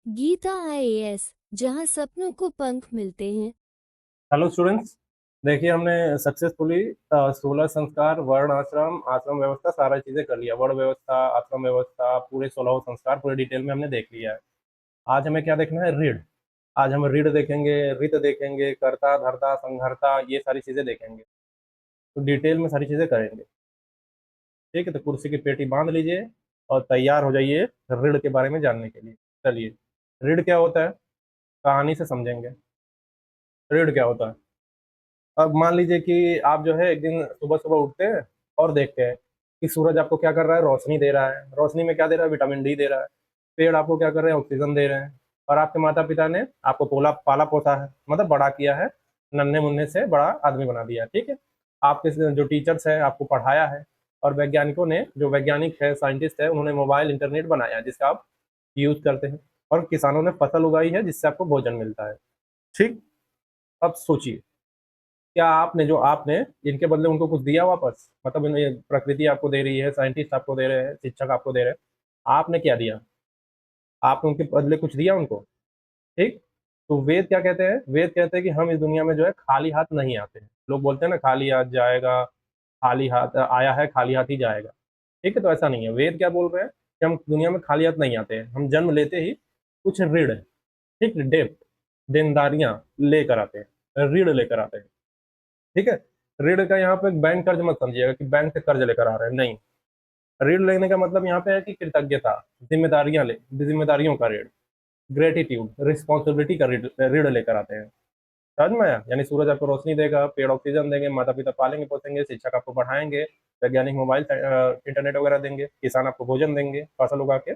Gita IAS, जहां सपनों को पंख मिलते हैं। Hello students. देखिए हमने सक्सेसफुली 16 संस्कार, वर्ण आश्रम, आश्रम व्यवस्था सारा चीजें कर लिया। वर्ण व्यवस्था, आश्रम व्यवस्था, पूरे 16 संस्कार पूरे डिटेल में हमने देख लिया है। आज हमें क्या देखना है? रीढ़। आज हम रीढ़ देखेंगे, रित देखेंगे, कर्ता धर्ता संहर्ता, ये सारी चीजें देखेंगे। तो डिटेल में सारी चीजें करेंगे। ठीक है, तो कुर्सी की पेटी बांध लीजिए और तैयार हो जाइए रीढ़ के बारे में जानने के लिए। चलिए, रीढ़ क्या होता है कहानी से समझेंगे। रीढ़ क्या होता है? अब मान लीजिए कि आप जो है एक दिन सुबह सुबह उठते हैं और देखते हैं कि सूरज आपको क्या कर रहा है? रोशनी दे रहा है। रोशनी में क्या दे रहा है? विटामिन डी दे रहा है। पेड़ आपको क्या कर रहे हैं? ऑक्सीजन दे रहे हैं। और आपके माता पिता ने आपको पोला पाला पोसा है, मतलब बड़ा किया है, नन्हे मुन्ने से बड़ा आदमी बना दिया है। ठीक है, आपके जो टीचर्स हैं आपको पढ़ाया है। और वैज्ञानिकों ने, जो वैज्ञानिक है, साइंटिस्ट है, उन्होंने मोबाइल इंटरनेट बनाया जिसका आप यूज करते हैं। और किसानों ने फसल उगाई है जिससे आपको भोजन मिलता है। ठीक। अब सोचिए, क्या आपने, जो आपने इनके बदले उनको कुछ दिया वापस? मतलब इन्हें प्रकृति आपको दे रही है, साइंटिस्ट आपको दे रहे हैं, शिक्षक आपको दे रहे हैं, आपने क्या दिया? आपने उनके बदले कुछ दिया उनको? ठीक। तो वेद क्या कहते हैं? वेद कहते हैं कि हम इस दुनिया में जो है खाली हाथ नहीं आते हैं। लोग बोलते हैं ना, खाली हाथ जाएगा, खाली हाथ आया है, खाली हाथ ही जाएगा। ठीक है, तो ऐसा नहीं है। वेद क्या बोल रहे हैं कि हम दुनिया में खाली हाथ नहीं आते हैं। हम जन्म लेते ही कुछ ऋण, ठीक, डेप्ट, देनदारियां लेकर आते हैं, ऋण लेकर आते हैं। ठीक है। ऋण का यहाँ पे बैंक कर्ज मत समझिएगा कि बैंक से कर्ज लेकर आ रहे हैं, नहीं। ऋण लेने का मतलब यहाँ पे है कि कृतज्ञता, जिम्मेदारियों का ऋण, ग्रेटिट्यूड, रिस्पॉन्सिबिलिटी का ऋण ऋण लेकर आते हैं। समझ में आया? यानी सूरज आपको रोशनी देगा, पेड़ ऑक्सीजन देंगे, माता पिता पालेंगे पोसेंगे, शिक्षक आपको पढ़ाएंगे, वैज्ञानिक मोबाइल इंटरनेट वगैरह देंगे, किसान आपको भोजन देंगे फसल उगा के।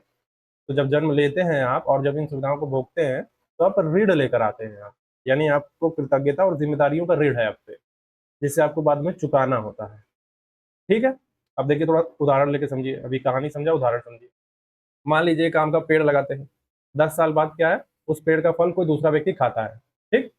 तो जब जन्म लेते हैं आप और जब इन सुविधाओं को भोगते हैं तो आप ऋण लेकर आते हैं आप। यानी आपको कृतज्ञता और जिम्मेदारियों का ऋण है आप पे, जिससे आपको बाद में चुकाना होता है। ठीक है। अब देखिए, थोड़ा उदाहरण लेके समझिए। अभी कहानी समझा, उदाहरण समझिए। मान लीजिए एक आम का पेड़ लगाते हैं। 10 साल बाद क्या है? उस पेड़ का फल कोई दूसरा व्यक्ति खाता है। ठीक।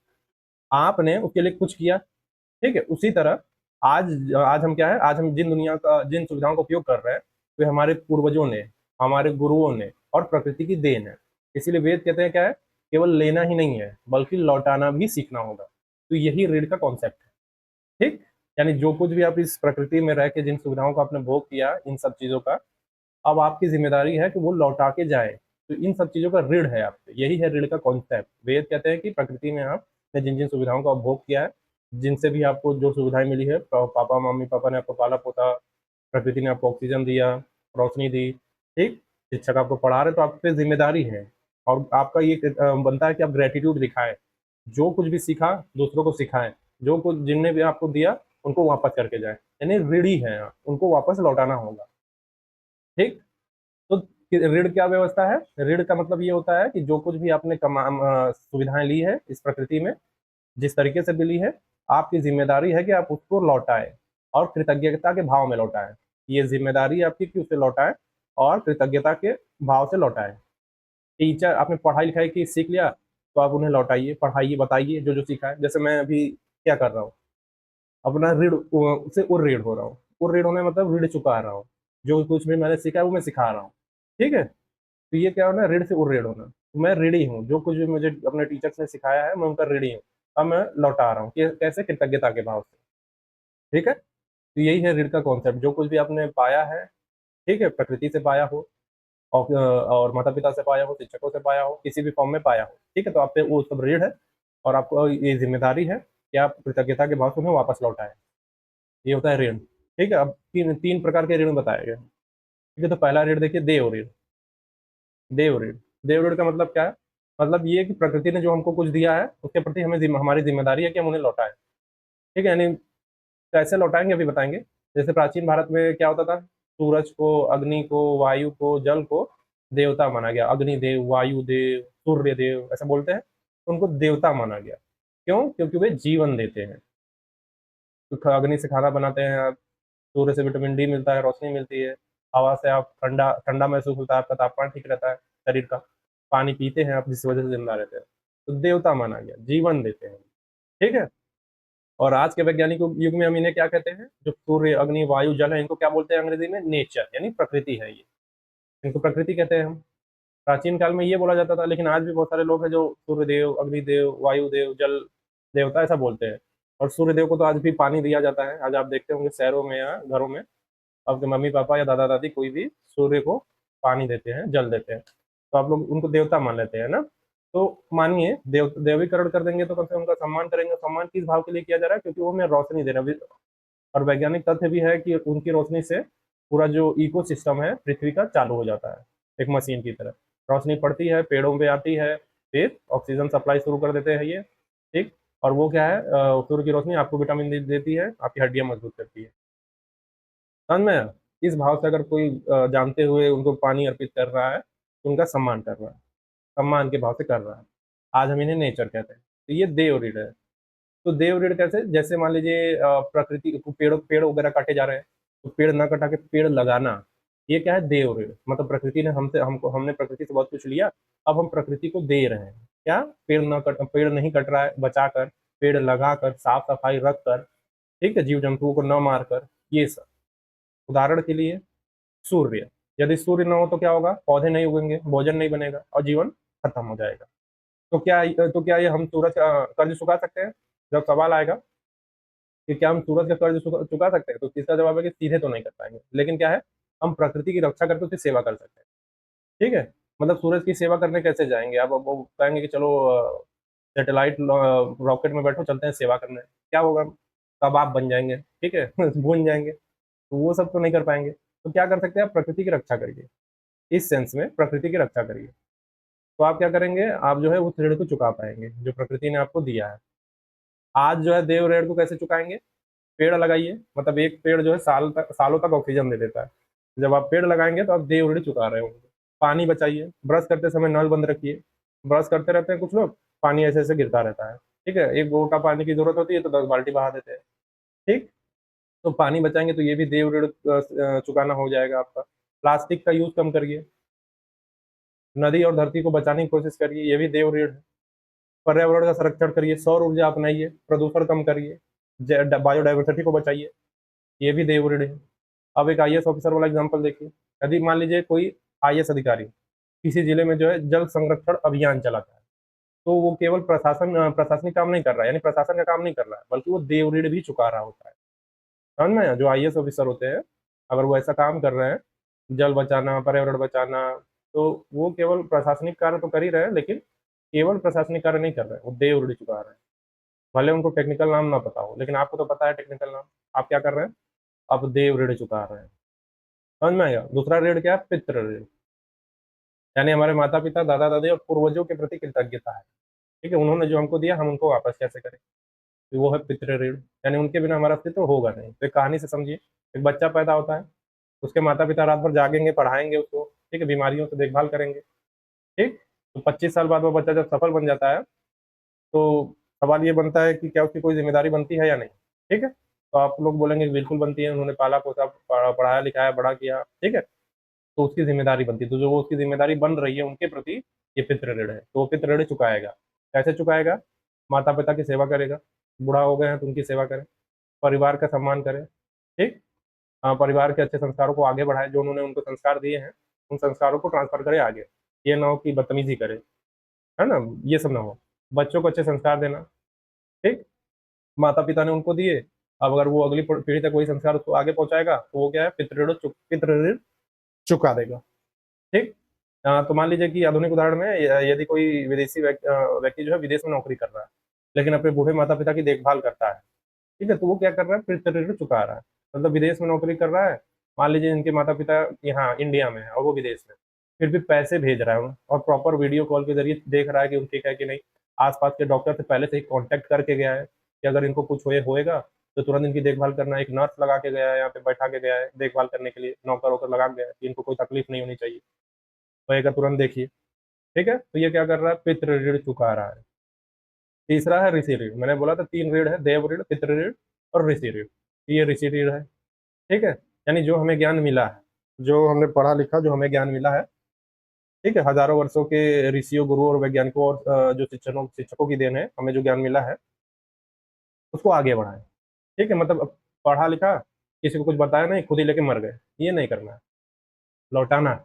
आपने उसके लिए कुछ किया। ठीक है, उसी तरह आज आज हम क्या है, आज हम जिन सुविधाओं का उपयोग कर रहे हैं, वे हमारे पूर्वजों ने, हमारे गुरुओं ने और प्रकृति की देन है। इसीलिए वेद कहते हैं क्या है? केवल लेना ही नहीं है बल्कि लौटाना भी सीखना होगा। तो यही ऋण का कॉन्सेप्ट है। ठीक। यानी जो कुछ भी आप इस प्रकृति में रह के जिन सुविधाओं का आपने भोग किया, इन सब चीजों का अब आपकी जिम्मेदारी है कि वो लौटा के जाए। तो इन सब चीजों का ऋण है आप पे। यही है ऋण का कॉन्सेप्ट। वेद कहते हैं कि प्रकृति में आपने जिन जिन सुविधाओं का भोग किया है, जिनसे भी आपको जो सुविधाएं मिली है, पापा मम्मी पापा ने आपको पाला पोसा, प्रकृति ने आपको ऑक्सीजन दिया, रोशनी दी, ठीक, शिक्षक आपको पढ़ा रहे, तो आप पे जिम्मेदारी है। और आपका ये बनता है कि आप ग्रेटिट्यूड दिखाएं। जो कुछ भी सीखा दूसरों को सिखाएं। जो कुछ जिनने भी आपको दिया उनको वापस करके जाए। यानी ऋणी है आप, उनको वापस लौटाना होगा। ठीक। तो ऋण क्या व्यवस्था है? ऋण का मतलब ये होता है कि जो कुछ भी आपने सुविधाएं ली है इस प्रकृति में, जिस तरीके से भी ली है, आपकी जिम्मेदारी है कि आप उसको लौटाएं और कृतज्ञता के भाव में लौटाएं। ये जिम्मेदारी है आपकी कि उसे लौटाएं और कृतज्ञता के भाव से लौटाएं। टीचर, आपने पढ़ाई लिखाई की, सीख लिया, तो आप उन्हें लौटाइए, पढ़ाइए, बताइए जो जो सीखा है। जैसे मैं अभी क्या कर रहा हूँ, अपना ऋण से उड़ हो रहा हूँ। उड़ होने मतलब ऋण चुका रहा हूँ। जो कुछ भी मैंने सीखा है वो मैं सिखा रहा हूँ। ठीक है। तो ये क्या होना? ऋण से उड़ होना। तो मैं ऋणी हूँ, जो कुछ भी मुझे अपने टीचर्स ने सिखाया है मैं उनका ऋणी हूँ। अब मैं लौटा रहा हूँ कैसे? कृतज्ञता के भाव से। ठीक है। तो यही है ऋण का कॉन्सेप्ट। जो कुछ भी आपने पाया है, ठीक है, प्रकृति से पाया हो और माता पिता से पाया हो, शिक्षकों से पाया हो, किसी भी फॉर्म में पाया हो, ठीक है, तो आप पे वो सब ऋण है। और आपको ये जिम्मेदारी है कि आप कृतज्ञता के भाव से उन्हें वापस लौटाएं। ये होता है ऋण। ठीक है। अब तीन तीन प्रकार के ऋण बताए गए। ठीक है, तो पहला ऋण देखिए, देव ऋण। देव ऋण। देव ऋण का मतलब क्या है? मतलब ये कि प्रकृति ने जो हमको कुछ दिया है उसके प्रति हमारी जिम्मेदारी है कि हम उन्हें लौटाएं। ठीक है। यानी कैसे लौटाएंगे अभी बताएंगे। जैसे प्राचीन भारत में क्या होता था? सूरज को, अग्नि को, वायु को, जल को देवता माना गया। अग्नि देव, वायु देव, सूर्य देव, ऐसा बोलते हैं। उनको देवता माना गया। क्यों? क्योंकि वे जीवन देते हैं। तो अग्नि से खाना बनाते हैं आप, सूर्य से विटामिन डी मिलता है, रोशनी मिलती है, हवा से आप ठंडा ठंडा महसूस होता है, आपका तापमान ठीक रहता है शरीर का, पानी पीते हैं आप जिस वजह से जिंदा रहते हैं। तो देवता माना गया, जीवन देते हैं। ठीक है। और आज के वैज्ञानिक युग में हम इन्हें क्या कहते हैं? जो सूर्य, अग्नि, वायु, जल है, इनको क्या बोलते हैं अंग्रेजी में? नेचर, यानी प्रकृति है ये। इनको प्रकृति कहते हैं हम। प्राचीन काल में ये बोला जाता था, लेकिन आज भी बहुत सारे लोग हैं जो सूर्यदेव, अग्निदेव, वायुदेव, जल देवता ऐसा बोलते हैं। और सूर्यदेव को तो आज भी पानी दिया जाता है। आज आप देखते होंगे शहरों में या घरों में आपके मम्मी पापा या दादा दादी कोई भी सूर्य को पानी देते हैं, जल देते हैं। तो आप लोग उनको देवता मान लेते हैं ना। तो मानिए देवीकरण कर देंगे तो कम से कम उनका सम्मान करेंगे। सम्मान किस भाव के लिए किया जा रहा है? क्योंकि वो हमें रोशनी दे रहा है। और वैज्ञानिक तथ्य भी है कि उनकी रोशनी से पूरा जो इकोसिस्टम है पृथ्वी का चालू हो जाता है, एक मशीन की तरह। रोशनी पड़ती है, पेड़ों पे आती है, फिर ऑक्सीजन सप्लाई शुरू कर देते हैं ये। ठीक। और वो क्या है, सूर्य की रोशनी आपको विटामिन डी देती है, आपकी हड्डियां मजबूत करती है। समझ में आया? इस भाव से अगर कोई जानते हुए उनको पानी अर्पित कर रहा है तो उनका सम्मान कर रहा है, सम्मान के भाव से कर रहा है। आज हम इन्हें नेचर कहते हैं। तो ये देव ऋण है। तो देव ऋण कैसे? जैसे मान लीजिए प्रकृति को पेड़ पेड़ वगैरह काटे जा रहे हैं, तो पेड़ ना कटा के पेड़ लगाना, ये क्या है? देव ऋण। मतलब प्रकृति ने हमसे हमको हमने प्रकृति से बहुत कुछ लिया, अब हम प्रकृति को दे रहे हैं। क्या? पेड़ नहीं कट रहा है, बचा कर, पेड़ लगा कर, साफ सफाई रख कर, ठीक है, जीव जंतुओं को न मार कर, ये सब। उदाहरण के लिए सूर्य, यदि सूर्य न हो तो क्या होगा? पौधे नहीं उगेंगे, भोजन नहीं बनेगा और जीवन खत्म हो जाएगा। तो क्या ये हम सूरज का कर्ज चुका सकते हैं? जब सवाल आएगा कि क्या हम सूरज का कर्ज चुका सकते हैं, तो इसका जवाब है कि सीधे तो नहीं कर पाएंगे, लेकिन क्या है, हम प्रकृति की रक्षा करके उसकी सेवा कर सकते हैं। ठीक है। मतलब सूरज की सेवा करने कैसे जाएंगे आप? अब वो कहेंगे कि चलो सैटेलाइट रॉकेट में बैठो, चलते हैं सेवा करने, क्या होगा? तब आप बन जाएंगे, ठीक है भून जाएंगे। तो वो सब तो नहीं कर पाएंगे। तो क्या कर सकते हैं? आप प्रकृति की रक्षा करिए। इस सेंस में प्रकृति की रक्षा करिए। तो आप क्या करेंगे? आप जो है उस ऋण को चुका पाएंगे जो प्रकृति ने आपको दिया है। आज जो है देव ऋण को कैसे चुकाएंगे? पेड़ लगाइए। मतलब एक पेड़ जो है सालों तक ऑक्सीजन दे देता है। जब आप पेड़ लगाएंगे तो आप देव ऋण चुका रहे होंगे। पानी बचाइए, ब्रश करते समय नल बंद रखिए। ब्रश करते रहते हैं कुछ लोग, पानी ऐसे ऐसे गिरता रहता है। ठीक है, एक लोटा पानी की जरूरत होती है तो 10 बाल्टी बहा देते हैं। ठीक। तो पानी बचाएंगे तो ये भी देव ऋण चुकाना हो जाएगा आपका। प्लास्टिक का यूज कम करिए, नदी और धरती को बचाने की कोशिश करिए, ये भी देव ऋण है। पर्यावरण का संरक्षण करिए, सौर ऊर्जा अपनाइए, प्रदूषण कम करिए, बायोडाइवर्सिटी को बचाइए, ये भी देव ऋण है। अब एक आईएएस ऑफिसर वाला एग्जांपल देखिए। यदि मान लीजिए कोई आईएएस अधिकारी किसी जिले में जो है जल संरक्षण अभियान चलाता है, तो वो केवल प्रशासनिक काम नहीं कर रहा है, यानी प्रशासन का काम नहीं कर रहा है, बल्कि वो देव ऋण भी चुका रहा होता है। समझ में आया? जो आईएएस ऑफिसर होते हैं, अगर वो ऐसा काम कर रहे हैं, जल बचाना, पर्यावरण बचाना, तो वो केवल प्रशासनिक कार्य तो कर ही रहे हैं, लेकिन केवल प्रशासनिक कार्य नहीं कर रहे हैं, वो देव ऋण चुका रहे हैं। भले उनको टेक्निकल नाम ना पता हो, लेकिन आपको तो पता है टेक्निकल नाम। आप क्या कर रहे हैं? आप देव ऋण चुका रहे हैं। समझ में आएगा? दूसरा ऋण क्या है? पितृ ऋण। यानी हमारे माता पिता, दादा दादी और पूर्वजों के प्रति कृतज्ञता है। ठीक है, उन्होंने जो हमको दिया हम उनको वापस कैसे करें, तो वो है पितृ ऋण। यानी उनके बिना हमारा अस्तित्व होगा नहीं। तो एक कहानी से समझिए। एक बच्चा पैदा होता है, उसके माता पिता रात भर जागेंगे, पढ़ाएंगे उसको, ठीक है, बीमारियों से देखभाल करेंगे। ठीक। तो 25 साल बाद वो बच्चा जब सफल बन जाता है, तो सवाल ये बनता है कि क्या उसकी कोई जिम्मेदारी बनती है या नहीं। ठीक है। तो आप लोग बोलेंगे कि बिल्कुल बनती है, उन्होंने पाला पोसा, पढ़ाया लिखाया, बड़ा किया, ठीक है, तो उसकी जिम्मेदारी बनती है। तो जो वो उसकी जिम्मेदारी बन रही है उनके प्रति, ये पितृ ऋण है, तो वो पितृ ऋण चुकाएगा। कैसे चुकाएगा? माता पिता की सेवा करेगा, बूढ़ा हो गए हैं तो उनकी सेवा करें, परिवार का सम्मान करें। ठीक। हाँ, परिवार के अच्छे संस्कारों को आगे बढ़ाए, जो उन्होंने उनको संस्कार दिए हैं उन संस्कारों को ट्रांसफर करे आगे। ये ना हो कि बदतमीजी करे, है ना, ये सब ना हो। बच्चों को अच्छे संस्कार देना। ठीक। माता पिता ने उनको दिए, अब अगर वो अगली पीढ़ी तक वही संस्कार उसको आगे पहुंचाएगा तो वो क्या है? पितृ ऋण चुका देगा। ठीक। तो मान लीजिए कि आधुनिक उदाहरण में यदि कोई विदेशी व्यक्ति जो है विदेश में नौकरी कर रहा है, लेकिन अपने बूढ़े माता पिता की देखभाल करता है, ठीक है, तो वो क्या कर रहा है? पितृ ऋण चुका रहा है। मतलब विदेश में नौकरी कर रहा है, मान लीजिए इनके माता पिता यहाँ इंडिया में है और वो विदेश में, फिर भी पैसे भेज रहा है उन्हें, और प्रॉपर वीडियो कॉल के जरिए देख रहा है कि उनके है कि नहीं। आसपास के डॉक्टर से पहले से ही कांटेक्ट करके गया है कि अगर इनको कुछ होएगा तो तुरंत इनकी देखभाल करना। एक नर्स लगा के गया है, यहाँ पे बैठा के गया है देखभाल करने के लिए, नौकर वोकर लगा के गया है कि इनको कोई तकलीफ नहीं होनी चाहिए, होएगा तुरंत देखिए। ठीक है, तो ये क्या कर रहा है? पितृ ऋण चुका रहा है। तीसरा है ऋषि ऋण। मैंने बोला था 3 ऋण है, देव ऋण, पितृ ऋण और ऋषि ऋण। ये ऋषि ऋण है। ठीक है। यानी जो हमें ज्ञान मिला है, जो हमने पढ़ा लिखा, जो हमें ज्ञान मिला है, ठीक है, हजारों वर्षों के ऋषियों, गुरुओं और वैज्ञानिकों और जो शिक्षकों शिक्षकों की देन है, हमें जो ज्ञान मिला है उसको आगे बढ़ाएं। ठीक है, मतलब अब पढ़ा लिखा, किसी को कुछ बताया नहीं, खुद ही लेके मर गए, ये नहीं करना है, लौटाना है।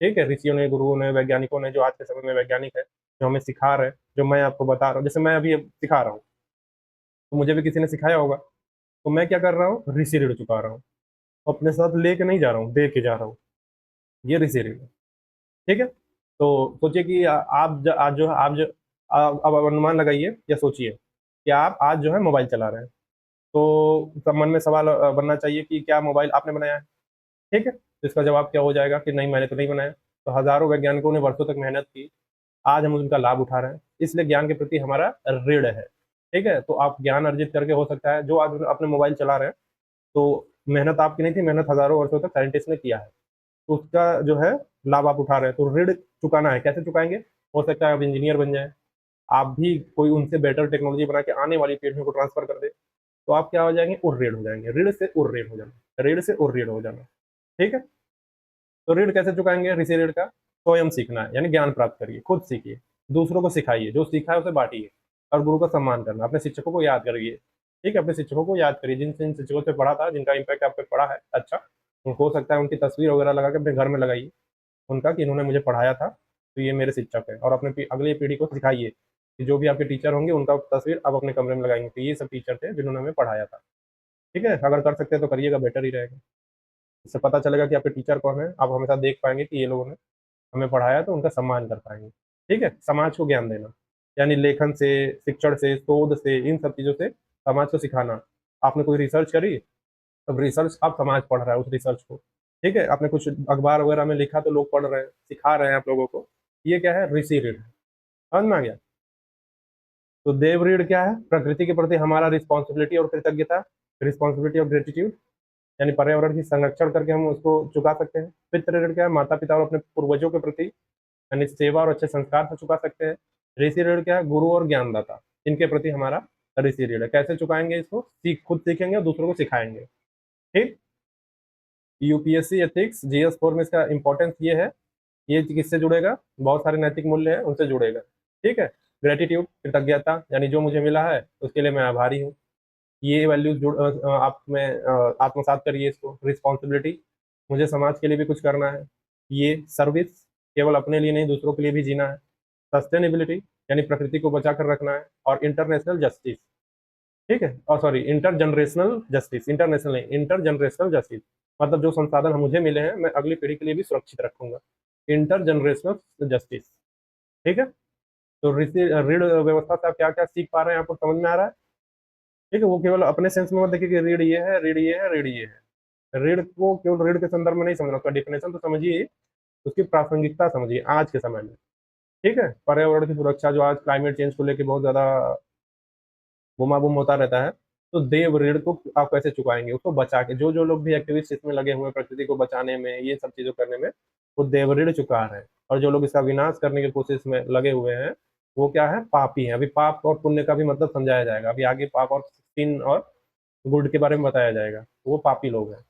ठीक है, ऋषियों ने, गुरुओं ने, वैज्ञानिकों ने, जो आज के समय में वैज्ञानिक है, जो हमें सिखा रहे हैं, जो मैं आपको बता रहा हूँ, जैसे मैं अभी सिखा रहा हूँ, तो मुझे भी किसी ने सिखाया होगा, तो मैं क्या कर रहा हूँ, ऋषि ऋण चुका रहा हूँ, अपने साथ लेके नहीं जा रहा हूँ, दे के जा रहा हूँ, ये ऋषि ऋण है। ठीक है, तो सोचिए कि आज जो है, आप जो अब अनुमान लगाइए या सोचिए कि आप आज जो है मोबाइल चला रहे हैं, तो सब मन में सवाल बनना चाहिए कि क्या मोबाइल आपने बनाया है? ठीक है, तो इसका जवाब क्या हो जाएगा कि नहीं, मैंने तो नहीं बनाया। तो हजारों वैज्ञानिकों ने वर्षों तक मेहनत की, आज हम उनका लाभ उठा रहे हैं, इसलिए ज्ञान के प्रति हमारा ऋण है। ठीक है, तो आप ज्ञान अर्जित करके, हो सकता है जो आज अपने मोबाइल चला रहे हैं, तो मेहनत आपकी नहीं थी, मेहनत हजारों वर्षों तक साइंटिस्ट ने किया है, तो उसका जो है लाभ आप उठा रहे हैं, तो ऋण चुकाना है। कैसे चुकाएंगे? हो सकता है आप इंजीनियर बन जाए, आप भी कोई उनसे बेटर टेक्नोलॉजी बना के आने वाली पीढ़ियों को ट्रांसफर कर दे, तो आप क्या हो जाएंगे, उर्ऋण हो जाएंगे, ऋण से उर्ऋण हो जाना, ऋण से उर्ऋण हो जाना। ठीक है, तो ऋण कैसे चुकाएंगे? ऋषि ऋण का स्वयं सीखना है, यानी ज्ञान प्राप्त करिए, खुद सीखिए, दूसरों को सिखाइए, जो सीखा है उसे बांटिए, और गुरु का सम्मान करना, अपने शिक्षकों को याद करिए। ठीक है, अपने शिक्षकों को याद करिए, जिन शिक्षकों से पढ़ा था, जिनका इम्पैक्ट आप पे पड़ा है अच्छा, हो सकता है उनकी तस्वीर वगैरह लगा के अपने घर में लगाइए, उनका कि इन्होंने मुझे पढ़ाया था, तो ये मेरे शिक्षक है, और अपने अगली पीढ़ी को सिखाइए कि जो भी आपके टीचर होंगे उनका तस्वीर आप अपने कमरे में लगाएंगे कि ये सब टीचर थे जिन्होंने हमें पढ़ाया था। ठीक है, अगर कर सकते हैं तो करिएगा, बेटर ही रहेगा। इससे पता चलेगा कि आपके टीचर कौन है, आप हमेशा देख पाएंगे कि ये लोगों ने हमें पढ़ाया, तो उनका सम्मान कर पाएंगे। ठीक है, समाज को ज्ञान देना, यानी लेखन से, शिक्षण से, शोध से, इन सब चीज़ों से समाज को सिखाना। आपने कोई रिसर्च करी, अब रिसर्च आप समाज पढ़ रहा है उस रिसर्च को। ठीक है, आपने कुछ अखबार वगैरह में लिखा तो लोग पढ़ रहे हैं, सिखा रहे हैं आप लोगों को, ये क्या है, ऋषि ऋण। समझ में आ गया? तो देव ऋण क्या है? प्रकृति के प्रति हमारा रिस्पॉन्सिबिलिटी और कृतज्ञता, रिस्पॉन्सिबिलिटी ऑफ ग्रेटिट्यूड, यानी पर्यावरण की संरक्षण करके हम उसको चुका सकते हैं। पितृ ऋण क्या है? माता पिता और अपने पूर्वजों के प्रति, यानी सेवा और अच्छे संस्कार से चुका सकते हैं। ऋषि ऋण क्या है? गुरु और ज्ञानदाता, इनके प्रति हमारा ऋषि ऋण है। कैसे चुकाएंगे इसको? खुद सीखेंगे और दूसरों को सिखाएंगे। ठीक। यूपीएससी एथिक्स जीएस 4 में इसका इंपॉर्टेंस ये है, ये किससे जुड़ेगा? बहुत सारे नैतिक मूल्य हैं, उनसे जुड़ेगा। ठीक है, ग्रेटिट्यूड, कृतज्ञता, यानी जो मुझे मिला है उसके लिए मैं आभारी हूँ, ये वैल्यूज आप में आत्मसात करिए इसको। रिस्पॉन्सिबिलिटी, मुझे समाज के लिए भी कुछ करना है, ये सर्विस, केवल अपने लिए नहीं दूसरों के लिए भी जीना है। सस्टेनेबिलिटी, यानी प्रकृति को बचा कर रखना है। और इंटरनेशनल जस्टिस, ठीक है, और सॉरी, इंटरजनरेशनल जस्टिस, इंटरनेशनल नहीं, इंटरजनरेशनल जस्टिस, मतलब जो संसाधन मुझे मिले हैं मैं अगली पीढ़ी के लिए भी सुरक्षित रखूंगा। Intergenerational justice. ठीक है, तो ऋण व्यवस्था से आप क्या क्या सीख पा रहे हैं, आपको समझ में आ रहा है? ठीक है, वो केवल अपने सेंस में मत देखिए कि ऋण ये है, ऋण ये है, ऋण ये है। ऋण को केवल ऋण के संदर्भ में नहीं समझना, उसका डेफिनेशन तो समझिए, उसकी प्रासंगिकता समझिए आज के समय में। ठीक है, पर्यावरण की सुरक्षा, जो आज क्लाइमेट चेंज को लेकर बहुत ज्यादा बुमाबुम होता रहता है, तो देव ऋण को आप कैसे चुकाएंगे? उसको बचा के, जो जो लोग भी एक्टिविस्ट इसमें लगे हुए हैं प्रकृति को बचाने में, ये सब चीजों करने में, वो देव ऋण चुका रहे हैं। और जो लोग इसका विनाश करने की कोशिश में लगे हुए हैं, वो क्या है, पापी है। अभी पाप और पुण्य का भी मतलब समझाया जाएगा, अभी आगे पाप और सिन और गुड के बारे में बताया जाएगा, वो पापी लोग हैं।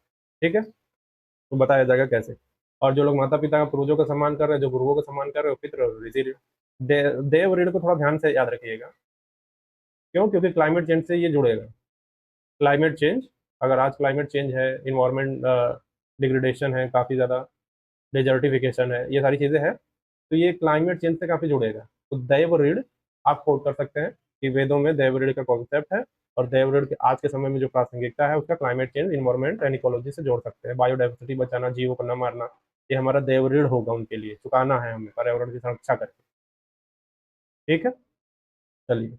ठीक है, तो बताया जाएगा कैसे। और जो लोग माता पिता पूर्वजों का सम्मान कर रहे हैं, जो गुरुओं का सम्मान कर रहे हैं, वो पितृ ऋषि ऋण। देव ऋण को थोड़ा ध्यान से याद रखिएगा। क्यों? क्योंकि क्लाइमेट चेंज से ये जुड़ेगा। क्लाइमेट चेंज, अगर आज क्लाइमेट चेंज है, इन्वायरमेंट डिग्रेडेशन है काफ़ी ज़्यादा, डेजर्टिफिकेशन है, ये सारी चीज़ें हैं, तो ये क्लाइमेट चेंज से काफ़ी जुड़ेगा। तो दैव ऋण आप कोट कर सकते हैं कि वेदों में दैव ऋण का कॉन्सेप्ट है, और दैव ऋण के आज के समय में जो प्रासंगिकता है उसका climate change, environment and ecology से जोड़ सकते हैं। बायोडाइवर्सिटी बचाना, जीवों को न मारना, ये हमारा दैव ऋण होगा, उनके लिए चुकाना है हमें, पर्यावरण की सुरक्षा करके। ठीक है, चलिए।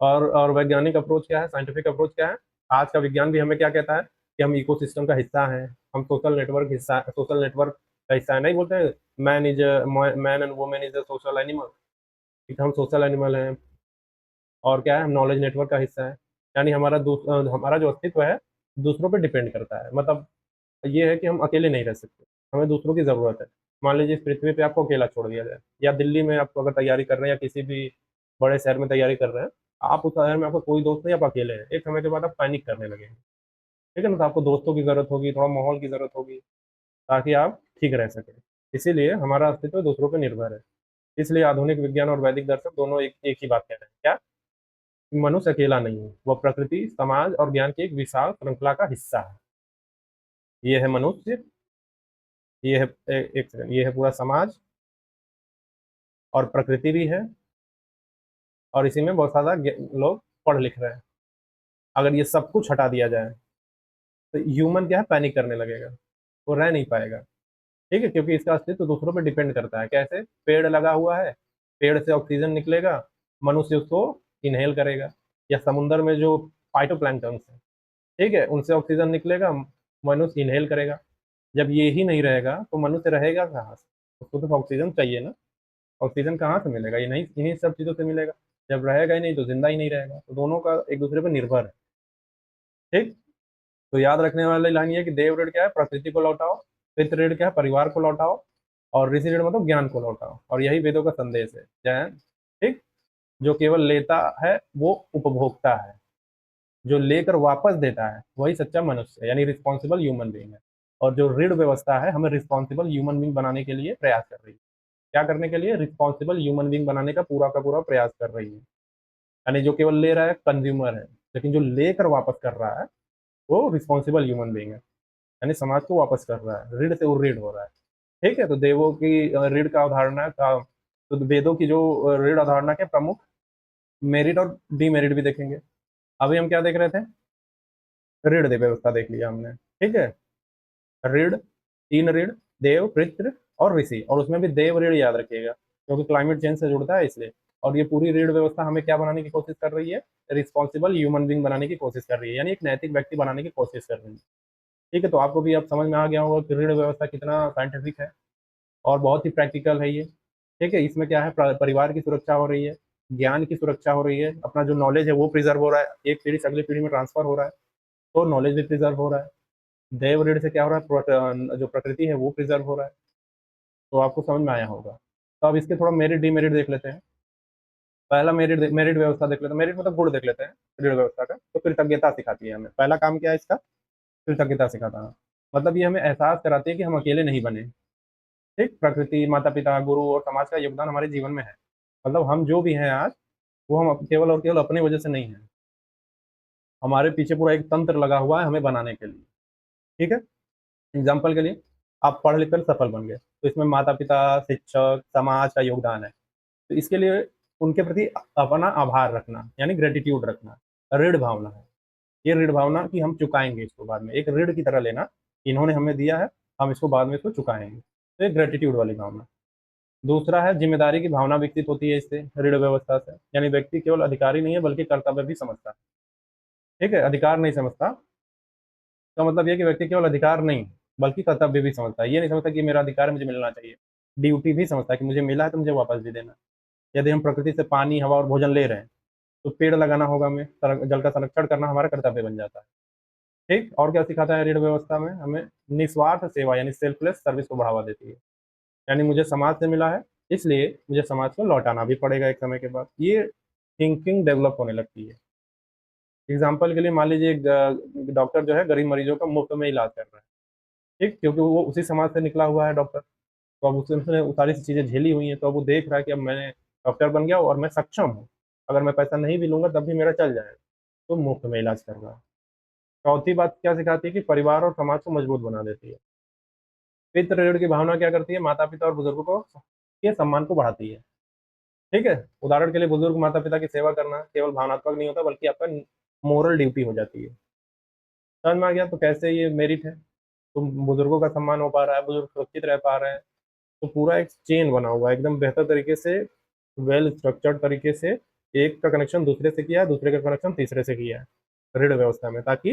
और वैज्ञानिक अप्रोच क्या है, साइंटिफिक अप्रोच क्या है? आज का विज्ञान भी हमें क्या कहता है कि हम इकोसिस्टम का हिस्सा हैं, हम सोशल नेटवर्क का हिस्सा है। नहीं बोलते हैं, man and women is a social animal, ठीक है, हम सोशल एनिमल हैं। और क्या है, हम नॉलेज नेटवर्क का हिस्सा है, यानी हमारा जो अस्तित्व है दूसरों पे डिपेंड करता है। मतलब ये है कि हम अकेले नहीं रह सकते, हमें दूसरों की ज़रूरत है। मान लीजिए इस पृथ्वी पे आपको अकेला छोड़ दिया जाए, या दिल्ली में आप अगर तैयारी कर रहे हैं, या किसी भी बड़े शहर में तैयारी कर रहे हैं, आप उस शहर में आपका कोई दोस्त नहीं, आप अकेले हैं, एक समय के बाद आप पैनिक करने लगेंगे। ठीक है ना, तो आपको दोस्तों की ज़रूरत होगी, थोड़ा माहौल की ज़रूरत होगी, ताकि आप ठीक रह सकें। इसीलिए हमारा अस्तित्व दूसरों पर निर्भर है। इसलिए आधुनिक विज्ञान और वैदिक दर्शन दोनों एक ही बात कह रहे हैं, क्या? कि मनुष्य अकेला नहीं है, वह प्रकृति, समाज और ज्ञान की एक विशाल श्रृंखला का हिस्सा है। ये है मनुष्य, ये है एक सेकंड, ये है पूरा समाज और प्रकृति भी है, और इसी में बहुत सारा लोग पढ़ लिख रहे हैं। अगर ये सब कुछ हटा दिया जाए तो ह्यूमन क्या है, पैनिक करने लगेगा, वो रह नहीं पाएगा। ठीक है, क्योंकि इसका अस्तित्व दूसरों पर डिपेंड करता है। कैसे? पेड़ लगा हुआ है, पेड़ से ऑक्सीजन निकलेगा, मनुष्य उसको इनहेल करेगा, या समुद्र में जो फाइटोप्लैंक्टन है, ठीक है, उनसे ऑक्सीजन निकलेगा, मनुष्य इनहेल करेगा। जब ये ही नहीं रहेगा तो मनुष्य रहेगा कहाँ से? उसको तो ऑक्सीजन चाहिए ना। ऑक्सीजन कहाँ से मिलेगा? ये नहीं, इन्हीं सब चीज़ों से मिलेगा। जब रहेगा ही नहीं तो जिंदा ही नहीं रहेगा, तो दोनों का एक दूसरे पर निर्भर है। ठीक। तो याद रखने वाली लाइन ये है कि देव ऋण क्या है, प्रकृति को लौटाओ। पितृ ऋण क्या है, परिवार को लौटाओ। और ऋषि ऋण मतलब ज्ञान को लौटाओ। और यही वेदों का संदेश है। जय हिंद। ठीक। जो केवल लेता है वो उपभोक्ता है, जो लेकर वापस देता है वही सच्चा मनुष्य है, यानी रिस्पॉन्सिबल ह्यूमन बीइंग है। और जो ऋण व्यवस्था है हमें रिस्पॉन्सिबल ह्यूमन बीइंग बनाने के लिए प्रयास कर रही है। क्या करने के लिए? रिस्पॉन्सिबल ह्यूमन बीइंग बनाने का पूरा प्रयास कर रही है। यानी जो केवल ले रहा है कंज्यूमर है, लेकिन जो लेकर वापस कर रहा है वो रिस्पॉन्सिबल ह्यूमन बीइंग है, यानी समाज को वापस कर रहा है। ऋण से वो ऋण हो रहा है। ठीक है, तो देवों की ऋण का अवधारणा का, तो वेदों की जो ऋण अवधारणा के प्रमुख मेरिट और डीमेरिट भी देखेंगे। अभी हम क्या देख रहे थे? ऋण दे व्यवस्था देख लिया हमने। ठीक है। ऋण, तीन ऋण, देव, पितृ और ऋषि, और उसमें भी देव ऋण याद रखिएगा, क्योंकि क्लाइमेट चेंज से जुड़ता है इसलिए। और ये पूरी ऋण व्यवस्था हमें क्या बनाने की कोशिश कर रही है? रिस्पॉन्सिबल ह्यूमन बीइंग बनाने की कोशिश कर रही है, यानी एक नैतिक व्यक्ति बनाने की कोशिश कर रही है। ठीक है, तो आपको भी अब समझ में आ गया होगा कि ऋण व्यवस्था कितना साइंटिफिक है और बहुत ही प्रैक्टिकल है ये। ठीक है, इसमें क्या है, परिवार की सुरक्षा हो रही है, ज्ञान की सुरक्षा हो रही है, अपना जो नॉलेज है वो प्रिजर्व हो रहा है, एक पीढ़ी से अगली पीढ़ी में ट्रांसफर हो रहा है, तो नॉलेज भी प्रिजर्व हो रहा है। देव ऋण से क्या हो रहा है, जो प्रकृति है वो प्रिजर्व हो रहा है। तो आपको समझ में आया होगा। तो अब इसके थोड़ा मेरिट डीमेरिट देख लेते हैं। पहला मेरिट, मेरिट व्यवस्था देख लेते हैं। मेरिट मतलब गुण देख लेते हैं ऋण व्यवस्था का। तो कृतज्ञता सिखाती है हमें। पहला काम क्या है इसका? कृतज्ञता सिखाता है। मतलब ये हमें एहसास कराती है कि हम अकेले नहीं बने। ठीक, प्रकृति, माता पिता, गुरु और समाज का योगदान हमारे जीवन में है। मतलब हम जो भी हैं आज, वो हम केवल और केवल अपनी वजह से नहीं है। हमारे पीछे पूरा एक तंत्र लगा हुआ है हमें बनाने के लिए। ठीक है। एग्जाम्पल के लिए, आप पढ़ लिख कर सफल बन गए, तो इसमें माता पिता, शिक्षक, समाज का योगदान है। तो इसके लिए उनके प्रति अपना आभार रखना, यानी ग्रेटिट्यूड रखना, ऋण भावना है। ये ऋण भावना कि हम चुकाएंगे इसको बाद में, एक ऋण की तरह लेना। इन्होंने हमें दिया है, हम इसको बाद में इसको चुकाएंगे, तो एक ग्रेटिट्यूड वाली भावना। दूसरा है जिम्मेदारी की भावना विकसित होती है इससे, ऋण व्यवस्था से। यानी व्यक्ति केवल अधिकारी नहीं है बल्कि कर्तव्य भी समझता है। ठीक है, अधिकार नहीं समझता, तो मतलब ये कि व्यक्ति केवल अधिकार नहीं बल्कि कर्तव्य भी समझता है। ये नहीं समझता कि मेरा अधिकार है मुझे मिलना चाहिए, ड्यूटी भी समझता है कि मुझे मिला है तो मुझे वापस भी देना है। यदि हम प्रकृति से पानी, हवा और भोजन ले रहे हैं तो पेड़ लगाना होगा हमें, जल का संरक्षण करना हमारा कर्तव्य बन जाता है। ठीक। और क्या सिखाता है ऋण व्यवस्था में हमें? निस्वार्थ सेवा, यानी सेल्फलेस सर्विस को बढ़ावा देती है। यानी मुझे समाज से मिला है, इसलिए मुझे समाज को लौटाना भी पड़ेगा एक समय के बाद। ये थिंकिंग डेवलप होने लगती है। एग्जाम्पल के लिए मान लीजिए डॉक्टर जो है गरीब मरीजों का मुफ्त में इलाज कर रहा है। ठीक, क्योंकि वो उसी समाज से निकला हुआ है डॉक्टर, तो अब उसने वो सारी सी चीज़ें झेली हुई हैं, तो अब वो देख रहा है कि अब मैंने डॉक्टर बन गया और मैं सक्षम हूँ, अगर मैं पैसा नहीं भी लूंगा तब भी मेरा चल जाएगा, तो मुफ्त में इलाज कर रहा है। चौथी बात क्या सिखाती है कि परिवार और समाज को मजबूत बना देती है। पितृ ऋण की भावना क्या करती है? माता पिता और बुजुर्गों को के सम्मान को बढ़ाती है। ठीक है, उदाहरण के लिए बुजुर्ग माता पिता की सेवा करना केवल भावनात्मक नहीं होता बल्कि आपका मोरल ड्यूटी हो जाती है। समझ में आ गया? तो कैसे ये मेरिट है? तो बुजुर्गों का सम्मान हो पा रहा है, बुजुर्ग सुरक्षित रह पा रहे हैं, तो पूरा एक चेन बना हुआ है एकदम बेहतर तरीके से, वेल स्ट्रक्चर्ड तरीके से। एक का कनेक्शन दूसरे से किया है, दूसरे का कनेक्शन तीसरे से किया है ऋण व्यवस्था में, ताकि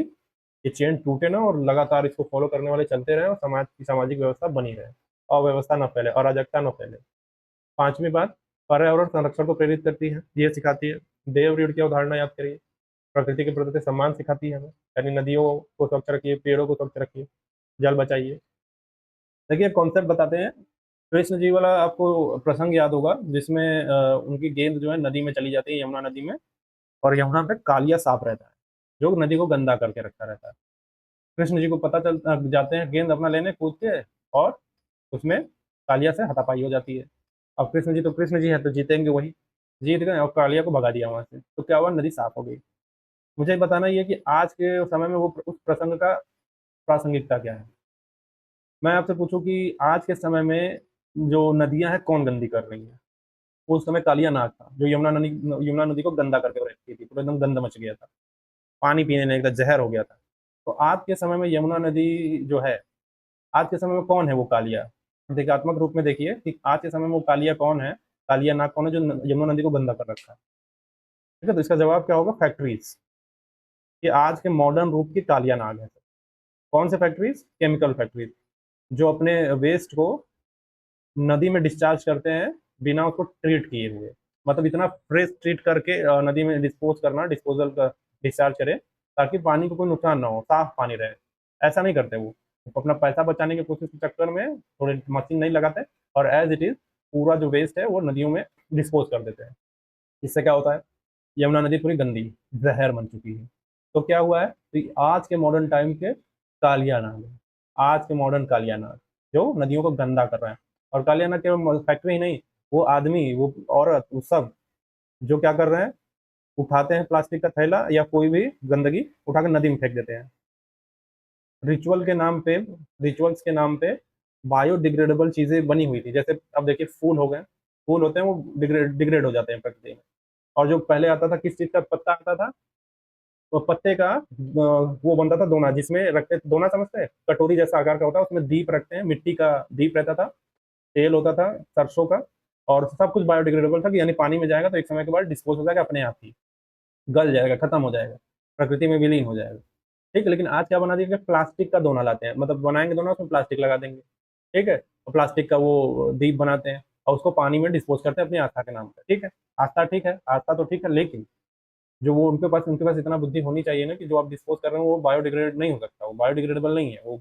ये चेन टूटे ना और लगातार इसको फॉलो करने वाले चलते रहें और समाज की सामाजिक व्यवस्था बनी रहे, अव्यवस्था न फैले, अराजकता न फैले। पांचवी बात, पर्यावरण संरक्षण को प्रेरित करती है, ये सिखाती है। देव ऋण की अवधारणा याद करिए। प्रकृति के प्रति सम्मान सिखाती है हमें, यानी नदियों को स्वच्छ रखिए, पेड़ों को स्वच्छ रखिए, जल बचाइए। देखिए कॉन्सेप्ट बताते हैं। कृष्ण जी वाला आपको प्रसंग याद होगा, जिसमें उनकी गेंद जो है नदी में चली जाती है, यमुना नदी में, और यमुना पे कालिया सांप रहता है जो नदी को गंदा करके रखता रहता है। कृष्ण जी को पता चल जाते हैं, गेंद अपना लेने कूद के, और उसमें कालिया से हाथापाई हो जाती है। अब कृष्ण जी तो कृष्ण जी है, तो जीतेंगे वही, जीत गए और कालिया को भगा दिया वहां से, तो क्या हुआ, नदी साफ हो गई। मुझे बताना ये कि आज के समय में वो उस प्रसंग का प्रासंगिकता क्या है। मैं आपसे पूछूं कि आज के समय में जो नदियां हैं कौन गंदी कर रही है? उस समय कालिया नाग था जो यमुना नदी को गंदा करके रखती थी, पूरा एकदम गंदा मच गया था, पानी पीने नहीं का जहर हो गया था। तो आज के समय में यमुना नदी जो है, आज के समय में कौन है वो कालिया? प्रतीकात्मक रूप में देखिए कि आज के समय में वो कालिया कौन है, कालिया नाग कौन है जो यमुना नदी को गंदा कर रखा है। ठीक है, तो इसका जवाब क्या होगा? फैक्ट्रीज। ये आज के मॉडर्न रूप की कालिया नाग है। कौन से फैक्ट्रीज? केमिकल फैक्ट्रीज, जो अपने वेस्ट को नदी में डिस्चार्ज करते हैं बिना उसको ट्रीट किए हुए। मतलब इतना फ्रेश ट्रीट करके नदी में डिस्पोज करना, डिस्पोजल का डिस्चार्ज करे ताकि पानी को कोई नुकसान ना हो, साफ पानी रहे। ऐसा नहीं करते वो अपना पैसा बचाने की कोशिश के चक्कर में थोड़े मशीन नहीं लगाते और एज इट इज पूरा जो वेस्ट है वो नदियों में डिस्पोज कर देते हैं। इससे क्या होता है? यमुना नदी पूरी गंदी जहर बन चुकी है। तो क्या हुआ है? तो आज के मॉडर्न टाइम के कालिया नाग है, आज के मॉडर्न कालिया नाग जो नदियों को गंदा कर रहे हैं। और कालिया नाग केवल फैक्ट्री ही नहीं, वो आदमी, वो औरत, वो सब जो क्या कर रहे हैं, उठाते हैं प्लास्टिक का थैला या कोई भी गंदगी उठाकर नदी में फेंक देते हैं। रिचुअल के नाम पे, रिचुअल्स के नाम पे बायोडिग्रेडेबल चीजें बनी हुई थी। जैसे अब देखिए फूल हो गए, फूल होते हैं वो डिग्रेड हो जाते हैं प्रकृति में। और जो पहले आता था किस चीज का पत्ता आता था, तो पत्ते का वो बनता था दोना, जिसमें रखते, दोना समझते हैं, कटोरी जैसा आकार का होता है, उसमें दीप रखते हैं, मिट्टी का दीप रहता था, तेल होता था सरसों का, और सब कुछ बायोडिग्रेडेबल था कि यानी पानी में जाएगा तो एक समय के बाद डिस्पोज हो जाएगा अपने आप ही, गल जाएगा, खत्म हो जाएगा, प्रकृति में विलीन हो जाएगा। ठीक है, लेकिन आज क्या बना दिया? प्लास्टिक का दोना लाते हैं, मतलब बनाएंगे दोना, उसमें प्लास्टिक लगा देंगे। ठीक है, तो प्लास्टिक का वो दीप बनाते हैं और उसको पानी में डिस्पोज करते हैं अपनी आस्था के नाम पर। ठीक है, आस्था ठीक है, आस्था तो ठीक है, लेकिन जो वो उनके पास इतना बुद्धि होनी चाहिए ना कि जो आप डिस्पोज कर रहे हो वो बायोडिग्रेड नहीं हो सकता, वो बायोडिग्रेडेबल नहीं है, वो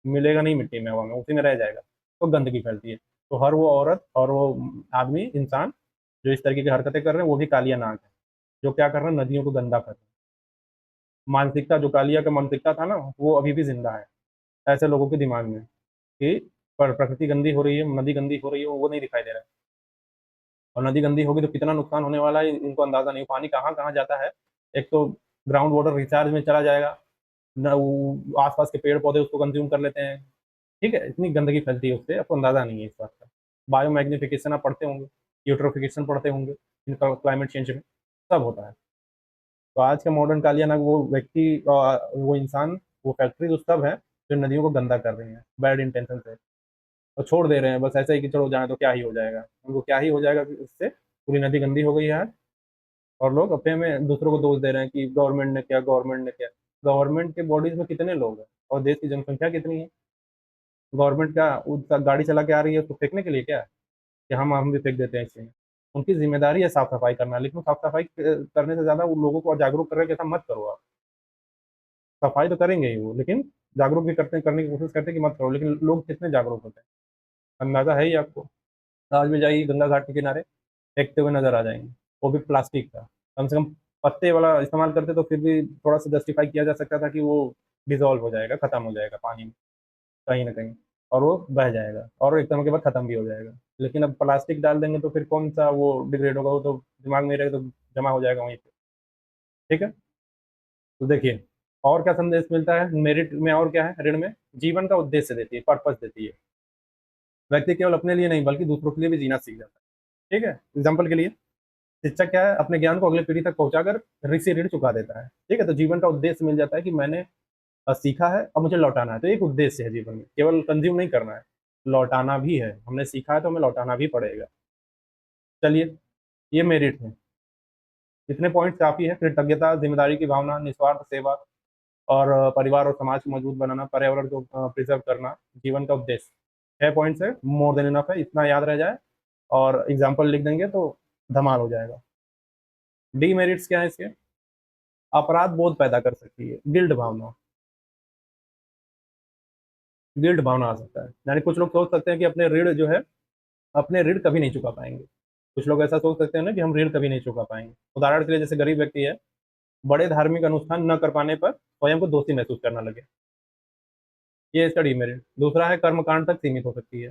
मिलेगा नहीं मिट्टी में, हवा में, उसी में रह जाएगा, तो गंदगी फैलती है। तो हर वो औरत और वो आदमी, इंसान जो इस तरीके की हरकतें कर रहे हैं वो भी कालिया नाग है, जो क्या कर रहे हैं? नदियों को गंदा कर रहे हैं। मानसिकता, जो कालिया का मानसिकता था ना, वो अभी भी जिंदा है ऐसे लोगों के दिमाग में कि प्रकृति गंदी हो रही है, नदी गंदी हो रही है, वो नहीं दिखाई दे रहा है। और नदी गंदी होगी तो कितना नुकसान होने वाला है इनको अंदाजा नहीं। पानी कहाँ कहाँ जाता है, एक तो ग्राउंड वाटर रिचार्ज में चला जाएगा, न वो आसपास के पेड़ पौधे उसको कंज्यूम कर लेते हैं। ठीक है, इतनी गंदगी फैलती है उससे, आपको अंदाजा नहीं है इस बात का। बायो मैग्निफिकेशन आप पढ़ते होंगे, यूट्रोफिकेशन पढ़ते होंगे, इनका क्लाइमेट चेंज में सब होता है। तो आज का मॉडर्न कालिया नाग वो व्यक्ति, वो इंसान, वो फैक्ट्री वो सब है जो नदियों को गंदा कर रही है बैड इंटेंशन से, और छोड़ दे रहे हैं बस ऐसे ही कि चलो जाए तो क्या ही हो जाएगा, उनको क्या ही हो जाएगा कि इससे पूरी नदी गंदी हो गई है। और लोग अपने में दूसरों को दोष दे रहे हैं कि गवर्नमेंट ने क्या, गवर्नमेंट ने क्या। गवर्नमेंट के बॉडीज में कितने लोग हैं और देश की जनसंख्या कितनी है? गवर्नमेंट क्या गाड़ी चला के आ रही है उसको फेंकने के लिए क्या, कि हम भी फेंक देते हैं इसमें? उनकी जिम्मेदारी है साफ सफाई करना, लेकिन साफ सफाई करने से ज्यादा उन लोगों को जागरूक कर रहे हैं कि ऐसा मत करो आप। सफाई तो करेंगे ही वो, लेकिन जागरूक भी करने की कोशिश करते हैं कि मत करो, लेकिन लोग कितने जागरूक होते हैं अंदाजा है ही आपको। आज भी जाइए गंगा घाट के किनारे, फेंकते हुए नजर आ जाएंगे, वो भी प्लास्टिक का। कम से कम पत्ते वाला इस्तेमाल करते तो फिर भी थोड़ा सा जस्टिफाई किया जा सकता था कि वो डिजोल्व हो जाएगा, खत्म हो जाएगा पानी में कहीं ना कहीं, और वो बह जाएगा और एक समय के बाद खत्म भी हो जाएगा। लेकिन अब प्लास्टिक डाल देंगे तो फिर कौन सा वो डिग्रेड होगा, वो तो दिमाग में ही रहेगा, तो जमा हो जाएगा वहीं पे। ठीक है, तो देखिए और क्या संदेश मिलता है मेरिट में, और क्या है ऋण में? जीवन का उद्देश्य देती है, पर्पस देती है। व्यक्ति केवल अपने लिए नहीं बल्कि दूसरों के लिए भी जीना सीख जाता है। ठीक है, एग्जाम्पल के लिए शिक्षक क्या है? अपने ज्ञान को अगले पीढ़ी तक पहुंचाकर ऋषि ऋण चुका देता है। ठीक है, तो जीवन का उद्देश्य मिल जाता है कि मैंने सीखा है अब मुझे लौटाना है, तो एक उद्देश्य है जीवन में, केवल कंज्यूम नहीं करना है, लौटाना भी है। हमने सीखा है तो हमें लौटाना भी पड़ेगा। चलिए, ये मेरिट है, इतने पॉइंट काफी है। कृतज्ञता, जिम्मेदारी की भावना, निस्वार्थ सेवा, और परिवार और समाज को मजबूत बनाना, पर्यावरण को प्रिजर्व करना, जीवन का उद्देश्य। 6 पॉइंट्स है, मोर देन इनफ है, इतना याद रह जाए और एग्जाम्पल लिख देंगे तो धमाल हो जाएगा। डीमेरिट्स क्या है इसके? अपराध बोध पैदा कर सकती है, गिल्ड भावना, गिल्ड भावना आ सकता है। यानी कुछ लोग सोच सकते हैं कि अपने ऋण जो है, अपने ऋण कभी नहीं चुका पाएंगे। कुछ लोग ऐसा सोच सकते हैं ना कि हम ऋण कभी नहीं चुका पाएंगे। उदाहरण के लिए जैसे गरीब व्यक्ति है, बड़े धार्मिक अनुष्ठान न कर पाने पर स्वयं को दोषी महसूस करना लगे, ये इसका डीमेरिट। दूसरा है कर्मकांड तक सीमित हो सकती है,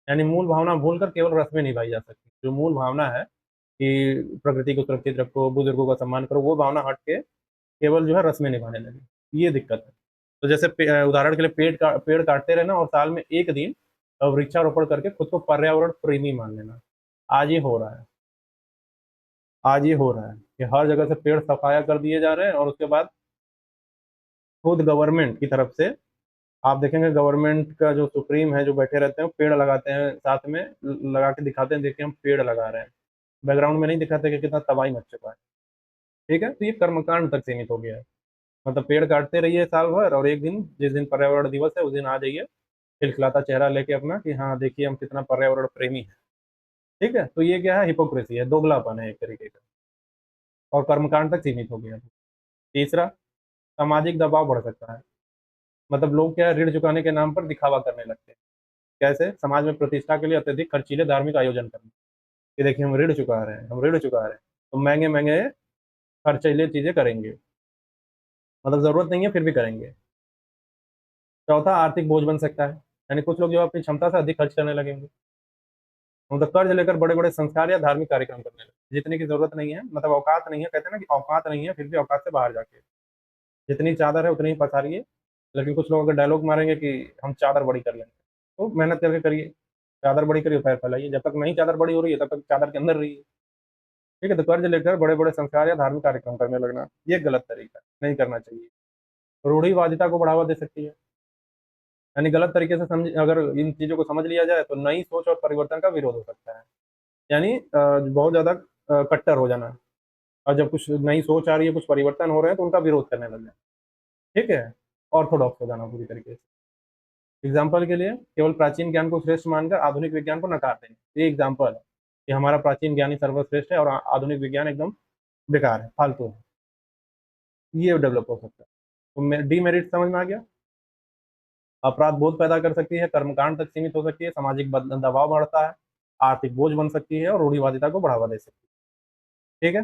यानी मूल भावना भूलकर केवल रस्में निभाई जा सकती। जो मूल भावना है कि प्रकृति को सुरक्षित रखो, बुजुर्गों का सम्मान करो, वो भावना हट के केवल जो है रस्में निभाने लगे, ये दिक्कत है। तो जैसे उदाहरण के लिए पेड़ काटते रहना और साल में एक दिन वृक्षारोपण करके खुद को पर्यावरण प्रेमी मान लेना। आज ये हो रहा है, आज ये हो रहा है कि हर जगह से पेड़ सफाया कर दिए जा रहे हैं, और उसके बाद खुद गवर्नमेंट की तरफ से आप देखेंगे, गवर्नमेंट का जो सुप्रीम है जो बैठे रहते हैं वो पेड़ लगाते हैं, साथ में लगा के दिखाते हैं, देखिए हम पेड़ लगा रहे हैं, बैकग्राउंड में नहीं दिखाते कि कितना तबाही मच चुका है। ठीक है, तो ये कर्मकांड तक सीमित हो गया है। मतलब पेड़ काटते रहिए साल भर, और एक दिन जिस दिन पर्यावरण दिवस है उस दिन आ जाइए खिलखिलाता चेहरा लेके अपना कि हाँ देखिए हम कितना पर्यावरण प्रेमी है। ठीक है, तो ये क्या है, हिपोक्रेसी है, दोगलापन है एक तरीके का, और कर्मकांड तक सीमित हो गया है। तीसरा, सामाजिक दबाव बढ़ सकता है। मतलब लोग क्या है, ऋण चुकाने के नाम पर दिखावा करने लगते हैं। कैसे? समाज में प्रतिष्ठा के लिए अत्यधिक खर्चीले धार्मिक आयोजन करना, कि देखिए हम ऋण चुका रहे हैं, हम ऋण चुका रहे हैं, तो महंगे महंगे खर्चीले चीजें करेंगे, मतलब जरूरत नहीं है फिर भी करेंगे। चौथा, आर्थिक बोझ बन सकता है, यानी कुछ लोग जो अपनी क्षमता से अधिक खर्च करने लगेंगे, मतलब कर्ज लेकर बड़े बड़े संस्कार या धार्मिक कार्यक्रम करने लगे जितने की जरूरत नहीं है, मतलब औकात नहीं है, कहते हैं ना कि औकात नहीं है फिर भी औकात से बाहर जाके जितनी चादर है उतनी ही पसारिए। लेकिन कुछ लोग अगर डायलॉग मारेंगे कि हम चादर बड़ी कर लेंगे, तो मेहनत करके करिए, चादर बड़ी करिए, पैर फैलाइए, जब तक नहीं चादर बड़ी हो रही है तब तक चादर के अंदर रहिए। ठीक है, तो कर्ज लेकर बड़े बड़े संस्कार या धार्मिक कार्यक्रम करने लगना, ये गलत तरीका है, नहीं करना चाहिए। रूढ़िवादिता को बढ़ावा दे सकती है, यानी गलत तरीके से समझ, अगर इन चीजों को समझ लिया जाए तो नई सोच और परिवर्तन का विरोध हो सकता है। यानी बहुत ज्यादा कट्टर हो जाना, और जब कुछ नई सोच आ रही है, कुछ परिवर्तन हो रहे हैं तो उनका विरोध करने लग जाए। ठीक है, ऑर्थोडॉक्स हो जाना पूरी तरीके से। एग्जाम्पल के लिए, केवल प्राचीन ज्ञान को श्रेष्ठ मानकर आधुनिक विज्ञान को नकार देंगे, ये एग्जाम्पल है कि हमारा प्राचीन ज्ञान ही सर्वश्रेष्ठ है और आधुनिक विज्ञान एकदम बेकार है, फालतू है। ये डेवलप हो सकता है। तो डीमेरिट समझ में आ गया। अपराध बोध पैदा कर सकती है, कर्मकांड तक सीमित हो सकती है, सामाजिक दबाव बढ़ता है, आर्थिक बोझ बन सकती है, और रूढ़िवादिता को बढ़ावा दे सकती है। ठीक है,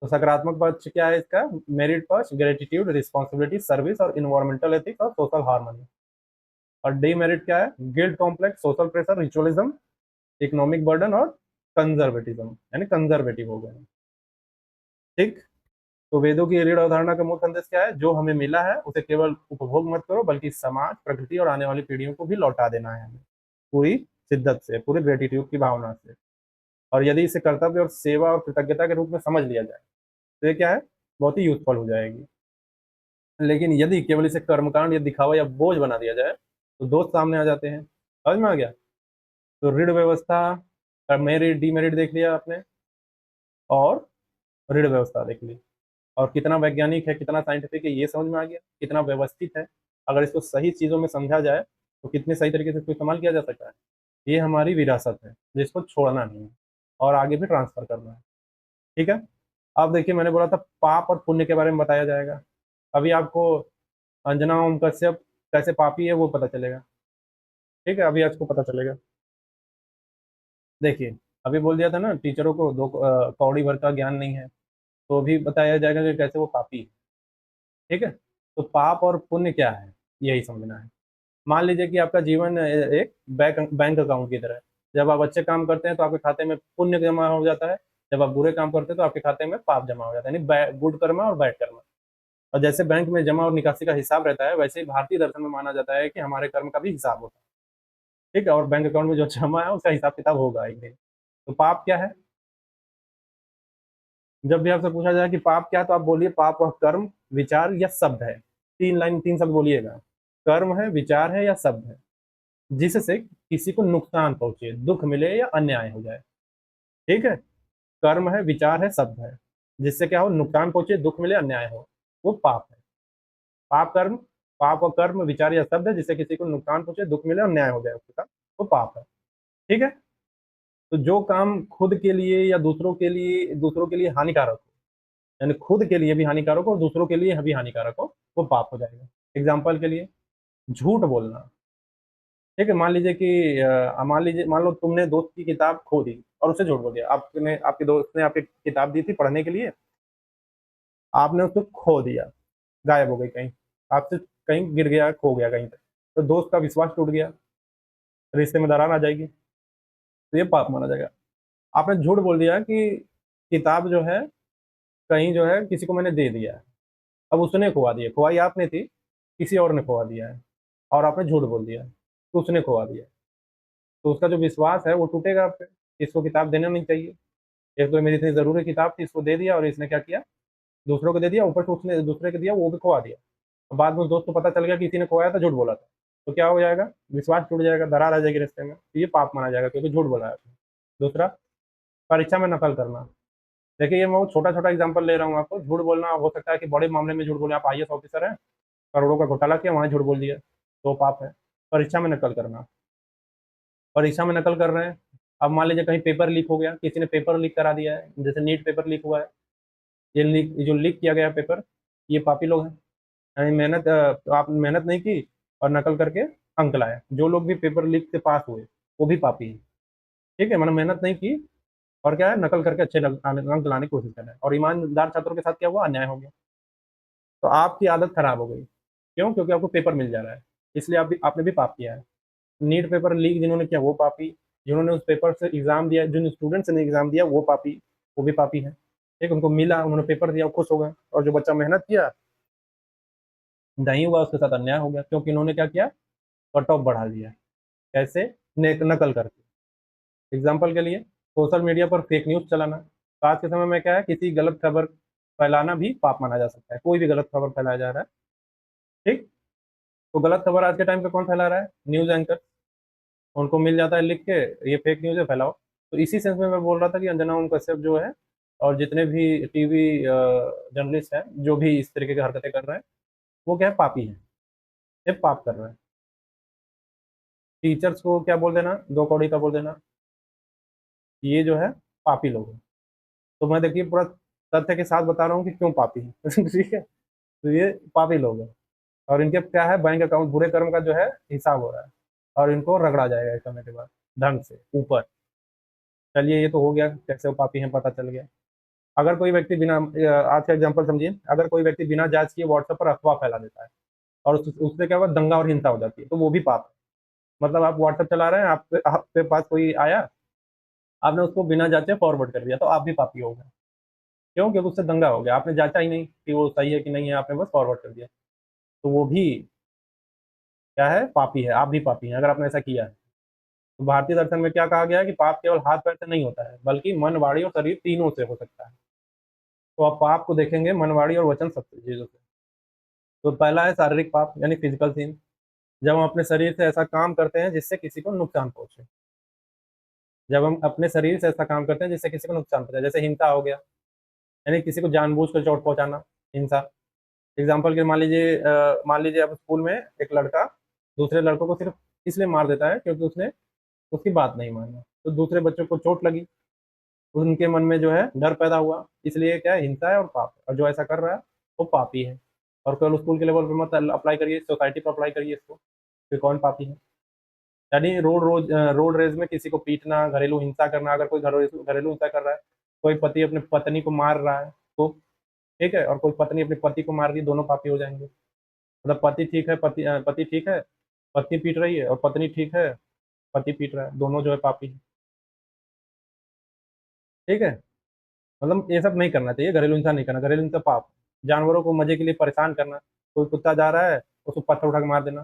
तो सकारात्मक पक्ष क्या है इसका? मेरिट पक्ष, ग्रेटिट्यूड, रिस्पॉन्सिबिलिटी, सर्विस और इन्वायरमेंटल एथिक्स और सोशल हार्मनी। और डीमेरिट क्या है? Guilt complex, social pressure, ritualism, economic burden और कंजर्वेटिज्म, यानी कंजर्वेटिव हो गए। ठीक, तो वेदों की ऋण अवधारणा का मूल संदेश क्या है? जो हमें मिला है उसे केवल उपभोग मत करो, बल्कि समाज, प्रकृति और आने वाली पीढ़ियों को भी लौटा देना है हमें, पूरी शिद्दत से, पूरी ग्रेटिट्यूड की भावना से। और यदि इसे कर्तव्य और सेवा और कृतज्ञता के रूप में समझ लिया जाए तो ये क्या है, बहुत ही यूजफुल हो जाएगी। लेकिन यदि केवल इसे कर्मकांड या दिखावा या बोझ बना दिया जाए तो दोष सामने आ जाते हैं। समझ में आ गया? तो ऋण व्यवस्था, मेरिट डीमेरिट देख लिया आपने, और ऋण व्यवस्था देख ली, और कितना वैज्ञानिक है, कितना साइंटिफिक है, ये समझ में आ गया, कितना व्यवस्थित है। अगर इसको सही चीज़ों में समझा जाए तो कितने सही तरीके से इसको इस्तेमाल किया जा सकता है। ये हमारी विरासत है जिसको छोड़ना नहीं है, और आगे भी ट्रांसफर करना है। ठीक है, अब देखिए मैंने बोला था पाप और पुण्य के बारे में बताया जाएगा। अभी आपको अंजना ओम कश्यप कैसे पापी है वो पता चलेगा। ठीक है, अभी आपको पता चलेगा। देखिए, अभी बोल दिया था ना टीचरों को दो कौड़ी भर का ज्ञान नहीं है, तो अभी बताया जाएगा कि कैसे वो पापी है। ठीक है, तो पाप और पुण्य क्या है, यही समझना है। मान लीजिए कि आपका जीवन एक बैंक अकाउंट की तरह है। जब आप अच्छे काम करते हैं तो आपके खाते में पुण्य जमा हो जाता है, जब आप बुरे काम करते हैं तो आपके खाते में पाप जमा हो जाता है, यानी गुड कर्मा और बैड कर्मा। और जैसे बैंक में जमा और निकासी का हिसाब रहता है, वैसे ही भारतीय दर्शन में माना जाता है कि हमारे कर्म का भी हिसाब होता है। ठीक है, और बैंक अकाउंट में जो जमा है उसका हिसाब किताब होगा एक दिन। तो पाप क्या है? जब भी आपसे पूछा जाए कि पाप क्या है, तो आप बोलिए पाप वह कर्म, विचार या शब्द है। तीन लाइन, तीन शब्द बोलिएगा। कर्म है, विचार है या शब्द है, जिससे किसी को नुकसान पहुंचे, दुख मिले या अन्याय हो जाए। ठीक है, कर्म है, विचार है, शब्द है, जिससे क्या हो, नुकसान पहुंचे, दुख मिले, अन्याय हो, वो पाप है। पाप कर्म, पाप और कर्म, विचार या शब्द है जिससे किसी को नुकसान पहुंचे, दुख मिले और अन्याय हो जाए उसके साथ, वो पाप है। ठीक है, तो जो काम खुद के लिए या दूसरों के लिए हानिकारक हो, यानी खुद के लिए भी हानिकारक हो और दूसरों के लिए भी हानिकारक हो, वो पाप हो जाएगा। एग्जाम्पल के लिए, झूठ बोलना। ठीक है, मान लो तुमने दोस्त की किताब खो दी और उसे झूठ बोल दिया। आपने आपके दोस्त ने आपकी किताब दी थी पढ़ने के लिए, आपने उसको खो दिया, गायब हो गई कहीं, आपसे कहीं गिर गया, खो गया कहीं पे, तो दोस्त का विश्वास टूट गया, रिश्ते में दरार आ जाएगी, तो ये पाप माना जाएगा। आपने झूठ बोल दिया कि किताब जो है कहीं जो है किसी को मैंने दे दिया है, अब उसने खुआ दिया, खुआई आपने थी, किसी और ने खोवा दिया है और आपने झूठ बोल दिया है, तो उसने खोवा दिया है। तो उसका जो विश्वास है वो टूटेगा आप पे, इसको किताब देना नहीं चाहिए। एक तो मेरी इतनी ज़रूरी किताब थी, इसको दे दिया और इसने क्या किया, दूसरों को दे दिया, ऊपर से उसने दूसरे को दिया, वो भी खोवा दिया। और बाद में उस दोस्त को पता चल गया कि किसी ने खोया था, झूठ बोला था। तो क्या हो जाएगा, विश्वास टूट जाएगा, दरार आ जाएगी रिश्ते में, तो ये पाप माना जाएगा क्योंकि झूठ बोला है आपने। दूसरा, परीक्षा में नकल करना। देखिए ये मैं वो छोटा-छोटा एग्ज़ाम्पल ले रहा हूँ आपको, झूठ बोलना हो सकता है कि बड़े मामले में झूठ बोलें, आप आईएएस ऑफ़िसर हैं, करोड़ों का घोटाला किया, वहाँ झूठ बोल दिया, तो पाप है। परीक्षा में नकल करना, परीक्षा में नकल कर रहे हैं, अब मान लीजिए कहीं पेपर लीक हो गया, किसी ने पेपर लीक करा दिया है, जैसे नीट पेपर लीक हुआ है, ये जो लीक किया गया पेपर, ये पापी लोग हैं। यानी आप मेहनत नहीं की और नकल करके अंक लाए। जो लोग भी पेपर लीक से पास हुए, वो भी पापी हैं। ठीक है? मैंने मेहनत नहीं की और क्या है, नकल करके अच्छे अंक लाने की कोशिश कर रहे हैं और ईमानदार छात्रों के साथ क्या हुआ, अन्याय हो गया। तो आपकी आदत खराब हो गई। क्यों? क्योंकि आपको पेपर मिल जा रहा है, इसलिए आपने भी पाप किया है। नीट पेपर लीक जिन्होंने किया वो पापी, जिन्होंने उस पेपर से एग्ज़ाम दिया, जिन स्टूडेंट्स ने एग्ज़ाम दिया वो पापी, वो भी पापी हैं। ठीक, उनको मिला, उन्होंने पेपर दिया, वो खुश हो गए और जो बच्चा मेहनत किया, नहीं हुआ, उसके साथ अन्याय हो गया क्योंकि इन्होंने क्या किया, कट ऑफ बढ़ा दिया। कैसे? नकल करके। एग्जाम्पल के लिए सोशल मीडिया पर फेक न्यूज़ चलाना। तो आज के समय में क्या है, किसी गलत खबर फैलाना भी पाप माना जा सकता है। कोई भी गलत खबर फैलाया जा रहा है, ठीक? तो गलत खबर आज के टाइम पे कौन फैला रहा है? News anchor. उनको मिल जाता है लिख के, ये फेक न्यूज़ है, फैलाओ। तो इसी सेंस में मैं बोल रहा था कि अंजना ओम कश्यप जो है और जितने भी टीवी जर्नलिस्ट हैं, जो भी इस तरीके की हरकतें कर रहे हैं, वो क्या है, पापी हैं। ये पाप कर रहे हैं। टीचर्स को क्या बोल देना, 2 कौड़ी का बोल देना, ये जो है पापी लोग हैं। तो मैं देखिए पूरा तथ्य के साथ बता रहा हूँ कि क्यों पापी हैं। ठीक है? तो ये पापी लोग हैं और इनके क्या है, बैंक अकाउंट बुरे कर्म का जो है हिसाब हो रहा है और इनको रगड़ा जाएगा एक समय के बाद ढंग से ऊपर। चलिए ये तो हो गया, कैसे वो पापी हैं पता चल गया। अगर कोई व्यक्ति बिना आज का एग्जांपल समझिए, अगर कोई व्यक्ति बिना जाँच किए व्हाट्सएप पर अफ़वाह फैला देता है और उससे क्या हुआ, दंगा और हिंसा हो जाती है, तो वो भी पाप है। मतलब आप व्हाट्सएप चला रहे हैं, आपके पास कोई आया, आपने उसको बिना जाँचे फॉरवर्ड कर दिया, तो आप भी पापी हो गए। क्यों? क्योंकि उससे दंगा हो गया, आपने जाँचा ही नहीं कि वो सही है कि नहीं है, आपने बस फॉरवर्ड कर दिया। तो वो भी क्या है, पापी है, आप भी पापी हैं अगर आपने ऐसा किया है। तो भारतीय दर्शन में क्या कहा गया है कि पाप केवल हाथ-पैर से नहीं होता है, बल्कि मन, वाणी और शरीर तीनों से हो सकता है। तो आप पाप को देखेंगे मन, वाणी और वचन सब चीज़ों से। तो पहला है शारीरिक पाप यानी फिजिकल सिन, जब हम अपने शरीर से ऐसा काम करते हैं जिससे किसी को नुकसान पहुँचे। जब हम अपने शरीर से ऐसा काम करते हैं जिससे किसी को नुकसान पहुँचे, जैसे हिंसा हो गया, यानी किसी को जानबूझकर चोट पहुँचाना, हिंसा। एग्ज़ाम्पल के मान लीजिए अब स्कूल में एक लड़का दूसरे लड़कों को सिर्फ़ इसलिए मार देता है क्योंकि उसने उसकी बात नहीं मानी। तो दूसरे बच्चों को चोट लगी, उनके मन में जो है डर पैदा हुआ, इसलिए क्या है, हिंसा है और पाप है और जो ऐसा कर रहा है वो पापी है। और केवल स्कूल के लेवल पे मत अप्लाई करिए, सोसाइटी पे अप्लाई करिए इसको, कि कौन पापी है। यानी रोड रेज़ में किसी को पीटना, घरेलू हिंसा करना, अगर कोई घरेलू हिंसा कर रहा है, कोई पति अपनी पत्नी को मार रहा है, तो ठीक है, और कोई पत्नी अपने पति को मार रही है, दोनों पापी हो जाएँगे। मतलब पति ठीक है, पत्नी पीट रही है और पत्नी ठीक है, पति पीट रहा है, दोनों जो है पापी हैं। ठीक है? मतलब ये सब नहीं करना चाहिए, घरेलू हिंसा नहीं करना, घरेलू हिंसा पाप। जानवरों को मज़े के लिए परेशान करना, कोई कुत्ता जा रहा है, उसको पत्थर उठा के मार देना,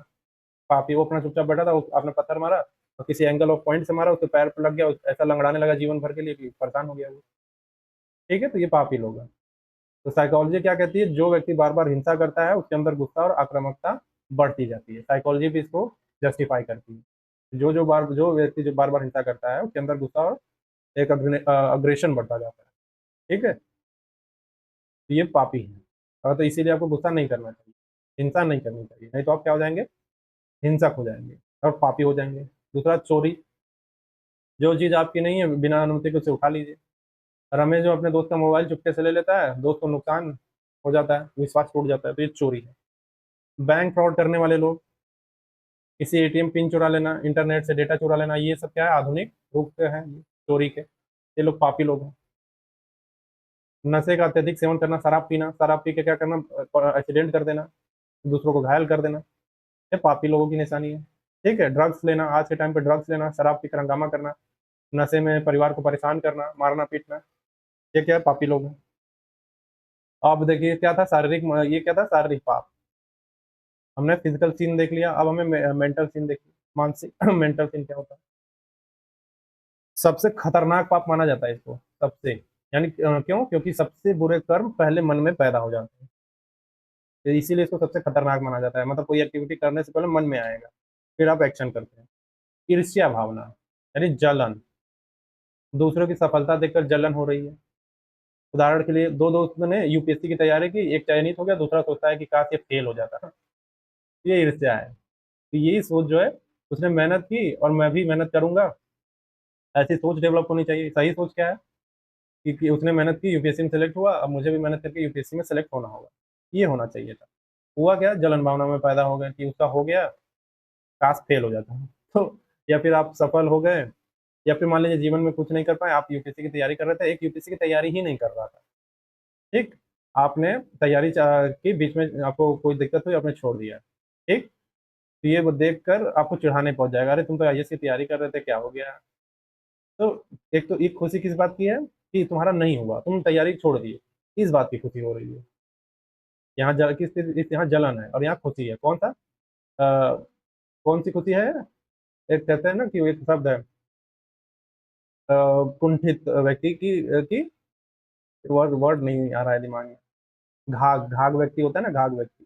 पाप ही। वो अपना चुपचाप बैठा था, वो आपने पत्थर मारा और किसी एंगल ऑफ पॉइंट से मारा, उसके पैर पे लग गया, ऐसा लंगड़ाने लगा जीवन भर के लिए कि परेशान हो गया वो। ठीक है? तो ये पाप ही लोग हैं। तो साइकोलॉजी क्या कहती है, जो व्यक्ति बार-बार हिंसा करता है, उसके अंदर गुस्सा और आक्रामकता बढ़ती जाती है। साइकोलॉजी भी इसको जस्टिफाई करती है। जो व्यक्ति जो बार-बार हिंसा करता है, उसके अंदर गुस्सा और एक अग्रेशन बढ़ता जाता है। ठीक है? तो ये पापी है। तो इसीलिए आपको गुस्सा नहीं करना चाहिए, हिंसा नहीं करनी चाहिए, नहीं तो आप क्या हो जाएँगे, हिंसक हो जाएँगे और पापी हो जाएँगे। दूसरा, चोरी, जो चीज़ आपकी नहीं है, बिना अनुमति के उसे उठा लीजिए। रमेश जो अपने दोस्त का मोबाइल चुपके से ले लेता है, दोस्त को नुकसान हो जाता है, विश्वास टूट जाता है, तो ये चोरी है। बैंक फ्रॉड करने वाले लोग, किसी एटीएम पिन चुरा लेना, इंटरनेट से डेटा चुरा लेना, ये सब क्या है, आधुनिक रूप से हैं चोरी के। ये लोग पापी लोग हैं। नशे का अत्यधिक सेवन करना, शराब पीना, शराब पी के क्या करना, एक्सीडेंट कर देना, दूसरों को घायल कर देना, ये पापी लोगों की निशानी है। ठीक है? ड्रग्स लेना, आज के टाइम पे ड्रग्स लेना, शराब पीकर हंगामा करना, नशे में परिवार को परेशान करना, मारना-पीटना, ये क्या है, पापी लोग हैं। अब देखिए क्या था, ये क्या था, शारीरिक पाप। हमने फिजिकल सीन देख लिया, अब हमें मेंटल सीन देखिए, मानसिक मेंटल सीन क्या होता है। सबसे खतरनाक पाप माना जाता है इसको, सबसे, यानी क्यों? क्योंकि सबसे बुरे कर्म पहले मन में पैदा हो जाते हैं, तो इसीलिए इसको सबसे खतरनाक माना जाता है। मतलब कोई एक्टिविटी करने से पहले मन में आएगा, फिर आप एक्शन करते हैं। ईर्ष्या भावना, यानी जलन, दूसरों की सफलता देखकर जलन हो रही है। उदाहरण के लिए, दो दोस्तों ने यूपीएससी की तैयारी की, एक चयनित हो गया, दूसरा सोचता है कि काश ये फेल हो जाता। ये ईर्ष्या है। तो यही सोच जो है, उसने मेहनत की और मैं भी मेहनत करूंगा, ऐसी सोच डेवलप होनी चाहिए। सही सोच क्या है कि उसने मेहनत की, यूपीएससी में सेलेक्ट हुआ, अब मुझे भी मेहनत करके यूपीएससी में सेलेक्ट होना होगा, ये होना चाहिए था। हुआ क्या, जलन भावना में पैदा हो गए कि उसका हो गया, काश फेल हो जाता। तो या फिर आप सफल हो गए, या फिर मान लीजिए जीवन में कुछ नहीं कर पाए, आप यूपीएससी की तैयारी कर रहे थे, एक यूपीएससी की तैयारी ही नहीं कर रहा था, ठीक, आपने तैयारी की, बीच में आपको कोई दिक्कत हुई, आपने छोड़ दिया, ठीक, तो ये वो देख कर आपको चिढ़ाने पहुंच जाएगा, अरे तुम तो आईएएस की तैयारी कर रहे थे, क्या हो गया। तो एक तो एक खुशी किस बात की है कि तुम्हारा नहीं हुआ, तुम तैयारी छोड़ दी, इस बात की खुशी हो रही है। यहाँ यहाँ जलन है और यहाँ खुशी है, कौन सा, अ, कौन सी खुशी है? एक कहते हैं ना कि वो एक शब्द है, कुंठित व्यक्ति की वर्ड वर्ड नहीं आ रहा है दिमाग में। घाघ घाघ व्यक्ति होता है ना, घाघ व्यक्ति,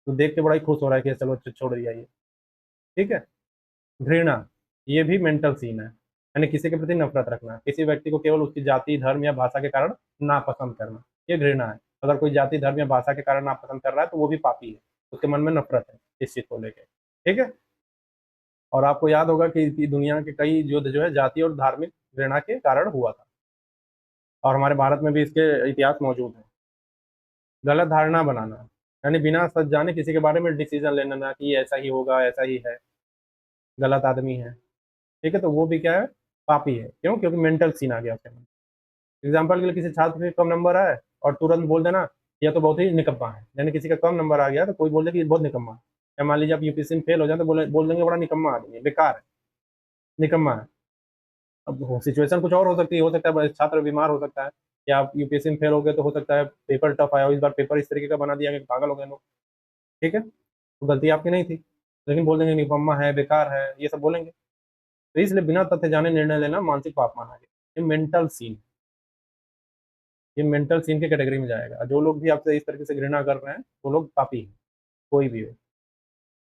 तो देख के बड़ा ही खुश हो रहा है कि चलो छोड़ दिया ये, ठीक है। घृणा, ये भी मेंटल सीन है, यानी किसी के प्रति नफरत रखना, किसी व्यक्ति को केवल उसकी जाति, धर्म या भाषा के कारण नापसंद करना, ये घृणा है। अगर कोई जाति, धर्म या भाषा के कारण नापसंद कर रहा है तो वो भी पापी है, उसके मन में नफरत है इस चीज को लेके, ठीक है। और आपको याद होगा कि दुनिया के कई युद्ध जो है जाति और धार्मिक घृणा के कारण हुआ था, और हमारे भारत में भी इसके इतिहास मौजूद है। गलत धारणा बनाना, यानी बिना सच जाने किसी के बारे में डिसीजन लेना, ना कि ये ऐसा ही होगा, ऐसा ही है, गलत आदमी है, ठीक है, तो वो भी क्या है, पापी है। क्यों? क्योंकि मेंटल सीन आ गया उसके अंदर। एग्जाम्पल के लिए, किसी छात्र के कम नंबर आए और तुरंत बोल देना यह तो बहुत ही निकम्मा है, यानी किसी का कम नंबर आ गया तो कोई बोल दे कि ये बहुत निकम्मा है। या मान लीजिए आप यूपीएससी में फेल हो जाए तो बोल देंगे बड़ा निकम्मा आदमी है, बेकार है, निकम्मा है। अब सिचुएशन कुछ और हो सकती है, हो सकता है छात्र बीमार हो सकता है, या आप यूपीएससी में फेल हो गए तो हो सकता है पेपर टफ आया हो, इस बार पेपर इस तरीके का बना दिया कि पागल हो गए लोग, ठीक है, तो गलती आपकी नहीं थी, लेकिन बोल देंगे निकम्मा है, बेकार है, ये सब बोलेंगे। तो इसलिए बिना तथ्य जाने निर्णय लेना मानसिक पाप माना गया, ये मेंटल सीन, ये मेंटल सीन की कैटेगरी में जाएगा। जो लोग भी आपसे इस तरीके से घृणा कर रहे हैं वो लोग पापी हैं, कोई भी हो।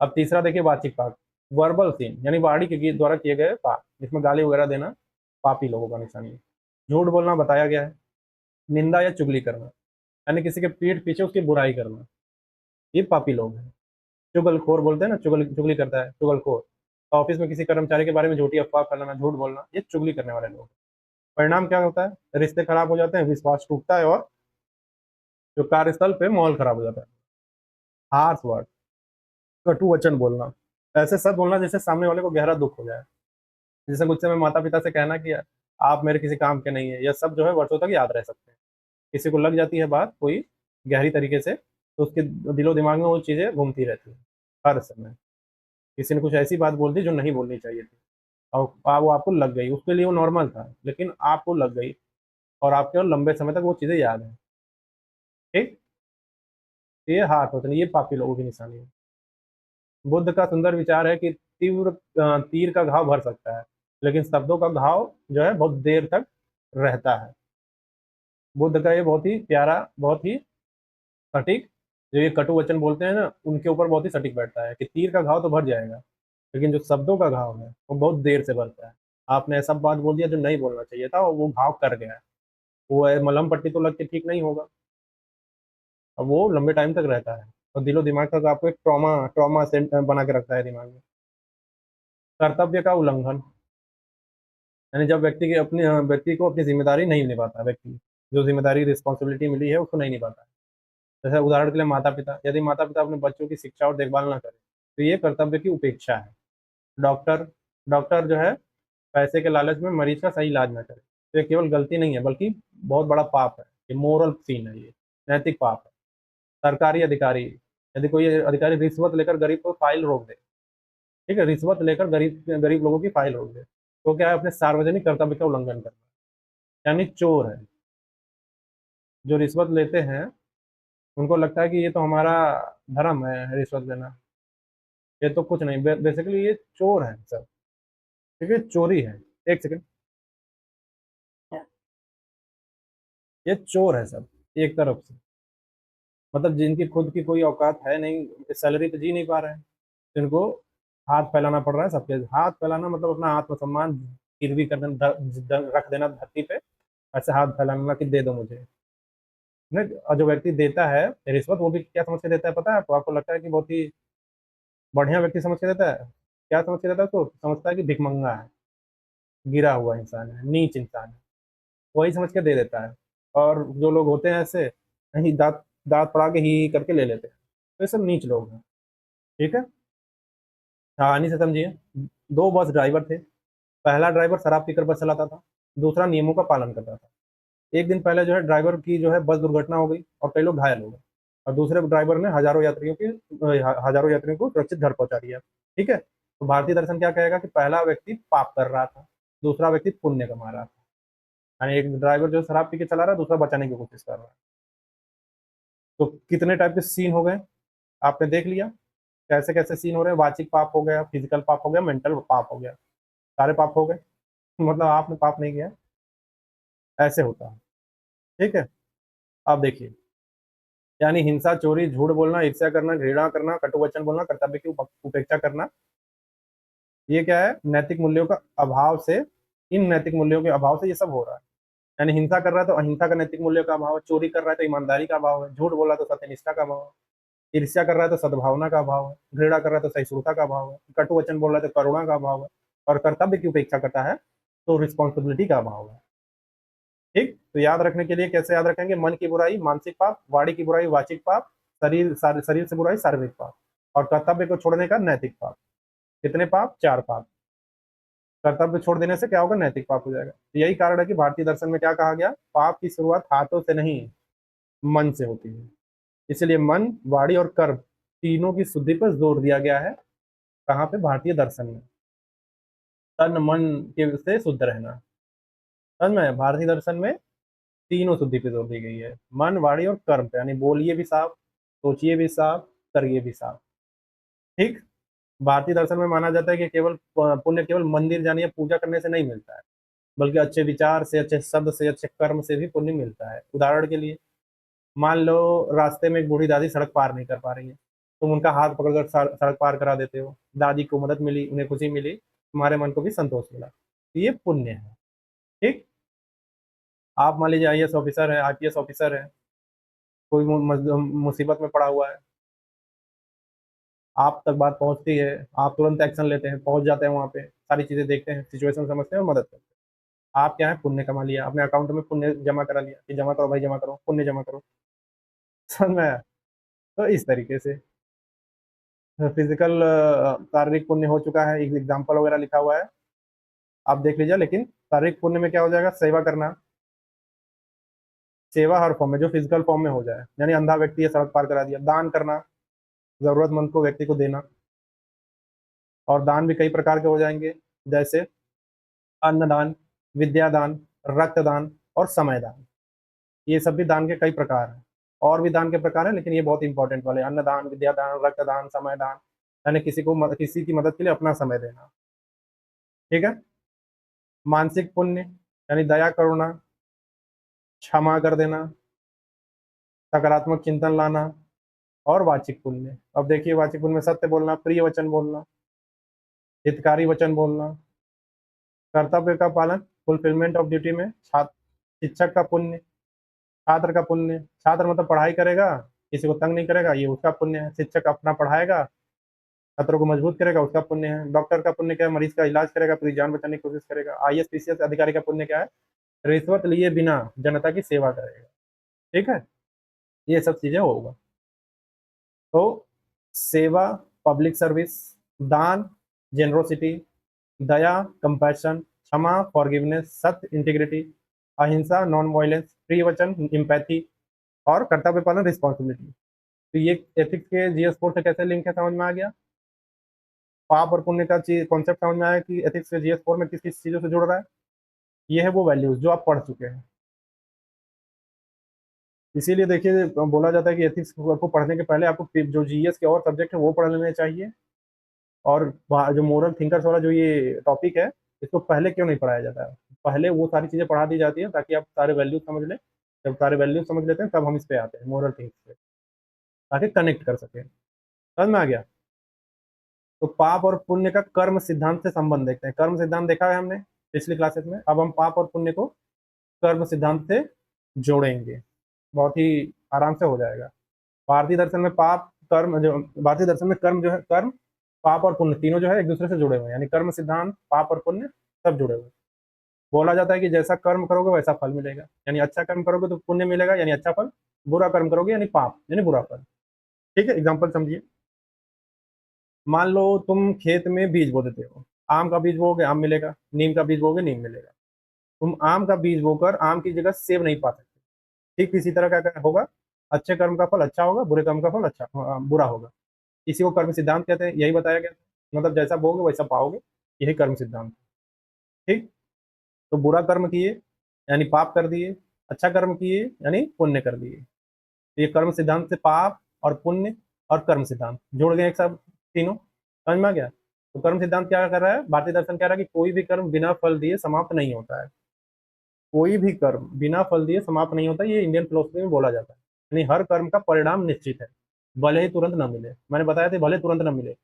अब तीसरा देखिए, वाचिक पाप, वर्बल सीन, यानी वाणी के गीत द्वारा किए गए पाप, जिसमें गाली वगैरह देना पापी लोगों का निशानी है। झूठ बोलना बताया गया है, निंदा या चुगली करना, यानी किसी के पीठ पीछे उसकी बुराई करना, ये पापी लोग हैं। चुगलखोर बोलते हैं ना, चुगली करता है चुगलखोर। ऑफिस में किसी कर्मचारी के बारे में झूठी अफवाह फैलाना, झूठ बोलना, ये चुगली करने वाले लोग। परिणाम क्या होता है? रिश्ते खराब हो जाते हैं, विश्वास टूटता है, और जो कार्यस्थल पे माहौल खराब हो जाता है। हार्श वर्ड, कटु वचन बोलना, ऐसे सब बोलना जैसे सामने वाले को गहरा दुख हो जाए। जैसे कुछ समय माता पिता से कहना कि आप मेरे किसी काम के नहीं है, यह सब जो है वर्षों तक याद रह सकते हैं। किसी को लग जाती है बात कोई गहरी तरीके से, तो उसके दिलो दिमाग में वो चीजें घूमती रहती है हर समय। किसी ने कुछ ऐसी बात बोल दी जो नहीं बोलनी चाहिए थी, और वो आपको लग गई, उसके लिए वो नॉर्मल था, लेकिन आपको लग गई, और आपके और लंबे समय तक वो चीजें याद है, ठीक। तो ये हाथ होते हैं, ये पापी लोगों की निशानी है। बुद्ध का सुंदर विचार है कि तीर का घाव भर सकता है, लेकिन शब्दों का घाव जो है बहुत देर तक रहता है। बुद्ध का ये बहुत ही प्यारा, बहुत ही सटीक, जो ये कटु वचन बोलते हैं ना, उनके ऊपर बहुत ही सटीक बैठता है कि तीर का घाव तो भर जाएगा, लेकिन जो शब्दों का घाव है वो बहुत देर से भरता है। आपने ऐसा बात बोल दिया जो नहीं बोलना चाहिए था, और वो घाव कर गया है, मलहम पट्टी तो लग के ठीक नहीं होगा, अब वो लंबे टाइम तक रहता है, और दिलो दिमाग तक आपको एक ट्रॉमा ट्रॉमा से बना के रखता है दिमाग में। कर्तव्य का उल्लंघन, यानी जब व्यक्ति को अपनी जिम्मेदारी नहीं निभाता, व्यक्ति जो जिम्मेदारी रिस्पॉन्सिबिलिटी मिली है उसको नहीं निभाता है। जैसे उदाहरण के लिए माता पिता, यदि माता पिता अपने बच्चों की शिक्षा और देखभाल ना करें तो ये कर्तव्य की उपेक्षा है। डॉक्टर डॉक्टर जो है पैसे के लालच में मरीज का सही इलाज ना करे तो ये केवल गलती नहीं है बल्कि बहुत बड़ा पाप है, ये मोरल सीन है, ये नैतिक पाप है। सरकारी अधिकारी, यदि कोई अधिकारी रिश्वत लेकर गरीब को फाइल रोक दे, ठीक है, रिश्वत लेकर गरीब गरीब लोगों की फाइल रोक दे, तो क्या है, अपने सार्वजनिक कर्तव्य का उल्लंघन करना, यानी चोर है। जो रिश्वत लेते हैं उनको लगता है कि ये तो हमारा धर्म है रिश्वत देना। ये तो कुछ नहीं, बेसिकली ये चोर है सर। ठीक है, चोरी है। एक सेकंड। ये चोर है सब, एक तरफ से। मतलब जिनकी खुद की कोई औकात है नहीं, सैलरी पे जी नहीं पा रहे हैं, जिनको हाथ फैलाना पड़ रहा है सबके। हाथ फैलाना मतलब अपना आत्मसम्मान गिरवी कर देना, रख देना धरती पे। ऐसे हाथ फैलाना कि दे दो मुझे। नहीं, और जो व्यक्ति देता है रिश्वत, वो भी क्या समझ के देता है पता है आपको? आपको लगता है कि बहुत ही बढ़िया व्यक्ति समझ के देता है? क्या समझ के देता है उसको? समझता है कि भिखमंगा है, गिरा हुआ इंसान है, नीच इंसान है। वही समझ के दे देता है। और जो लोग होते हैं ऐसे, कहीं दांत दांत पड़ा के ही करके ले लेते हैं। तो ये सब नीच लोग हैं। ठीक है। कहानी से समझिए। दो बस ड्राइवर थे। पहला ड्राइवर शराब पीकर बस चलाता था, दूसरा नियमों का पालन करता था। एक दिन पहले जो है ड्राइवर की जो है बस दुर्घटना हो गई और कई लोग घायल हो गए। और दूसरे ड्राइवर ने हजारों यात्रियों को सुरक्षित घर पहुंचा दिया। ठीक है। तो भारतीय दर्शन क्या कहेगा कि पहला व्यक्ति पाप कर रहा था, दूसरा व्यक्ति पुण्य कमा रहा था। यानी एक ड्राइवर जो शराब पी के चला रहा है, दूसरा बचाने की कोशिश कर रहा है। तो कितने टाइप के सीन हो गए, आपने देख लिया कैसे कैसे सीन हो रहे हैं। वाचिक पाप हो गया, फिजिकल पाप हो गया, मेंटल पाप हो गया। सारे पाप हो गए। मतलब आपने पाप नहीं किया। ऐसे होता है। ठीक है। आप देखिए, यानी हिंसा, चोरी, झूठ बोलना, ईर्ष्या करना, घृणा करना, कटुवचन बोलना, कर्तव्य की उपेक्षा करना, ये क्या है? नैतिक मूल्यों का अभाव से, इन नैतिक मूल्यों के अभाव से ये सब हो रहा है। यानी हिंसा कर रहा है तो अहिंसा का नैतिक मूल्य का अभाव है, चोरी कर रहा है तो ईमानदारी का अभाव है, झूठ बोल रहा है तो सत्यनिष्ठा का अभाव है, ईर्ष्या कर रहा है तो सद्भावना का अभाव है, घृणा कर रहा है तो सहिष्णुता का अभाव है, कटुवचन बोल रहा है तो करुणा का अभाव है, और कर्तव्य की उपेक्षा करता है तो रिस्पॉन्सिबिलिटी का अभाव है। ठीक। तो याद रखने के लिए कैसे याद रखेंगे? मन की बुराई मानसिक पाप, वाणी की बुराई वाचिक पाप, शरीर से बुराई शारीरिक पाप, और कर्तव्य को छोड़ने का नैतिक पाप। कितने पाप? चार पाप। कर्तव्य छोड़ देने से क्या होगा? नैतिक पाप हो जाएगा। तो यही कारण है कि भारतीय दर्शन में क्या कहा गया? पाप की शुरुआत हाथों से नहीं, मन से होती है। इसलिए मन, वाणी और कर्म तीनों की शुद्धि पर जोर दिया गया है। कहाँ पे? भारतीय दर्शन में। तन मन के से शुद्ध रहना। समझ में? भारतीय दर्शन में तीनों शुद्धि पे जोर दी गई है, मन, वाणी और कर्म पे। यानी बोलिए भी साफ, सोचिए भी साफ, करिए भी साफ। ठीक। भारतीय दर्शन में माना जाता है कि केवल पुण्य केवल मंदिर जाने या पूजा करने से नहीं मिलता है, बल्कि अच्छे विचार से, अच्छे शब्द से, अच्छे कर्म से भी पुण्य मिलता है। उदाहरण के लिए, मान लो रास्ते में एक बूढ़ी दादी सड़क पार नहीं कर पा रही है, तुम उनका हाथ पकड़कर सड़क पार करा देते हो, दादी को मदद मिली, उन्हें खुशी मिली, तुम्हारे मन को भी संतोष मिला, तो ये पुण्य है। ठीक। आप मान लीजिए आईएएस ऑफिसर है, आईपीएस ऑफिसर है, कोई मुसीबत में पड़ा हुआ है, आप तक बात पहुंचती है, आप तुरंत एक्शन लेते हैं, पहुंच जाते हैं वहां पे, सारी चीजें देखते हैं, सिचुएशन समझते हैं और मदद करते हैं। आप क्या है? पुण्य कमा लिया, अपने अकाउंट में पुण्य जमा करा लिया कि जमा करो भाई, जमा करो, पुण्य जमा करो। समझ में आया? तो इस तरीके से फिजिकल शारीरिक पुण्य हो चुका है, एक एग्जाम्पल वगैरह लिखा हुआ है, आप देख लीजिए। लेकिन शारीरिक पुण्य में क्या हो जाएगा? सेवा करना। सेवा हर फॉर्म में, जो फिजिकल फॉर्म में हो जाए, यानी अंधा व्यक्ति है सड़क पार करा दिया, दान करना, जरूरतमंद को, व्यक्ति को देना। और दान भी कई प्रकार के हो जाएंगे, जैसे अन्नदान, विद्यादान, रक्तदान और समय दान। ये सब भी दान के कई प्रकार हैं। और भी दान के प्रकार हैं, लेकिन ये बहुत इंपॉर्टेंट वाले: अन्नदान, विद्यादान, रक्तदान, समय दान। यानी किसी की मदद के लिए अपना समय देना। ठीक है। मानसिक पुण्य यानी दया, करुणा, क्षमा कर देना, सकारात्मक चिंतन लाना। और वाचिक पुण्य, अब देखिए, वाचिक पुण्य में सत्य बोलना, प्रिय वचन बोलना, हितकारी वचन बोलना, कर्तव्य का पालन, फुलफिलमेंट ऑफ ड्यूटी में, छात्र, शिक्षक का पुण्य, छात्र का पुण्य, छात्र मतलब पढ़ाई करेगा, किसी को तंग नहीं करेगा, ये उसका पुण्य है। शिक्षक अपना पढ़ाएगा, छात्रों को मजबूत करेगा, उसका पुण्य है। डॉक्टर का पुण्य क्या है? मरीज का इलाज करेगा, पूरी जान बचाने की कोशिश करेगा। आईएएस पीसीएस अधिकारी का पुण्य क्या है? रिश्वत लिए बिना जनता की सेवा करेगा। ठीक है। ये सब चीजें होगा। तो सेवा, पब्लिक सर्विस, दान, जेनरोसिटी, दया, कंपैशन, क्षमा, फॉरगिवनेस, सत्य, इंटीग्रिटी, अहिंसा, नॉन वायलेंस, प्रिय वचन, इम्पैथी, और कर्तव्य पालन, रिस्पॉन्सिबिलिटी। तो ये एथिक्स के जीएस 4 से कैसे लिंक है, समझ में आ गया? पाप और पुण्य का चीज कॉन्सेप्ट समझ में आया कि एथिक्स के जीएस 4 में किस किस चीजों से जुड़ रहा है। ये है वो वैल्यूज जो आप पढ़ चुके हैं। इसीलिए देखिए बोला जाता है कि एथिक्स को पढ़ने के पहले आपको जो जीएस के और सब्जेक्ट है वो पढ़ लेने चाहिए। और जो मोरल थिंकर्स वाला जो ये टॉपिक है, इसको पहले क्यों नहीं पढ़ाया जाता है? पहले वो सारी चीजें पढ़ा दी जाती है ताकि आप सारे वैल्यू समझ लें। जब सारे वैल्यू समझ लेते हैं तब हम इस पे आते हैं, मोरल थिंग्स पे, ताकि कनेक्ट कर सके। समझ में आ गया? तो पाप और पुण्य का कर्म सिद्धांत से संबंध देखते हैं। कर्म सिद्धांत देखा है हमने पिछली क्लासेस में, अब हम पाप और पुण्य को कर्म सिद्धांत से जोड़ेंगे। बहुत ही आराम से हो जाएगा। भारतीय दर्शन में पाप कर्म जो भारतीय दर्शन में कर्म जो है, कर्म पाप और पुण्य तीनों जो है एक दूसरे से जुड़े हुए हैं, यानी कर्म सिद्धांत पाप और पुण्य सब जुड़े हुए हैं। बोला जाता है कि जैसा कर्म करोगे वैसा फल मिलेगा, यानी अच्छा कर्म करोगे तो पुण्य मिलेगा यानी अच्छा फल, बुरा कर्म करोगे यानी पाप यानी बुरा फल। ठीक है, एग्जाम्पल समझिए। मान लो तुम खेत में बीज बो देते हो, आम का बीज बोगे आम मिलेगा, नीम का बीज बोगे नीम मिलेगा। तुम आम का बीज बोकर आम की जगह सेब नहीं पा सकते। ठीक इसी तरह क्या होगा, अच्छे कर्म का फल अच्छा होगा, बुरे कर्म का फल बुरा होगा। इसी को कर्म सिद्धांत कहते हैं, यही बताया गया। मतलब जैसा बोगे वैसा पाओगे, यही कर्म सिद्धांत। ठीक। तो बुरा कर्म किए यानी पाप कर दिए, अच्छा कर्म किए यानी पुण्य कर दिए। तो ये कर्म सिद्धांत से पाप और पुण्य और कर्म सिद्धांत जुड़ गए एक साथ तीनों। समझ में आ गया? तो कर्म सिद्धांत क्या कर रहा है, भारतीय दर्शन कह रहा है कि कोई भी कर्म बिना फल दिए समाप्त नहीं होता है। कोई भी कर्म बिना फल दिए समाप्त नहीं होता, ये इंडियन फिलोसफी में बोला जाता है। यानी हर कर्म का परिणाम निश्चित है, भले ही तुरंत ना मिले। मैंने बताया था भले तुरंत ना मिले,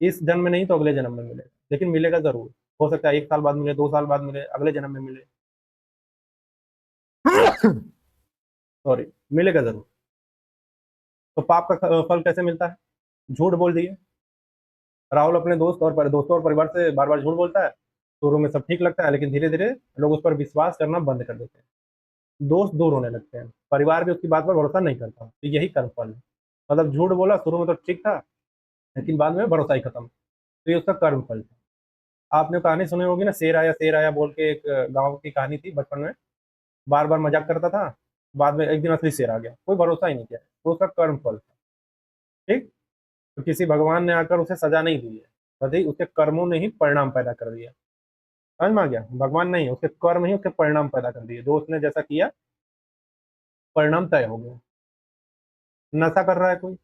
इस जन्म में नहीं तो अगले जन्म में मिलेगा, लेकिन मिलेगा जरूर। हो सकता है 1 साल बाद मिले, 2 साल बाद मिले, अगले जन्म में मिले। सॉरी, मिलेगा जरूर। तो पाप का फल कैसे मिलता है? झूठ बोल दिए। राहुल अपने दोस्तों और परिवार से बार बार झूठ बोलता है। शुरू में सब ठीक लगता है, लेकिन धीरे धीरे लोग उस पर विश्वास करना बंद कर देते हैं, दोस्त दूर होने लगते हैं, परिवार भी उसकी बात पर भरोसा नहीं करता। तो यही कर्म फल है। मतलब झूठ बोला, शुरू में तो ठीक था, लेकिन बाद में भरोसा ही खत्म। तो ये उसका कर्म फल था। आपने कहानी सुनी होगी ना, शेर आया बोल के, एक गांव की कहानी थी बचपन में। बार बार मजाक करता था, बाद में एक दिन असली शेर आ गया, कोई भरोसा ही नहीं किया। तो उसका कर्म फल था। ठीक। तो किसी भगवान ने आकर उसे सजा नहीं दी है, बल्कि उसके कर्मों ने ही परिणाम पैदा कर दिया। समझ में आ गया? भगवान नहीं, उसके कर्म ही उसके परिणाम पैदा कर दिए। जो उसने जैसा किया, परिणाम तय हो गया। नशा कर रहा है कोई,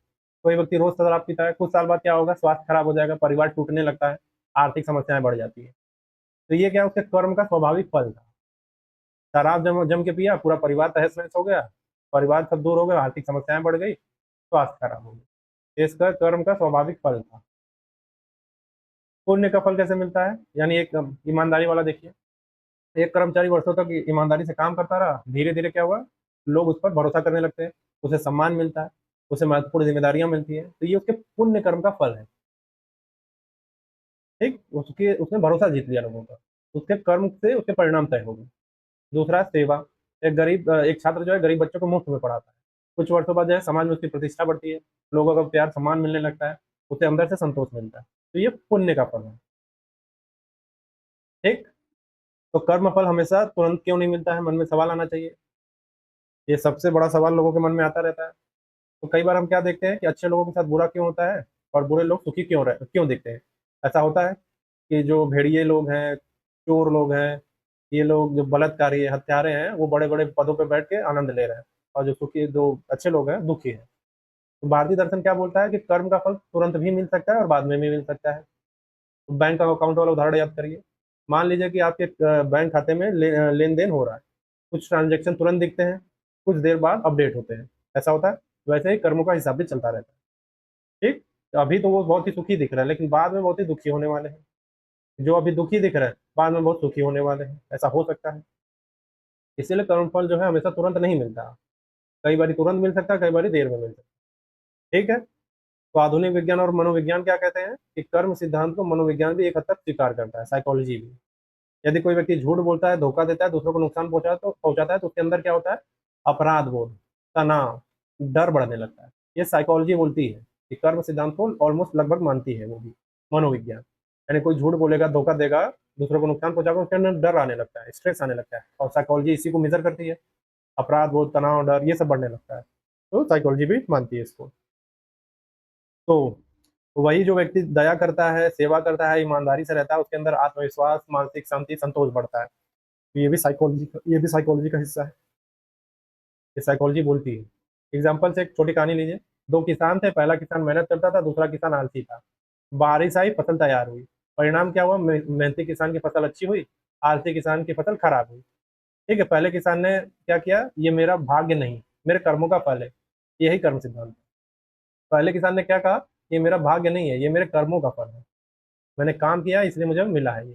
कोई व्यक्ति रोज शराब पीता है, कुछ साल बाद क्या होगा, स्वास्थ्य खराब हो जाएगा, परिवार टूटने लगता है, आर्थिक समस्याएं बढ़ जाती है। तो ये क्या, उसके कर्म का स्वाभाविक फल था। शराब जम जम के पिया, पूरा परिवार तहस नहस हो गया, परिवार सब दूर हो गया, आर्थिक समस्याएं बढ़ गई, स्वास्थ्य खराब हो गया। इसका कर्म का स्वाभाविक फल था। पुण्य का फल कैसे मिलता है? यानी एक ईमानदारी वाला देखिए, एक कर्मचारी वर्षों तक ईमानदारी से काम करता रहा, धीरे धीरे क्या हुआ, लोग उस पर भरोसा करने लगते हैं, उसे सम्मान मिलता है, उसे महत्वपूर्ण जिम्मेदारियां मिलती है। तो ये उसके पुण्य कर्म का फल है। ठीक, उसके उसने भरोसा जीत लिया लोगों का, उसके कर्म से उसके परिणाम तय हो गए। दूसरा सेवा। एक छात्र जो है गरीब बच्चों को मुफ्त में पढ़ाता है, कुछ वर्षों बाद जो है समाज में उसकी प्रतिष्ठा बढ़ती है, लोगों का प्यार सम्मान मिलने लगता है, उसे अंदर से संतोष मिलता है। तो ये पुण्य का फल है। ठीक। तो कर्म फल हमेशा तुरंत क्यों नहीं मिलता है, मन में सवाल आना चाहिए। ये सबसे बड़ा सवाल लोगों के मन में आता रहता है। तो कई बार हम क्या देखते हैं कि अच्छे लोगों के साथ बुरा क्यों होता है और बुरे लोग सुखी क्यों दिखते हैं। ऐसा होता है कि जो भेड़िए लोग हैं, चोर लोग हैं, ये लोग जो बलात्कारी है, हत्यारे हैं, वो बड़े बड़े पदों पर बैठ के आनंद ले रहे हैं, और जो अच्छे लोग हैं दुखी हैं। तो भारतीय दर्शन क्या बोलता है कि कर्म का फल तुरंत भी मिल सकता है और बाद में भी मिल सकता है। तो बैंक का अकाउंट वाला उदाहरण याद करिए। मान लीजिए कि आपके बैंक खाते में लेन देन हो रहा है, कुछ ट्रांजेक्शन तुरंत दिखते हैं, कुछ देर बाद अपडेट होते हैं, ऐसा होता है। वैसे ही कर्मों का हिसाब भी चलता रहता है। ठीक। तो अभी तो वो बहुत ही सुखी दिख रहा है, लेकिन बाद में बहुत ही दुखी होने वाले हैं। जो अभी दुखी दिख रहे हैं, बाद में बहुत सुखी होने वाले हैं, ऐसा हो सकता है। इसीलिए कर्मफल जो है हमेशा तुरंत नहीं मिलता, कई बार तुरंत मिल सकता है, कई बार देर में मिल सकता है। ठीक है। तो आधुनिक विज्ञान और मनोविज्ञान क्या कहते हैं कि कर्म सिद्धांत को मनोविज्ञान भी एक हद तक स्वीकार करता है, साइकोलॉजी भी। यदि कोई व्यक्ति झूठ बोलता है, धोखा देता है, दूसरों को नुकसान पहुंचाता है, तो उसके अंदर क्या होता है, अपराध बोध, तनाव, डर बढ़ने लगता है। ये साइकोलॉजी बोलती है कि कर्म सिद्धांत को ऑलमोस्ट लगभग मानती है वो भी, मनोविज्ञान। यानी कोई झूठ बोलेगा, धोखा देगा, दूसरों को नुकसान पहुंचाएगा, उसके अंदर डर आने लगता है, स्ट्रेस आने लगता है, और साइकोलॉजी इसी को मेजर करती है। अपराध बोध, तनाव, डर, ये सब बढ़ने लगता है। तो साइकोलॉजी भी मानती है इसको। तो वही जो व्यक्ति दया करता है, सेवा करता है, ईमानदारी से रहता है, उसके अंदर आत्मविश्वास, मानसिक शांति, संतोष बढ़ता है। तो ये भी साइकोलॉजी का हिस्सा है। ये साइकोलॉजी बोलती है। एग्जाम्पल से एक छोटी कहानी लीजिए। दो किसान थे, पहला किसान मेहनत करता था, दूसरा किसान आलसी था। बारिश आई, फसल तैयार हुई। परिणाम क्या हुआ? मेहनती किसान की फसल अच्छी हुई, आलसी किसान की फसल खराब हुई। ठीक है, पहले किसान ने क्या किया? ये मेरा भाग्य नहीं, मेरे कर्मों का फल है। यही कर्म सिद्धांत। पहले किसान ने क्या कहा? ये मेरा भाग्य नहीं है, ये मेरे कर्मों का फल है। मैंने काम किया इसलिए मुझे मिला है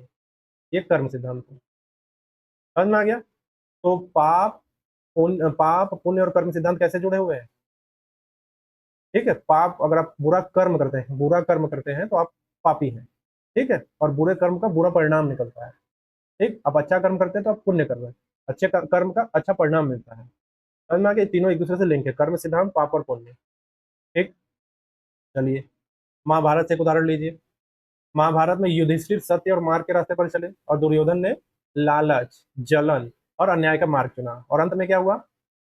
ये कर्म सिद्धांत है। समझ में आ गया? तो पाप पुण्य और कर्म सिद्धांत कैसे जुड़े हुए हैं? ठीक है, पाप अगर आप बुरा कर्म करते हैं तो आप पापी हैं। ठीक है, और बुरे कर्म का बुरा परिणाम निकलता है। ठीक, आप अच्छा कर्म करते हैं तो आप पुण्य कर रहे हैं, कर्म का अच्छा परिणाम मिलता है। समझ में आ गया? ये तीनों एक दूसरे से लिंक है, कर्म सिद्धांत, पाप और पुण्य। ठीक, चलिए महाभारत से एक उदाहरण लीजिए। महाभारत में युधिष्ठिर सत्य और मार्ग के रास्ते पर चले और दुर्योधन ने लालच, जलन और अन्याय का मार्ग चुना, और अंत में क्या हुआ?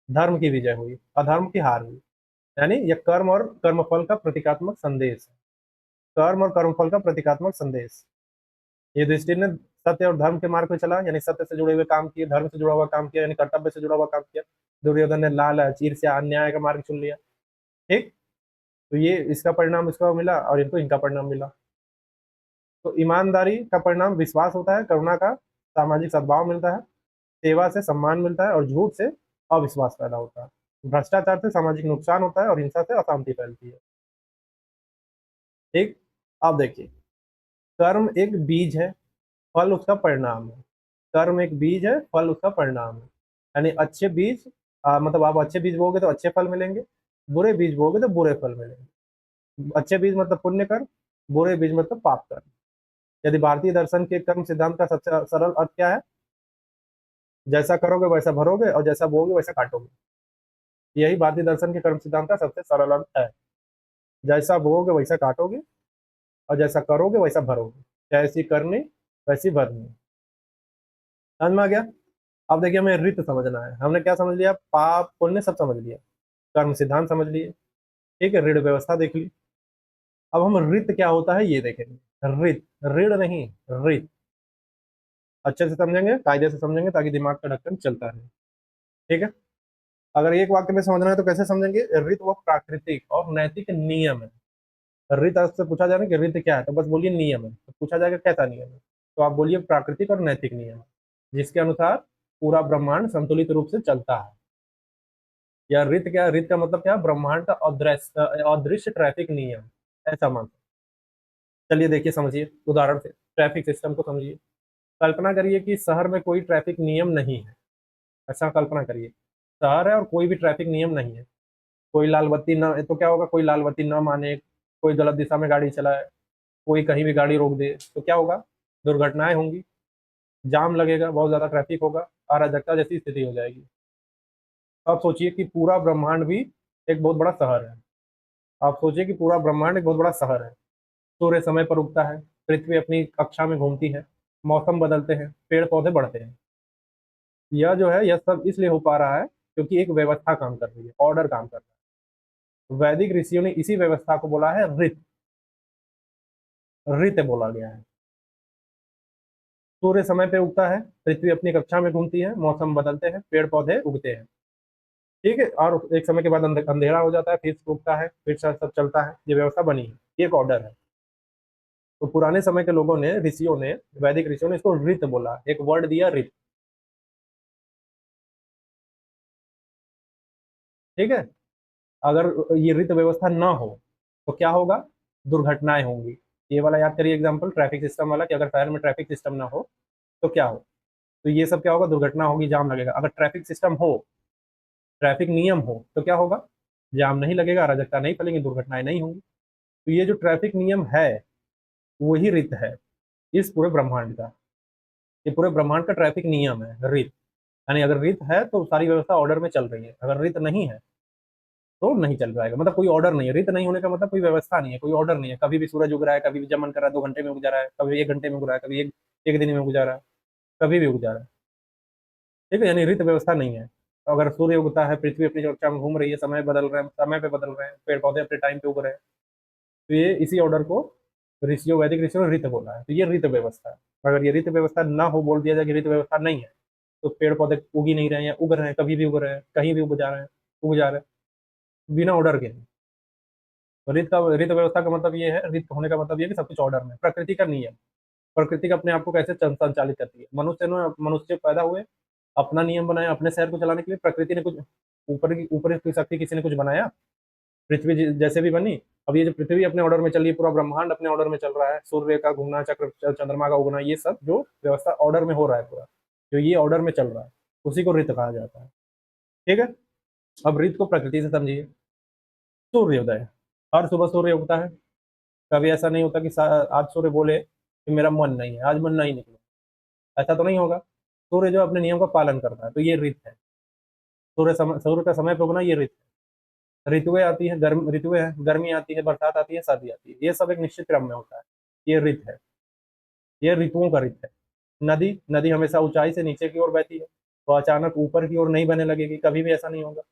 धर्म की विजय हुई, अधर्म की हार हुई। यानी यह कर्म और कर्मफल का प्रतीकात्मक संदेश है। कर्म और कर्मफल का प्रतीकात्मक संदेश। युधिष्ठिर ने सत्य और धर्म के मार्ग पे चला, यानी सत्य से जुड़े हुए काम किए, धर्म से जुड़ा हुआ काम किया, यानी कर्तव्य से जुड़ा हुआ काम किया। दुर्योधन ने लालच, ईर्ष्या, अन्याय का मार्ग चुन लिया। ठीक, तो ये इसका परिणाम इसको मिला और इनको इनका परिणाम मिला। तो ईमानदारी का परिणाम विश्वास होता है, करुणा का सामाजिक सद्भाव मिलता है, सेवा से सम्मान मिलता है और झूठ से अविश्वास पैदा होता है। भ्रष्टाचार से सामाजिक नुकसान होता है और हिंसा से अशांति फैलती है। ठीक, अब देखिए, कर्म एक बीज है, फल उसका परिणाम है। कर्म एक बीज है, फल उसका परिणाम है। यानी अच्छे बीज, मतलब आप अच्छे बीज बोओगे तो अच्छे फल मिलेंगे, बुरे बीज बोओगे तो बुरे फल मिलेंगे। अच्छे बीज मतलब पुण्य कर्म, बुरे बीज मतलब पाप कर्म। यदि भारतीय दर्शन के कर्म सिद्धांत का सबसे सरल अर्थ क्या है? जैसा करोगे वैसा भरोगे और जैसा बोओगे वैसा काटोगे। यही भारतीय दर्शन के कर्म सिद्धांत का सबसे सरल अर्थ है। जैसा बोओगे वैसा काटोगे और जैसा करोगे वैसा भरोगे। जैसी करनी वैसी भरनी। समझ में आ गया? अब देखिए, हमें रित समझना है। हमने क्या समझ लिया? पाप पुण्य सब समझ लिया, कर्म सिद्धांत समझ लिए। ठीक है, ऋण व्यवस्था देख ली। अब हम रित क्या होता है ये देखेंगे। रित, ऋण नहीं, रित। अच्छे से समझेंगे, कायदे से समझेंगे, ताकि दिमाग का ढक्कन चलता रहे। ठीक है, अगर एक वाक्य में समझना है तो कैसे समझेंगे? रित वो प्राकृतिक और नैतिक नियम है। रित आपसे पूछा जाए ना कि रित क्या है, तो बस बोलिए नियम है। तो पूछा जाएगा कैसा नियम है, तो आप बोलिए प्राकृतिक और नैतिक नियम है, जिसके अनुसार पूरा ब्रह्मांड संतुलित रूप से चलता है। या रित क्या है? रित का मतलब क्या है? ब्रह्मांड का अदृश्य ट्रैफिक नियम, ऐसा मान। चलिए देखिए, समझिए उदाहरण से ट्रैफिक सिस्टम को समझिए। कल्पना करिए कि शहर में कोई ट्रैफिक नियम नहीं है। ऐसा कल्पना करिए, शहर है और कोई भी ट्रैफिक नियम नहीं है। कोई लाल बत्ती ना, तो क्या होगा? कोई लाल बत्ती ना माने, कोई गलत दिशा में गाड़ी चलाए, कोई कहीं भी गाड़ी रोक दे, तो क्या होगा? दुर्घटनाएं होंगी, जाम लगेगा, बहुत ज्यादा ट्रैफिक होगा, अराजकता जैसी स्थिति हो जाएगी। अब सोचिए कि पूरा ब्रह्मांड भी एक बहुत बड़ा शहर है। आप सोचिए कि पूरा ब्रह्मांड एक बहुत बड़ा शहर है। सूर्य समय पर उगता है, पृथ्वी अपनी कक्षा में घूमती है, मौसम बदलते हैं, पेड़ पौधे बढ़ते हैं। यह जो है, यह सब इसलिए हो पा रहा है क्योंकि एक व्यवस्था काम कर रही है, ऑर्डर काम कर रहा है। वैदिक ऋषियों ने इसी व्यवस्था को बोला है ऋत। ऋत बोला गया है। सूर्य समय पे उगता है, पृथ्वी अपनी कक्षा में घूमती है, मौसम बदलते हैं, पेड़ पौधे उगते हैं। ठीक है, और एक समय के बाद अंधेरा हो जाता है, फिर उगता है, फिर सब चलता है। ये व्यवस्था बनी है, ये एक ऑर्डर है। तो पुराने समय के लोगों ने, ऋषियों ने, वैदिक ऋषियों ने इसको ऋत बोला, एक वर्ड दिया ऋत। ठीक है, अगर ये ऋत व्यवस्था ना हो तो क्या होगा? दुर्घटनाएं होंगी। ये वाला याद करिए एग्जाम्पल, ट्रैफिक सिस्टम वाला, कि अगर शहर में ट्रैफिक सिस्टम ना हो तो क्या हो? तो ये सब क्या होगा? दुर्घटना होगी, जाम लगेगा। अगर ट्रैफिक सिस्टम हो, ट्रैफिक नियम हो, तो क्या होगा? जाम नहीं लगेगा, अराजकता नहीं फैलेंगी, दुर्घटनाएं नहीं होंगी। तो ये जो ट्रैफिक नियम है, वही रित है इस पूरे ब्रह्मांड का। ये पूरे ब्रह्मांड का ट्रैफिक नियम है, रित। यानी अगर रित है तो सारी व्यवस्था ऑर्डर में चल रही है, अगर रित नहीं है तो नहीं चल पाएगा। मतलब कोई ऑर्डर नहीं है। रित नहीं होने का मतलब कोई व्यवस्था नहीं है, कोई ऑर्डर नहीं है। कभी भी सूरज उग रहा है, कभी भी जमन कर रहा है, 2 घंटे में उग जा रहा है, कभी 1 घंटे में उग रहा है, कभी एक दिन में उग जा रहा है, कभी भी उग जा रहा है। ठीक है, यानी रित व्यवस्था नहीं है। तो अगर सूर्य उगता है, पृथ्वी अपनी कक्षा में घूम रही है, समय बदल रहे हैं, समय पे बदल रहे हैं, पेड़ पौधे अपने टाइम पे उग रहे हैं, तो ये इसी ऑर्डर को ऋषियों, वैदिक ऋषियों ने रित बोला है। तो ये रित व्यवस्था है। अगर ये रित व्यवस्था ना हो, बोल दिया जाए कि रित व्यवस्था नहीं है, तो पेड़ पौधे उग ही नहीं रहे हैं, या उग रहे हैं, कभी भी उग रहे हैं, कहीं भी उग जा रहे हैं, उग जा रहे हैं बिना ऑर्डर के। तो ऋत व्यवस्था का मतलब ये है, ऋत होने का मतलब ये है कि सब कुछ ऑर्डर में, प्रकृति का नियम। प्रकृति का अपने आप को कैसे संचालित करती है। मनुष्य पैदा हुए, अपना नियम बनाया अपने शहर को चलाने के लिए। प्रकृति ने कुछ ऊपर की शक्ति किसी ने कुछ बनाया, पृथ्वी जैसे भी बनी। अब ये जो पृथ्वी अपने ऑर्डर में चल रही है, पूरा ब्रह्मांड अपने ऑर्डर में चल रहा है, सूर्य का घूमना, चंद्रमा का उगना, ये सब जो व्यवस्था ऑर्डर में हो रहा है पूरा, जो ये ऑर्डर में चल रहा है, उसी को ऋत कहा जाता है। ठीक है। अब ऋत को प्रकृति से समझिए। सूर्योदय, हर सुबह सूर्य उगता है। कभी ऐसा नहीं होता कि आज सूर्य बोले कि मेरा मन नहीं है, आज मन नहीं निकला, ऐसा तो नहीं होगा। सूर्य जो अपने नियम का पालन करता है, तो ये ऋत है। सूर्य का समय पे उगना, ये ऋत है। ऋतुएं आती है, ऋतुएं हैं, गर्मी आती है, बरसात आती है, सर्दी आती है, ये सब एक निश्चित क्रम में होता है। ये ऋत है, ये ऋतुओं का ऋत है। नदी नदी हमेशा ऊंचाई से नीचे की ओर बहती है, तो अचानक ऊपर की ओर नहीं बहने लगेगी, कभी भी ऐसा नहीं होगा।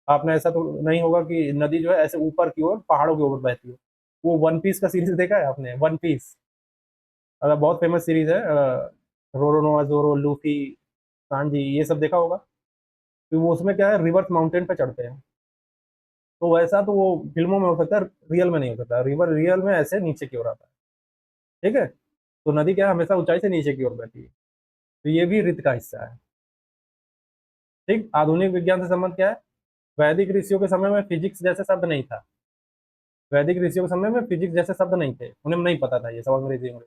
आपने ऐसा तो नहीं होगा कि नदी जो है ऐसे ऊपर की ओर पहाड़ों की ओर बहती हो। वो वन पीस का सीरीज देखा है आपने, वन पीस? बहुत फेमस सीरीज है, रोरोनोआ जोरो, लूफी, सांजी, ये सब देखा होगा। तो वो उसमें क्या है, रिवर्स माउंटेन पे चढ़ते हैं। तो वैसा तो वो फिल्मों में हो सकता है, रियल में नहीं हो सकता। रियल में ऐसे नीचे की ओर आता है। ठीक है। तो नदी क्या है, हमेशा ऊंचाई से नीचे की ओर बहती है, तो ये भी ऋत का हिस्सा है। ठीक। आधुनिक विज्ञान से संबंध क्या है? वैदिक ऋषियों के समय में फिजिक्स जैसे शब्द नहीं था। वैदिक ऋषियों के समय में फिजिक्स जैसे शब्द नहीं थे, उन्हें नहीं पता था ये सब अंग्रेजी में।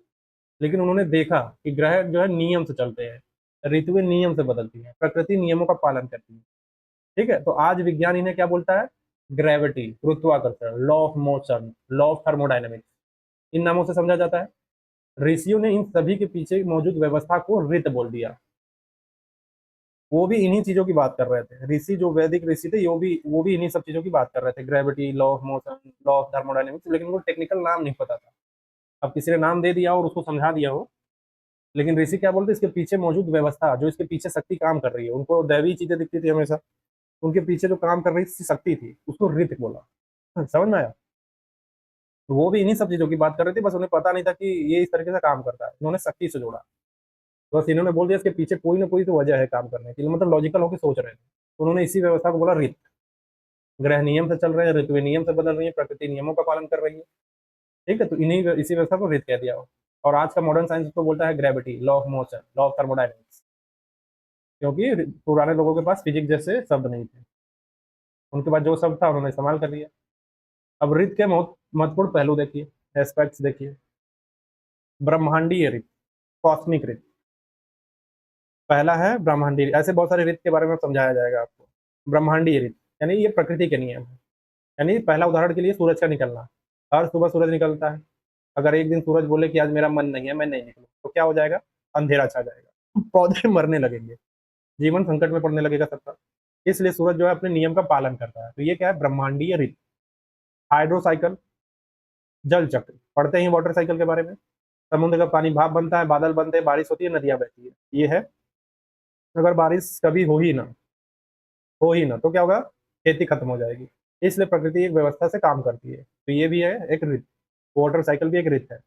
लेकिन उन्होंने देखा कि ग्रह जो है नियम से चलते हैं, ऋतुएं नियम से बदलती हैं, प्रकृति नियमों का पालन करती है। ठीक है। तो आज विज्ञान इन्हें क्या बोलता है? ग्रेविटी, गुरुत्वाकर्षण, law of motion, law of thermodynamics, इन नामों से समझा जाता है। ऋषियों ने इन सभी के पीछे मौजूद व्यवस्था को ऋत बोल दिया। वो भी इन्हीं चीजों की बात कर रहे थे, ऋषि जो वैदिक ऋषि थे, वो भी इन्हीं सब चीजों की बात कर रहे थे, gravity, law of motion, law of thermodynamics, लेकिन उनको टेक्निकल नाम नहीं पता था। अब किसी ने नाम दे दिया और उसको समझा दिया हो। लेकिन ऋषि क्या बोलते, इसके पीछे मौजूद व्यवस्था, जो इसके पीछे शक्ति काम कर रही है, उनको दैवीय चीजें दिखती थी हमेशा, उनके पीछे जो काम कर रही शक्ति थी, उसको ऋत बोला। समझ में आया? तो वो भी इन्हीं सब चीजों की बात कर रहे थे, बस उन्हें पता नहीं था कि ये इस तरीके से काम करता है, उन्होंने शक्ति से जोड़ा। बस इन्होंने बोल दिया इसके पीछे कोई ना कोई तो वजह है काम करने की, मतलब लॉजिकल होकर सोच रहे थे, तो उन्होंने इसी व्यवस्था को बोला ऋत। ग्रह नियम से चल रहे हैं, ऋतुएं नियम से बदल रही है, प्रकृति नियमों का पालन कर रही है। ठीक है। तो इसी व्यवस्था को ऋत कह दिया हो। और आज का मॉडर्न साइंस उसको बोलता है gravity, law of motion, law of thermodynamics, क्योंकि पुराने लोगों के पास फिजिक्स जैसे शब्द नहीं थे, उनके पास जो शब्द था उन्होंने इस्तेमाल कर लिया। अब ऋत के महत्वपूर्ण पहलू देखिए, एस्पेक्ट्स देखिए। ब्रह्मांडीय ऋत, कॉस्मिक ऋत। पहला है ब्रह्मांडीय, ऐसे बहुत सारे ऋत के बारे में समझाया जाएगा आपको। ब्रह्मांडीय ऋत यानी ये प्रकृति के नियम है। यानी पहला उदाहरण के लिए सूरज का निकलना। हर सुबह सूरज निकलता है। अगर एक दिन सूरज बोले कि आज मेरा मन नहीं है, मैं नहीं निकलूं, तो क्या हो जाएगा? अंधेरा छा जाएगा, पौधे मरने लगेंगे, जीवन संकट में पड़ने लगेगा सबका। इसलिए सूरज जो है अपने नियम का पालन करता है। तो ये क्या है? ब्रह्मांडीय ऋत। हाइड्रो साइकिल, जल चक्र, पढ़ते ही वाटर साइकिल के बारे में। समुद्र का पानी भाप बनता है, बादल बनते हैं, बारिश होती है, नदियां बहती है, ये है। अगर बारिश कभी हो ही ना तो क्या होगा? खेती खत्म हो जाएगी। इसलिए प्रकृति एक व्यवस्था से काम करती है, तो ये भी है एक ऋतु। वाटर साइकिल भी एक ऋतु है।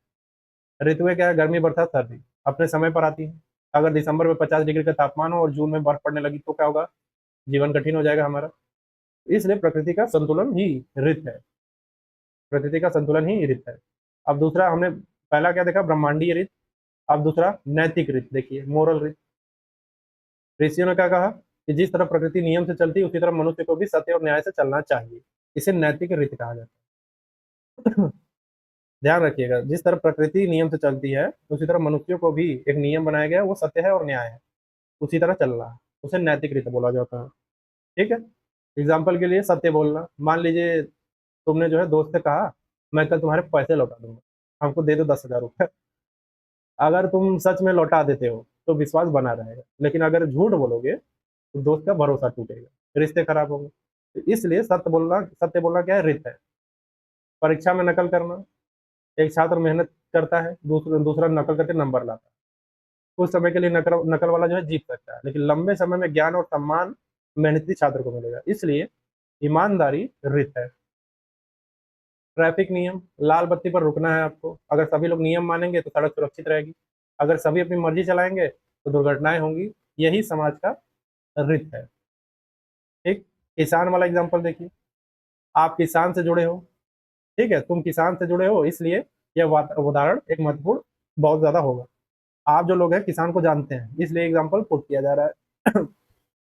ऋतुएं क्या है? गर्मी, बरसात, सर्दी अपने समय पर आती है। अगर दिसंबर में 50 डिग्री का तापमान हो और जून में बर्फ पड़ने लगी तो क्या होगा? जीवन कठिन हो जाएगा हमारा। इसलिए प्रकृति का संतुलन ही ऋत है। प्रकृति का संतुलन ही ऋत है। अब दूसरा, हमने पहला क्या देखा? ब्रह्मांडीय ऋत। अब दूसरा नैतिक ऋत देखिए, मोरल ऋत। ऋषियों ने क्या कहा कि जिस तरह प्रकृति नियम से चलती है, उसी तरह मनुष्य को भी सत्य और न्याय से चलना चाहिए। इसे नैतिक ऋत कहा जाता है। ध्यान रखिएगा, जिस तरह प्रकृति नियम से चलती है, उसी तरह मनुष्यों को भी एक नियम बनाया गया है, वो सत्य है और न्याय है, उसी तरह चलना है, उसे नैतिक रीति बोला जाता है। ठीक है। एग्जाम्पल के लिए सत्य बोलना, मान लीजिए तुमने जो है दोस्त से कहा मैं कल तुम्हारे पैसे लौटा दूंगा, हमको दे दो 10,000 रुपये। अगर तुम सच में लौटा देते हो तो विश्वास बना रहेगा, लेकिन अगर झूठ बोलोगे तो दोस्त का भरोसा टूटेगा, रिश्ते खराब होंगे। तो इसलिए सत्य बोलना क्या है? रित है। परीक्षा में नकल करना, एक छात्र मेहनत करता है, दूसरा दूसरा नकल करके नंबर लाता है। कुछ समय के लिए नकल नकल वाला जो है जीत सकता है, लेकिन लंबे समय में ज्ञान और सम्मान मेहनती छात्र को मिलेगा। इसलिए ईमानदारी रित है। ट्रैफिक नियम, लाल बत्ती पर रुकना है आपको। अगर सभी लोग नियम मानेंगे तो सड़क सुरक्षित रहेगी। अगर सभी अपनी मर्जी चलाएंगे तो दुर्घटनाएं होंगी। यही समाज का रित है। ठीक, किसान वाला एग्जाम्पल देखिए, आप किसान से जुड़े हो, ठीक है, तुम किसान से जुड़े हो, इसलिए यह उदाहरण एक महत्वपूर्ण बहुत ज्यादा होगा। आप जो लोग हैं किसान को जानते हैं, इसलिए एग्जाम्पल पुट किया जा रहा है।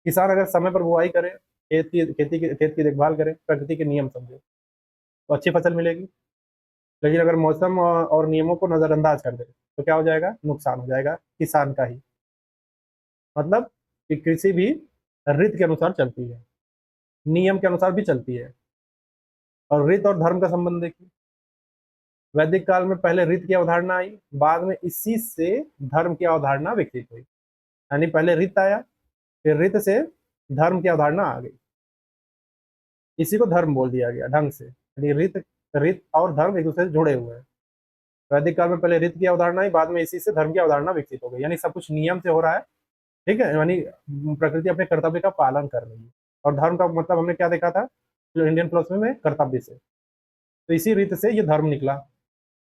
किसान अगर समय पर बुआई करे, खेत की देखभाल करे, प्रकृति के नियम समझे, तो अच्छी फसल मिलेगी। लेकिन अगर मौसम और नियमों को नजरअंदाज कर दे तो क्या हो जाएगा, नुकसान हो जाएगा किसान का ही। मतलब कि कृषि भी ऋतु के अनुसार चलती है, नियम के अनुसार भी चलती है। और ऋतु और धर्म का संबंध देखिए, वैदिक काल में पहले ऋतु की अवधारणा आई, बाद में इसी से धर्म की अवधारणा विकसित हुई। यानी पहले ऋतु आया, फिर ऋतु से धर्म की अवधारणा आ गई, इसी को धर्म बोल दिया गया ढंग से। यानी ऋतु ऋतु और धर्म एक दूसरे से जुड़े हुए हैं। वैदिक काल में पहले ऋतु की अवधारणा आई, बाद में इसी से धर्म की अवधारणा विकसित हो गई। यानी सब कुछ नियम से हो रहा है, ठीक है, यानी प्रकृति अपने कर्तव्य का पालन कर रही है। और धर्म का मतलब हमने क्या देखा था, जो इंडियन फिलोसफी में कर्तव्य से, तो इसी रीत से ये धर्म निकला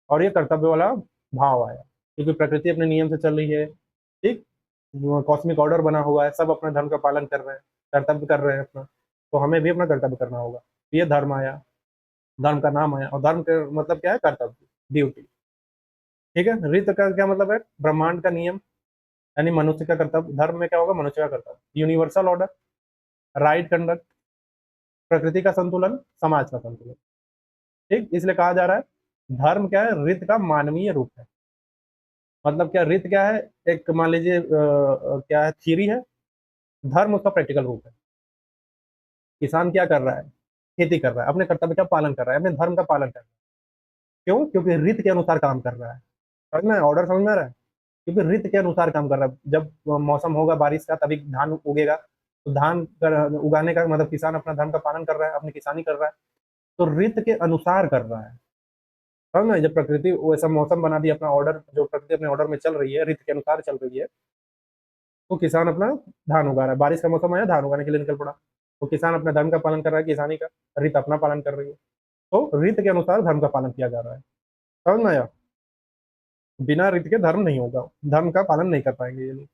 और ये कर्तव्य वाला भाव आया, क्योंकि प्रकृति अपने नियम से चल रही है। ठीक, कॉस्मिक ऑर्डर बना हुआ है, सब अपने धर्म का पालन कर रहे हैं, कर्तव्य कर रहे हैं अपना, तो हमें भी अपना कर्तव्य करना होगा। तो ये धर्म आया, धर्म का नाम आया, और धर्म का मतलब क्या है, कर्तव्य, ड्यूटी। ठीक है, रीत का क्या मतलब है, ब्रह्मांड का नियम, यानी मनुष्य का कर्तव्य। धर्म में क्या होगा, मनुष्य का कर्तव्य, यूनिवर्सल ऑर्डर, राइट कंडक्ट, प्रकृति का संतुलन, समाज का संतुलन। ठीक, इसलिए कहा जा रहा है धर्म क्या है, रीत का मानवीय रूप है। मतलब क्या, रीत क्या है, एक मान लीजिए क्या है, थ्योरी है, धर्म उसका प्रैक्टिकल रूप है। किसान क्या कर रहा है, खेती कर रहा है, अपने कर्तव्य का पालन कर रहा है, अपने धर्म का पालन कर रहा है। क्यों, क्योंकि रीत के अनुसार काम कर रहा है। समझ में, ऑर्डर समझ में आ रहा है, क्योंकि ऋतु के अनुसार काम कर रहा है। जब मौसम होगा बारिश का तभी धान उगेगा, तो उगाने का मतलब किसान अपना धर्म का पालन कर रहा है, अपनी किसानी कर रहा है, तो ऋतु के अनुसार कर रहा है। समझ में, जब प्रकृति वैसा मौसम बना दिया, अपना ऑर्डर, जो प्रकृति अपने ऑर्डर में चल रही है, ऋतु के अनुसार चल रही है, तो किसान अपना धान उगा रहा है। बारिश का मौसम आया, धान उगाने के लिए निकल पड़ा, तो किसान अपना धर्म का पालन कर रहा है, किसानी का, ऋतु अपना पालन कर रही है, तो ऋतु के अनुसार धर्म का पालन किया जा रहा है। समझ में आया, बिना ऋतु के धर्म नहीं होगा, धर्म का पालन नहीं कर पाएंगे ये लोग।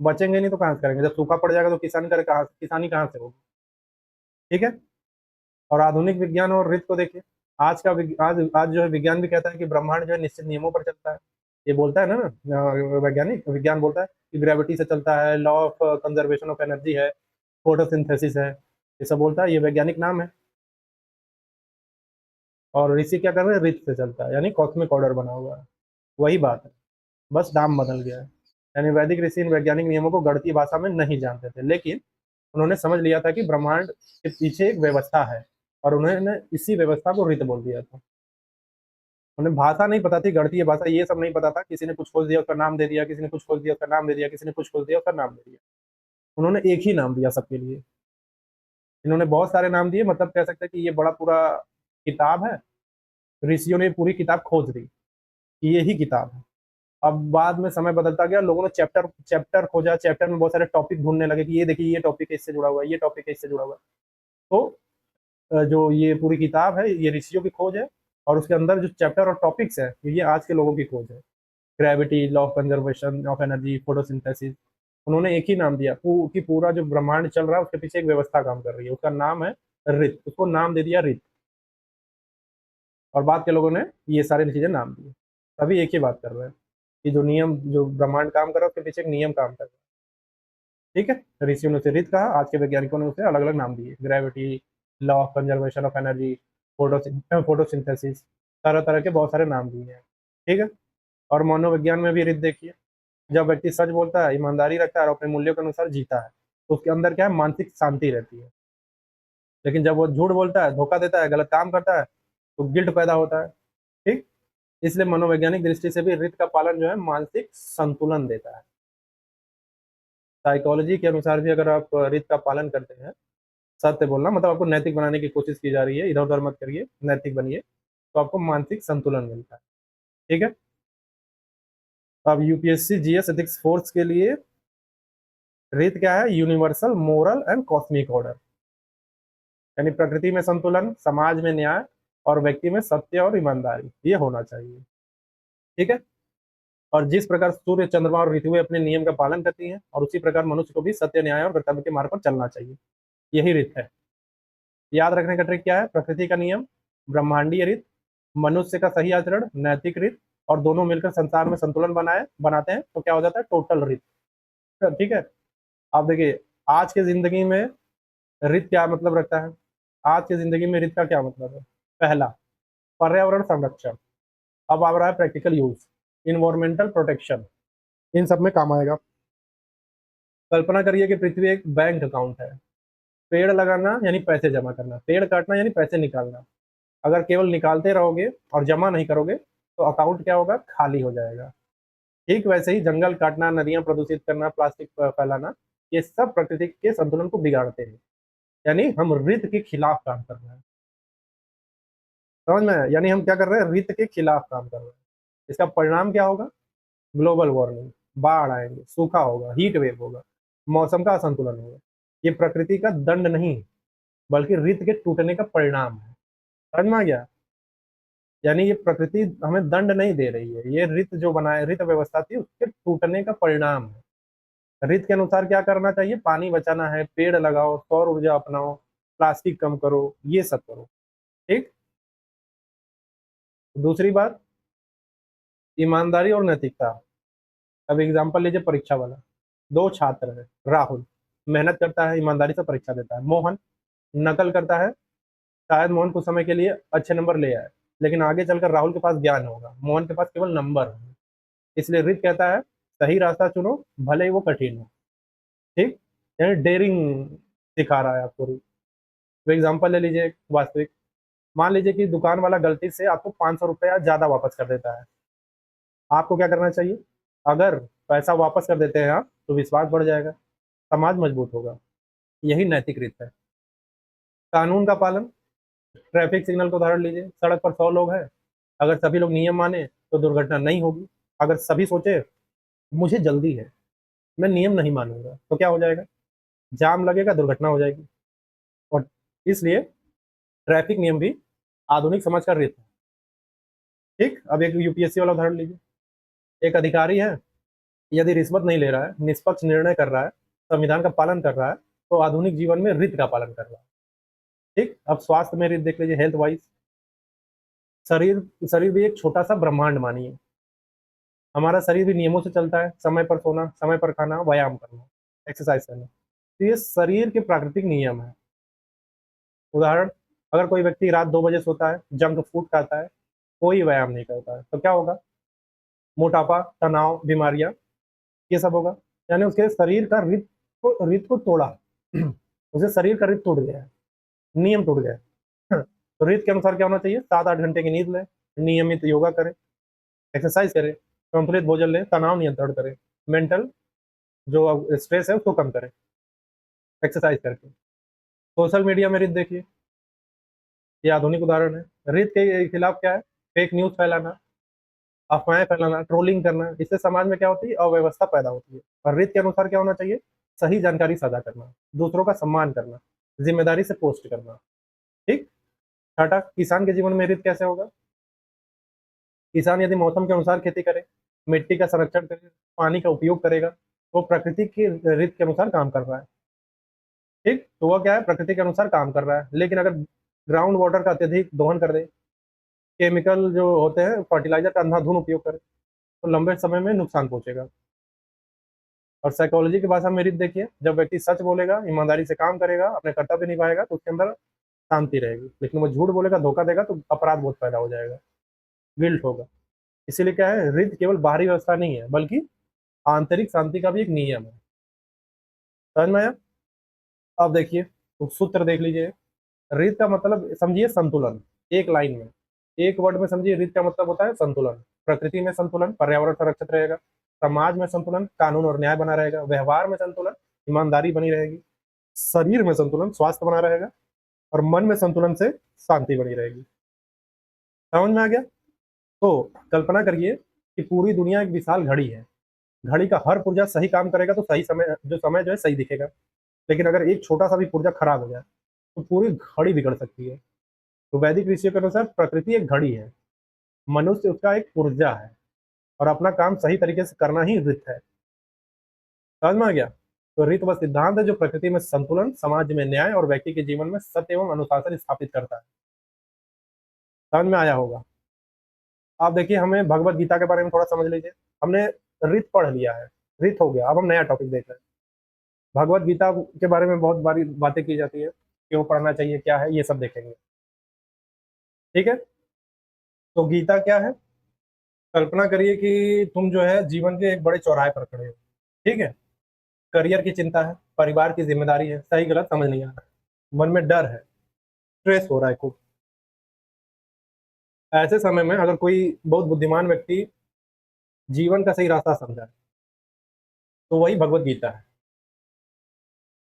बचेंगे नहीं तो कहाँ से करेंगे, जब सूखा पड़ जाएगा तो किसान करे कहाँ, किसानी कहाँ से होगी। ठीक है, और आधुनिक विज्ञान और ऋत को देखिए, आज जो है विज्ञान भी कहता है कि ब्रह्मांड जो है निश्चित नियमों पर चलता है। ये बोलता है ना, वैज्ञानिक विज्ञान बोलता है कि ग्रेविटी से चलता है, law of conservation of energy है, फोटोसिंथेसिस है, ये सब बोलता है, ये वैज्ञानिक नाम है। और ऋषि क्या कर रहे हैं, ऋत से चलता है, यानी कॉस्मिक ऑर्डर बना हुआ है। वही बात है, बस नाम बदल गया है। यानी वैदिक ऋषि इन वैज्ञानिक नियमों को गणितीय भाषा में नहीं जानते थे, लेकिन उन्होंने समझ लिया था कि ब्रह्मांड के पीछे एक व्यवस्था है, और उन्होंने इसी व्यवस्था को ऋत बोल दिया था। उन्हें भाषा नहीं पता थी, गणितीय भाषा ये सब नहीं पता था, किसी ने कुछ खोज दिया उसका नाम दे दिया, किसी ने कुछ खोज दिया उसका नाम दे दिया, किसी ने कुछ खोज दिया उसका नाम दे दिया। उन्होंने एक ही नाम दिया सबके लिए। इन्होंने बहुत सारे नाम दिए, मतलब कह सकते हैं कि ये बड़ा पूरा किताब है, ऋषियों ने पूरी किताब खोज दी कि ये ही किताब है। अब बाद में समय बदलता गया, लोगों ने चैप्टर चैप्टर खोजा, चैप्टर में बहुत सारे टॉपिक ढूंढने लगे कि ये देखिए ये टॉपिक इससे जुड़ा हुआ है, ये टॉपिक इससे जुड़ा हुआ है। तो जो ये पूरी किताब है ये ऋषियों की खोज है, और उसके अंदर जो चैप्टर और टॉपिक्स है ये आज के लोगों की खोज है। Gravity, law of conservation of energy, photosynthesis. उन्होंने एक ही नाम दिया कि पूरा जो ब्रह्मांड चल रहा है उसके पीछे एक व्यवस्था काम कर रही है, उसका नाम है ऋत, उसको नाम दे दिया ऋत। और बाद के लोगों ने ये सारी चीजें नाम दी, सभी एक ही बात कर रहे हैं कि जो नियम, जो ब्रह्मांड काम कर रहा है उसके पीछे एक नियम काम कर रहा है। ठीक है, ऋषियों ने उसे ऋत कहा, आज के वैज्ञानिकों ने उसे अलग अलग नाम दिए, gravity, law of conservation of energy, photosynthesis, तरह तरह के बहुत सारे नाम दिए हैं। ठीक है, और मनोविज्ञान में भी ऋत देखिए, जब व्यक्ति सच बोलता है, ईमानदारी रखता है और अपने मूल्यों के अनुसार जीता है, तो उसके अंदर क्या है, मानसिक शांति रहती है। लेकिन जब वो झूठ बोलता है, धोखा देता है, गलत काम करता है, तो गिल्ट पैदा होता है। ठीक, इसलिए मनोवैज्ञानिक दृष्टि से भी ऋत का पालन जो है मानसिक संतुलन देता है। साइकोलॉजी के अनुसार भी अगर आप ऋत का पालन करते हैं, सत्य बोलना, मतलब आपको नैतिक बनाने की कोशिश की जा रही है, इधर उधर मत करिए, नैतिक बनिए, तो आपको मानसिक संतुलन मिलता है। ठीक है, अब यूपीएससी जीएस एथिक्स फोर्स के लिए रीत क्या है, universal moral and cosmic order, यानी प्रकृति में संतुलन, समाज में न्याय, और व्यक्ति में सत्य और ईमानदारी, ये होना चाहिए। ठीक है, और जिस प्रकार सूर्य, चंद्रमा और ऋतुएं अपने नियम का पालन करती हैं, और उसी प्रकार मनुष्य को भी सत्य, न्याय और कर्तव्य के मार्ग पर चलना चाहिए। यही रीत है। याद रखने का ट्रिक क्या है? प्रकृति का नियम, ब्रह्मांडीय रीत, मनुष्य का सही आचरण, नैतिक रीत, और दोनों मिलकर संसार में संतुलन बनाते हैं, तो क्या हो जाता है? टोटल रीत। ठीक है। आप देखिए, आज की जिंदगी में रीत क्या मतलब रखता है? आज की जिंदगी में रीत का क्या मतलब है? पहला, पर्यावरण संरक्षण। अब आ रहा है प्रैक्टिकल यूज, इन्वायरमेंटल प्रोटेक्शन। इन सब में काम आएगा। कल्पना करिए कि पृथ्वी एक बैंक अकाउंट है। पेड़ लगाना यानी पैसे जमा करना, पेड़ काटना यानी पैसे निकालना। अगर केवल निकालते रहोगे और जमा नहीं करोगे, तो अकाउंट क्या होगा? खाली हो जाएगा। ठीक वैसे ही जंगल काटना, नदियां प्रदूषित करना, प्लास्टिक फैलाना, ये सब प्रकृति के संतुलन को बिगाड़ते हैं। यानी हम रीत के खिलाफ काम कर रहे हैं। समझ में आया? यानी हम क्या कर रहे हैं? रीत के खिलाफ काम कर रहे हैं। इसका परिणाम क्या होगा? ग्लोबल वार्मिंग, बाढ़ आएंगे, सूखा होगा, हीट वेव होगा, मौसम का असंतुलन होगा। ये प्रकृति का दंड नहीं, बल्कि रीत के टूटने का परिणाम है। समझ में आ गया? यानी ये प्रकृति हमें दंड नहीं दे रही है, ये रीत जो बनाए, रीत व्यवस्था थी, उसके टूटने का परिणाम है। रीत के अनुसार क्या करना चाहिए? पानी बचाना है, पेड़ लगाओ, सौर ऊर्जा अपनाओ, प्लास्टिक कम करो, ये सब करो। ठीक। दूसरी बात, ईमानदारी और नैतिकता। अब एग्जाम्पल लीजिए परीक्षा वाला। दो छात्र है, राहुल मेहनत करता है, ईमानदारी से परीक्षा देता है। मोहन नकल करता है, शायद मोहन कुछ समय के लिए अच्छे नंबर ले आए, लेकिन आगे चलकर राहुल के पास ज्ञान होगा, मोहन के पास केवल नंबर होगा। इसलिए रीत कहता है, सही रास्ता चुनो, भले ही वो कठिन हो। ठीक। यानी डेयरिंग सिखा रहा है आपको रीत। एग्जाम्पल ले लीजिए एक वास्तविक। मान लीजिए कि दुकान वाला गलती से आपको 500 रुपया ज्यादा वापस कर देता है। आपको क्या करना चाहिए? अगर पैसा वापस कर देते हैं आप, तो विश्वास बढ़ जाएगा, समाज मजबूत होगा। यही नैतिक रीत है। कानून का पालन, ट्रैफिक सिग्नल का उदाहरण लीजिए। सड़क पर 100 लोग हैं, अगर सभी लोग नियम माने तो दुर्घटना नहीं होगी। अगर सभी सोचे मुझे जल्दी है, मैं नियम नहीं मानूंगा, तो क्या हो जाएगा? जाम लगेगा, दुर्घटना हो जाएगी। और इसलिए ट्रैफिक नियम भी आधुनिक समाज का रीत है। ठीक। अब एक यूपीएससी वाला उदाहरण लीजिए। एक अधिकारी है, यदि रिश्वत नहीं ले रहा है, निष्पक्ष निर्णय कर रहा है, संविधान का पालन कर रहा है, तो आधुनिक जीवन में रीत का पालन कर रहा है। ठीक। अब स्वास्थ्य में रीत देख लीजिए, हेल्थ वाइज। शरीर शरीर भी एक छोटा सा ब्रह्मांड मानिए। हमारा शरीर भी नियमों से चलता है, समय पर सोना, समय पर खाना, व्यायाम करना, एक्सरसाइज करना, तो ये शरीर के प्राकृतिक नियम है। उदाहरण, अगर कोई व्यक्ति रात 2 बजे सोता है, जंक फूड खाता है, कोई व्यायाम नहीं करता है, तो क्या होगा? मोटापा, तनाव, बीमारियां, ये सब होगा। यानी उसके शरीर का रीत को तोड़ा। उसे शरीर का रीत टूट गया है, नियम टूट गया है। तो रीत के अनुसार क्या होना चाहिए? 7-8 घंटे की नींद लें, नियमित योगा करें, एक्सरसाइज करें, संतुलित भोजन लें, तनाव नियंत्रण करें, मेंटल जो स्ट्रेस है उसको कम करें एक्सरसाइज करके। सोशल मीडिया में रीत देखिए, ये आधुनिक उदाहरण है। रीत के खिलाफ क्या है? फेक न्यूज फैलाना, अफवाहें फैलाना, ट्रोलिंग करना, इससे समाज में क्या होती है? अव्यवस्था पैदा होती है। और रीत के अनुसार क्या होना चाहिए? सही जानकारी साझा करना, दूसरों का सम्मान करना, जिम्मेदारी से पोस्ट करना। ठीक। छठा, किसान के जीवन में रीत कैसे होगा? किसान यदि मौसम के अनुसार खेती करे, मिट्टी का संरक्षण करे, पानी का उपयोग करेगा, तो प्रकृति की रीत के अनुसार काम कर रहा है। ठीक। तो वह क्या है? प्रकृति के अनुसार काम कर रहा है। लेकिन अगर ग्राउंड वाटर का अत्यधिक दोहन कर दे, केमिकल जो होते हैं फर्टिलाइजर का अंधाधुंध उपयोग करे, तो लंबे समय में नुकसान पहुंचेगा। और साइकोलॉजी की भाषा में रीत देखिए, जब व्यक्ति सच बोलेगा, ईमानदारी से काम करेगा, अपने कर्तव्य निभाएगा, तो उसके अंदर शांति रहेगी। लेकिन वो झूठ बोलेगा, धोखा देगा, तो अपराध बहुत पैदा हो जाएगा, गिल्ट होगा। इसीलिए क्या है? रीत केवल बाहरी व्यवस्था नहीं है, बल्कि आंतरिक शांति का भी एक नियम है। समझ में आया? अब देखिए, तो सूत्र देख लीजिए। रीत का मतलब समझिए संतुलन, एक लाइन में, एक वर्ड में समझिए। रीत का मतलब होता है संतुलन। प्रकृति में संतुलन, पर्यावरण संरक्षित रहेगा। समाज में संतुलन, कानून और न्याय बना रहेगा। व्यवहार में संतुलन, ईमानदारी बनी रहेगी। शरीर में संतुलन, स्वास्थ्य बना रहेगा। और मन में संतुलन से शांति बनी रहेगी। समझ में आ गया? तो कल्पना करिए कि पूरी दुनिया एक विशाल घड़ी है। घड़ी का हर पुर्जा सही काम करेगा, तो सही समय जो है सही दिखेगा। लेकिन अगर एक छोटा सा भी पुर्जा खराब हो जाए, तो पूरी घड़ी बिगड़ सकती है। तो वैदिक ऋषियों के अनुसार प्रकृति एक घड़ी है, मनुष्य उसका एक पुर्जा है। और अपना काम सही तरीके से करना ही रित है। समझ में आ गया? तो रित वह सिद्धांत है जो प्रकृति में संतुलन, समाज में न्याय और व्यक्ति के जीवन में सत्य एवं अनुशासन स्थापित करता है। समझ में आया होगा? आप देखिए, हमें भगवत गीता के बारे में थोड़ा समझ लीजिए। हमने रित पढ़ लिया है, रित हो गया, अब हम नया टॉपिक देख रहे हैं। भगवत गीता के बारे में बहुत बारी बातें की जाती है, क्यों पढ़ना चाहिए, क्या है, ये सब देखेंगे। ठीक है? तो गीता क्या है? कल्पना करिए कि तुम जो है जीवन के एक बड़े चौराहे पर खड़े हो। ठीक है? करियर की चिंता है, परिवार की जिम्मेदारी है, सही गलत समझ नहीं आ रहा है, मन में डर है, स्ट्रेस हो रहा है खूब। ऐसे समय में अगर कोई बहुत बुद्धिमान व्यक्ति जीवन का सही रास्ता समझा है, तो वही भगवत गीता है।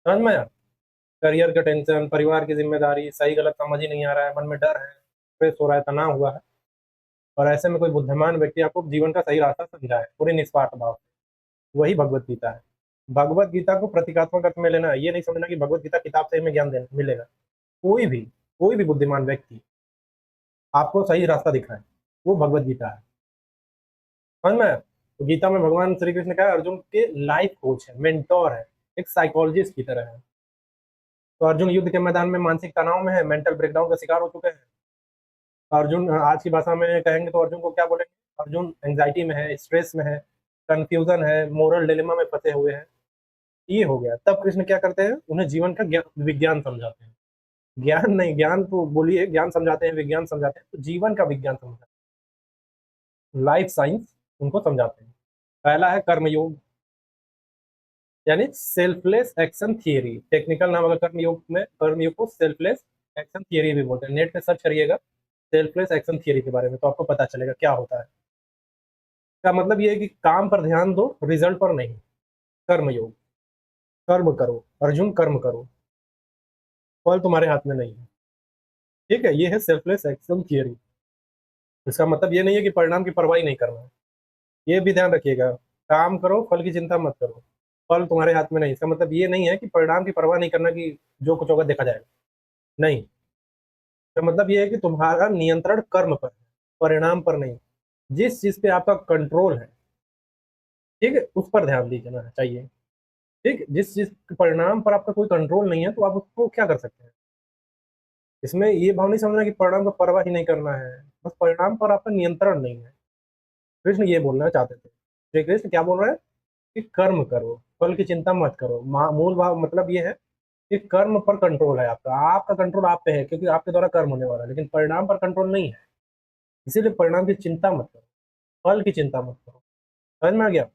समझ में आया? करियर का टेंशन, परिवार की जिम्मेदारी, सही गलत समझ ही नहीं आ रहा है, मन में डर है, स्ट्रेस हो रहा है, तनाव हुआ है, और ऐसे में कोई बुद्धिमान व्यक्ति आपको जीवन का सही रास्ता समझाए पूरे निस्वार्थ भाव से, वही भगवत गीता है। भगवत गीता को प्रतीकात्मक अर्थ में लेना है, ये नहीं समझना कि भगवत गीता किताब से हमें ज्ञान मिलेगा। कोई भी कोई भी बुद्धिमान व्यक्ति आपको सही रास्ता दिखाए, वो भगवत गीता है। समझ में आया? तो गीता में भगवान श्री कृष्ण का अर्जुन के लाइफ कोच है, मेंटोर है, एक साइकोलॉजिस्ट की तरह है। तो अर्जुन युद्ध के मैदान में मानसिक तनाव में है, मेंटल ब्रेकडाउन का शिकार हो चुके हैं। अर्जुन, आज की भाषा में कहेंगे तो अर्जुन को क्या बोलेंगे? अर्जुन एंजाइटी में है, स्ट्रेस में है, कंफ्यूजन है, मोरल डिलेमा में फंसे हुए हैं। ये हो गया, तब कृष्ण क्या करते हैं? उन्हें जीवन का विज्ञान समझाते हैं। ज्ञान नहीं, ज्ञान तो बोलिए, ज्ञान समझाते हैं, विज्ञान समझाते हैं, तो जीवन का विज्ञान समझाते हैं, लाइफ साइंस उनको समझाते हैं। पहला है कर्मयोग, यानी सेल्फलेस एक्शन थियरी। टेक्निकल नाम अगर कर्मयोग में, कर्मयोग को सेल्फलेस एक्शन थियरी भी बोलते हैं। नेट पे सर्च करिएगा सेल्फलेस एक्शन थियरी के बारे में, तो आपको पता चलेगा क्या होता है। का मतलब ये है कि काम पर ध्यान दो, रिजल्ट पर नहीं। कर्मयोग, कर्म करो अर्जुन, कर्म करो, फल तुम्हारे हाथ में नहीं है। ठीक है? ये है सेल्फलेस एक्शन थियरी। इसका मतलब ये नहीं है कि परिणाम की परवाही नहीं करना है, ये भी ध्यान रखिएगा। काम करो, फल की चिंता मत करो, फल तुम्हारे हाथ में नहीं। इसका मतलब ये नहीं है कि परिणाम की परवाह नहीं करना, कि जो कुछ होगा देखा जाएगा, नहीं। इसका मतलब ये है कि तुम्हारा नियंत्रण कर्म पर है, परिणाम पर नहीं। जिस चीज पे आपका कंट्रोल है, ठीक है, उस पर ध्यान दीजिए चाहिए। ठीक, जिस चीज के परिणाम पर आपका कोई कंट्रोल नहीं है, तो आप उसको क्या कर सकते हैं? इसमें ये भाव नहीं समझना कि परिणाम का परवाह ही नहीं करना है, बस परिणाम पर आपका नियंत्रण नहीं है। कृष्ण ये बोलना चाहते थे। श्री कृष्ण क्या बोल रहे हैं? कि कर्म करो, फल की चिंता मत करो। मूल भाव मतलब ये है कि कर्म पर कंट्रोल है आपका, आपका कंट्रोल आप पे है, क्योंकि आपके द्वारा कर्म होने वाला है, लेकिन परिणाम पर कंट्रोल नहीं है। इसीलिए परिणाम की चिंता मत करो, फल की चिंता मत करो। समझ में आ गया?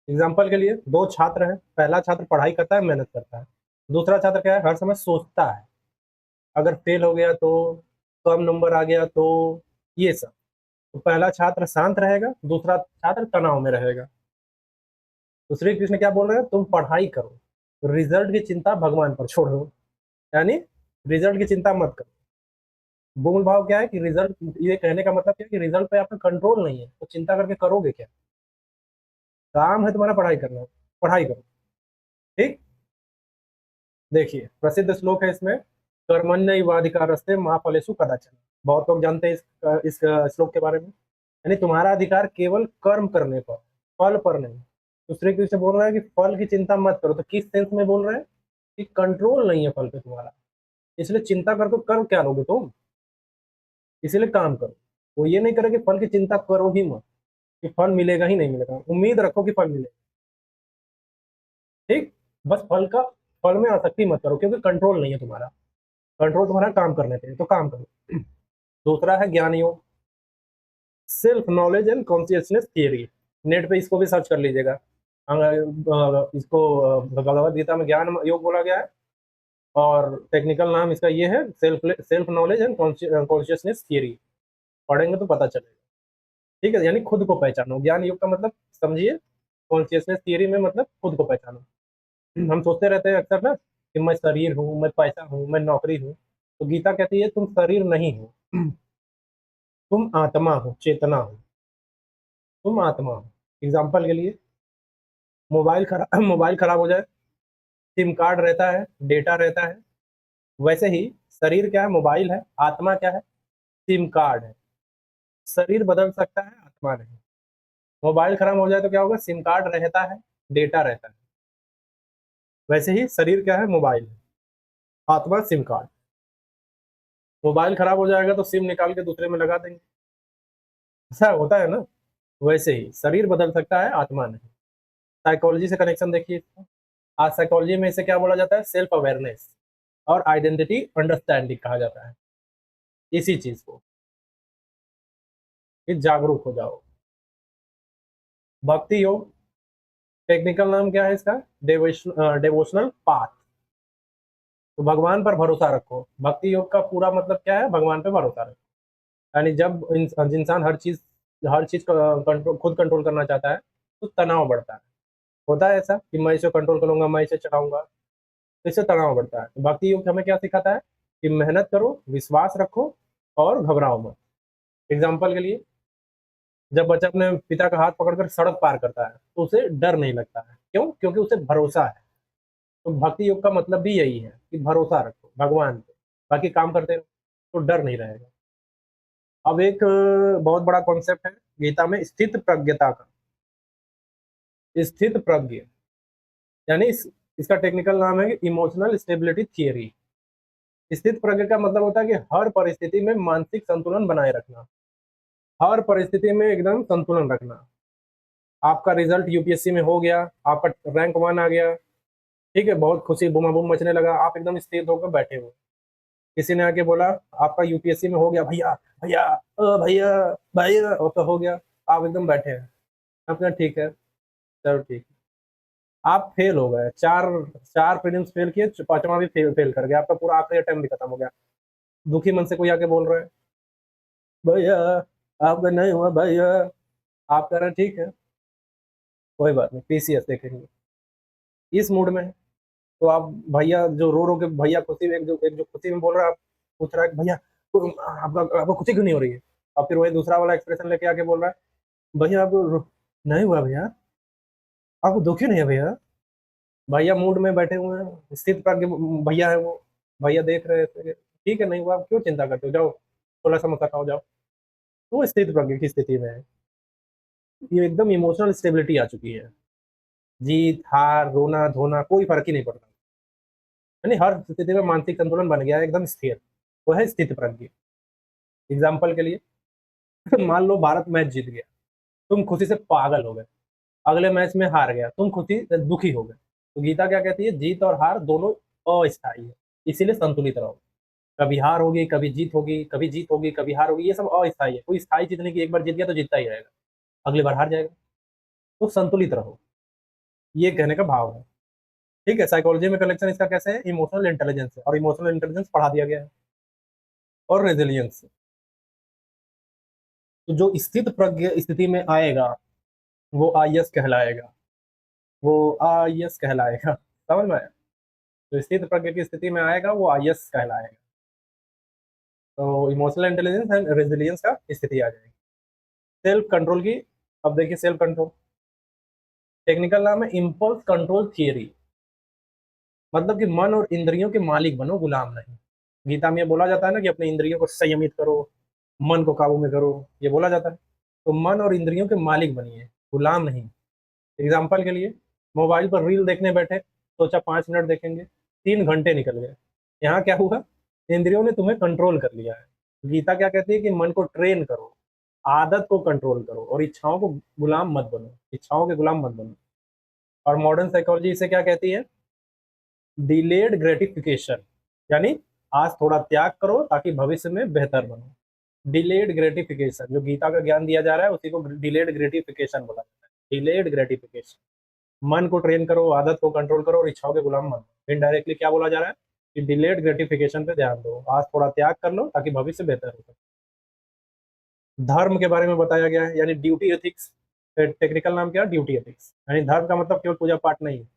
एग्जाम्पल के लिए, दो छात्र हैं, पहला छात्र पढ़ाई करता है, मेहनत करता है। दूसरा छात्र क्या है? हर समय सोचता है, अगर फेल हो गया तो, कम नंबर आ गया तो, ये सब। तो पहला छात्र शांत रहेगा, दूसरा छात्र तनाव में रहेगा। तो श्री कृष्ण क्या बोल रहे हैं? तुम पढ़ाई करो, रिजल्ट की चिंता भगवान पर छोड़ दो, यानी रिजल्ट की चिंता मत करो। मूल भाव क्या है कि रिजल्ट, ये कहने का मतलब क्या है कि रिजल्ट पे आपका कंट्रोल नहीं है, तो चिंता करके करोगे क्या? काम है तुम्हारा पढ़ाई करना, पढ़ाई करो। ठीक? देखिए, प्रसिद्ध श्लोक है इसमें, कर्मण्येवाधिकारस्ते मा फलेषु कदाचन। बहुत लोग जानते हैं इस श्लोक के बारे में। यानी तुम्हारा अधिकार केवल कर्म करने पर, फल पर नहीं। तो श्री कृष्ण बोल रहा है कि फल की चिंता मत करो। तो किस सेंस में बोल रहे हैं? कि कंट्रोल नहीं है फल पे तुम्हारा, इसलिए चिंता करके कर क्या लोगे तुम? इसलिए काम करो। वो ये नहीं करे कि फल की चिंता करो ही मत, कि फल मिलेगा ही नहीं मिलेगा, उम्मीद रखो कि फल मिलेगा। ठीक? बस फल में आसक्ति मत करो, क्योंकि कंट्रोल नहीं है तुम्हारा। कंट्रोल तुम्हारा काम करने पे है, तो काम करो। दूसरा है ज्ञान योग, self knowledge and consciousness theory. Net पे इसको भी सर्च कर लीजिएगा। इसको भगवत गीता में ज्ञान योग बोला गया है, और टेक्निकल नाम इसका ये है, self knowledge and consciousness theory. पढ़ेंगे तो पता चलेगा। ठीक है? यानी खुद को पहचानो। ज्ञान योग का मतलब समझिए, कॉन्शियसनेस थियरी में मतलब खुद को पहचानो। हम सोचते रहते हैं अक्सर ना कि मैं शरीर हूँ, मैं पैसा हूँ, मैं नौकरी हूँ। तो गीता कहती है तुम शरीर नहीं हो, तुम आत्मा हो, चेतना हो, तुम आत्मा हो। एग्जाम्पल के लिए, मोबाइल खराब मोबाइल खराब हो जाए, सिम कार्ड रहता है, डेटा रहता है। वैसे ही शरीर क्या है? मोबाइल है। आत्मा क्या है? सिम कार्ड है। शरीर बदल सकता है, आत्मा नहीं। मोबाइल खराब हो जाए तो क्या होगा, सिम कार्ड रहता है, डेटा रहता है। वैसे ही शरीर क्या है, मोबाइल है, आत्मा सिम कार्ड। मोबाइल खराब हो जाएगा तो सिम निकाल के दूसरे में लगा देंगे, ऐसा होता है ना। वैसे ही शरीर बदल सकता है, आत्मा नहीं। साइकोलॉजी से कनेक्शन देखिए इसका। आज साइकोलॉजी में इसे क्या बोला जाता है, सेल्फ अवेयरनेस और आइडेंटिटी अंडरस्टैंडिंग कहा जाता है इसी चीज को, कि जागरूक हो जाओ। भक्ति योग, टेक्निकल नाम क्या है इसका, डेवोशनल पाथ। तो भगवान पर भरोसा रखो, भक्ति योग का पूरा मतलब क्या है, भगवान पर भरोसा रखो। यानी जब इंसान हर चीज कंट्रोल खुद कंट्रोल करना चाहता है तो तनाव बढ़ता है। होता है ऐसा कि मैं इसे कंट्रोल करूंगा, मैं इसे चलाऊंगा, तो इससे तनाव बढ़ता है। तो भक्ति योग हमें क्या सिखाता है कि मेहनत करो, विश्वास रखो और घबराओ मत। एग्जाम्पल के लिए, जब बच्चा अपने पिता का हाथ पकड़कर सड़क पार करता है तो उसे डर नहीं लगता है, क्यों, क्योंकि उसे भरोसा है। तो भक्ति योग का मतलब भी यही है कि भरोसा रखो भगवान पे, बाकी काम करते रहो तो डर नहीं रहेगा। अब एक बहुत बड़ा कॉन्सेप्ट है गीता में, स्थित प्रज्ञता का। स्थित प्रज्ञ यानी इसका टेक्निकल नाम है इमोशनल स्टेबिलिटी थियरी। स्थित प्रज्ञ का मतलब होता है कि हर परिस्थिति में मानसिक संतुलन बनाए रखना, हर परिस्थिति में एकदम संतुलन रखना। आपका रिजल्ट यूपीएससी में हो गया, आपका रैंक 1 आ गया, ठीक है, बहुत खुशी, बूमा बूम मचने लगा, आप एकदम स्थिर होकर बैठे हो। किसी ने आके बोला आपका यूपीएससी में हो गया, भैया भैया, भैया भैया, और तो हो गया, आप एकदम बैठे हैं। आपने ठीक है, चलो ठीक है। आप फेल हो गए, चार चार प्रीलिम्स फेल किए, पांचवा भी फेल कर गए, आपका पूरा आखिरी अटेम्प्ट भी खत्म हो गया। दुखी मन से कोई आके बोल रहा है, भैया आपका नहीं हुआ भैया। आप कह रहे हैं ठीक है, कोई बात नहीं, पीसीएस देखेंगे, इस मूड में है। तो आप भैया जो रो रो के भैया खुशी में, एक जो खुशी में बोल रहा है, आप पूछ रहा है कि भैया आपका आपको खुशी क्यों नहीं हो रही है। और फिर वही दूसरा वाला एक्सप्रेशन लेके आके बोल रहा है, भैया आपको नहीं हुआ भैया, आपको दुखी नहीं है भैया। भैया मूड में बैठे हुए हैं, स्थित प्रज्ञ भैया है वो, भैया देख रहे थे, ठीक है नहीं हुआ, आप क्यों चिंता करते हो, जाओ थोड़ा समोसा खाओ जाओ। तो वो स्थित प्रज्ञ की स्थिति में है, ये एकदम इमोशनल स्टेबिलिटी आ चुकी है। जीत हार रोना धोना कोई फर्क ही नहीं पड़ता, यानी हर स्थिति में मानसिक संतुलन बन गया है, एकदम स्थिर। वो है स्थित प्रज्ञ। एग्जाम्पल के लिए मान लो भारत मैच जीत गया, तुम खुशी से पागल हो गए। अगले मैच में हार गया, तुम खुशी दुखी हो गए। तो गीता क्या कहती है, जीत और हार दोनों अस्थायी है, इसीलिए संतुलित रहो। कभी हार होगी, कभी जीत होगी, कभी जीत होगी, कभी हार होगी, ये सब अस्थायी है। कोई स्थायी चीज नहीं कि एक बार जीत गया तो जीतता ही रहेगा, अगली बार हार जाएगा। तो संतुलित रहो, ये कहने का भाव है। ठीक है, साइकोलॉजी में कलेक्शन इसका कैसे है, इमोशनल इंटेलिजेंस है, और इमोशनल इंटेलिजेंस पढ़ा दिया गया है। और रेजिलियंस, तो जो स्थित प्रज्ञ स्थिति में आएगा वो आईएस कहलाएगा, वो आईएस कहलाएगा, समझ में आया। जो स्थित प्रज्ञ की स्थिति में आएगा वो आईएस कहलाएगा। तो इमोशनल इंटेलिजेंस एंड रेजिलियंस का स्थिति आ जाएगी। सेल्फ कंट्रोल की, अब देखिए सेल्फ कंट्रोल, टेक्निकल नाम है इम्पल्स कंट्रोल थियरी। मतलब कि मन और इंद्रियों के मालिक बनो, गुलाम नहीं। गीता में ये बोला जाता है ना कि अपने इंद्रियों को संयमित करो, मन को काबू में करो, ये बोला जाता है। तो मन और इंद्रियों के मालिक बनिए, गुलाम नहीं। एग्जाम्पल के लिए, मोबाइल पर रील देखने बैठे, सोचा 5 मिनट देखेंगे, 3 घंटे निकल गए। यहाँ क्या हुआ, इंद्रियों ने तुम्हें कंट्रोल कर लिया है। गीता क्या कहती है कि मन को ट्रेन करो, आदत को कंट्रोल करो, और इच्छाओं को गुलाम मत बनो, इच्छाओं के गुलाम मत बनो। और मॉडर्न साइकोलॉजी इसे क्या कहती है, डिलेड ग्रेटिफिकेशन, यानी आज थोड़ा त्याग करो ताकि भविष्य में बेहतर बनो। डिलेड ग्रेटिफिकेशन, जो गीता का ज्ञान दिया जा रहा है उसी को डिलेड ग्रेटिफिकेशन बोला जाता है, डिलेड ग्रेटिफिकेशन। मन को ट्रेन करो, आदत को कंट्रोल करो और इच्छाओं के गुलाम मत बनो। इनडायरेक्टली क्या बोला जा रहा है कि डिलेड ग्रेटिफिकेशन पे ध्यान दो, आज थोड़ा त्याग कर लो ताकि भविष्य बेहतर हो सके। धर्म के बारे में बताया गया है, यानी ड्यूटी एथिक्स। टेक्निकल नाम क्या है, ड्यूटी एथिक्स। यानी धर्म का मतलब केवल पूजा पाठ नहीं है।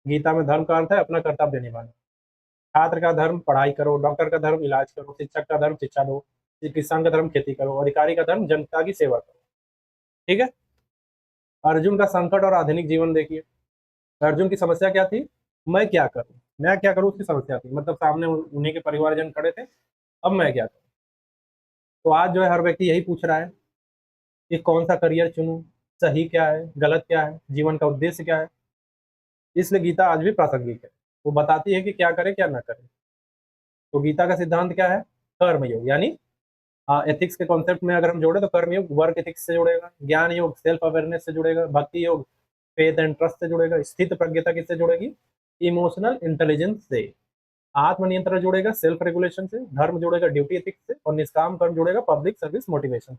गीता में धर्म का अर्थ है अपना कर्तव्य निभाना। छात्र का धर्म पढ़ाई करो, डॉक्टर का धर्म इलाज करो, शिक्षक का धर्म शिक्षा दो, किसान का धर्म खेती करो, अधिकारी का धर्म जनता की सेवा करो। ठीक है। अर्जुन का संकट और आधुनिक जीवन देखिए। अर्जुन की समस्या क्या थी, मैं क्या करूं उसकी समस्या थी, मतलब सामने उन्हीं के परिवारजन खड़े थे, अब मैं क्या करूं। तो आज जो है हर व्यक्ति यही पूछ रहा है कि कौन सा करियर चुनूं, सही क्या है, गलत क्या है, जीवन का उद्देश्य क्या है। इसलिए गीता आज भी प्रासंगिक है। वो बताती है कि क्या करें क्या ना करें। तो गीता का सिद्धांत क्या है? कर्मयोग, यानी एथिक्स के कॉन्सेप्ट में अगर हम जोड़े तो कर्म योग वर्क एथिक्स से जुड़ेगा, ज्ञान योग सेल्फ अवेयरनेस से जुड़ेगा, भक्ति योग फेथ एंड ट्रस्ट से जुड़ेगा, स्थित प्रज्ञता किससे जुड़ेगी? इमोशनल इंटेलिजेंस से, आत्मनियंत्रण जुड़ेगा सेल्फ रेगुलेशन से, धर्म जुड़ेगा ड्यूटी एथिक्स से, और निष्काम कर्म जुड़ेगा पब्लिक सर्विस मोटिवेशन।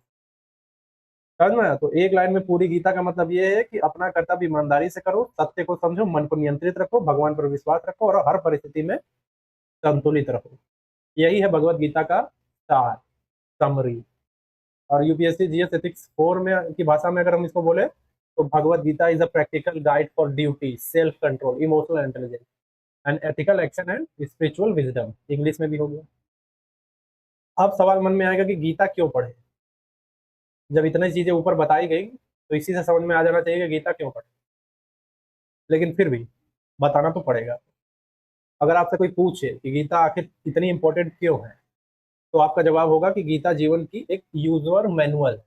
समझ में आया? तो एक लाइन में पूरी गीता का मतलब ये है कि अपना कर्तव्य ईमानदारी से करो, सत्य को समझो, मन को नियंत्रित रखो, भगवान पर विश्वास रखो, और हर परिस्थिति में संतुलित रहो। यही है भगवत गीता का सार, समरी। और यूपीएससी जीएस एथिक्स 4 में की भाषा में अगर हम इसको बोले तो Bhagavad Gita is a practical guide for duty, self control, emotional intelligence and ethical action and spiritual wisdom. English में भी हो गया। अब सवाल मन में आएगा कि गीता क्यों पढ़े? जब इतनी चीजें ऊपर बताई गई तो इसी से समझ में आ जाना चाहिए कि गीता क्यों पढ़े। लेकिन फिर भी बताना तो पड़ेगा। अगर आपसे कोई पूछे कि गीता आखिर इतनी इंपॉर्टेंट क्यों है, तो आपका जवाब होगा कि गीता जीवन की एक यूजर मैनुअल है।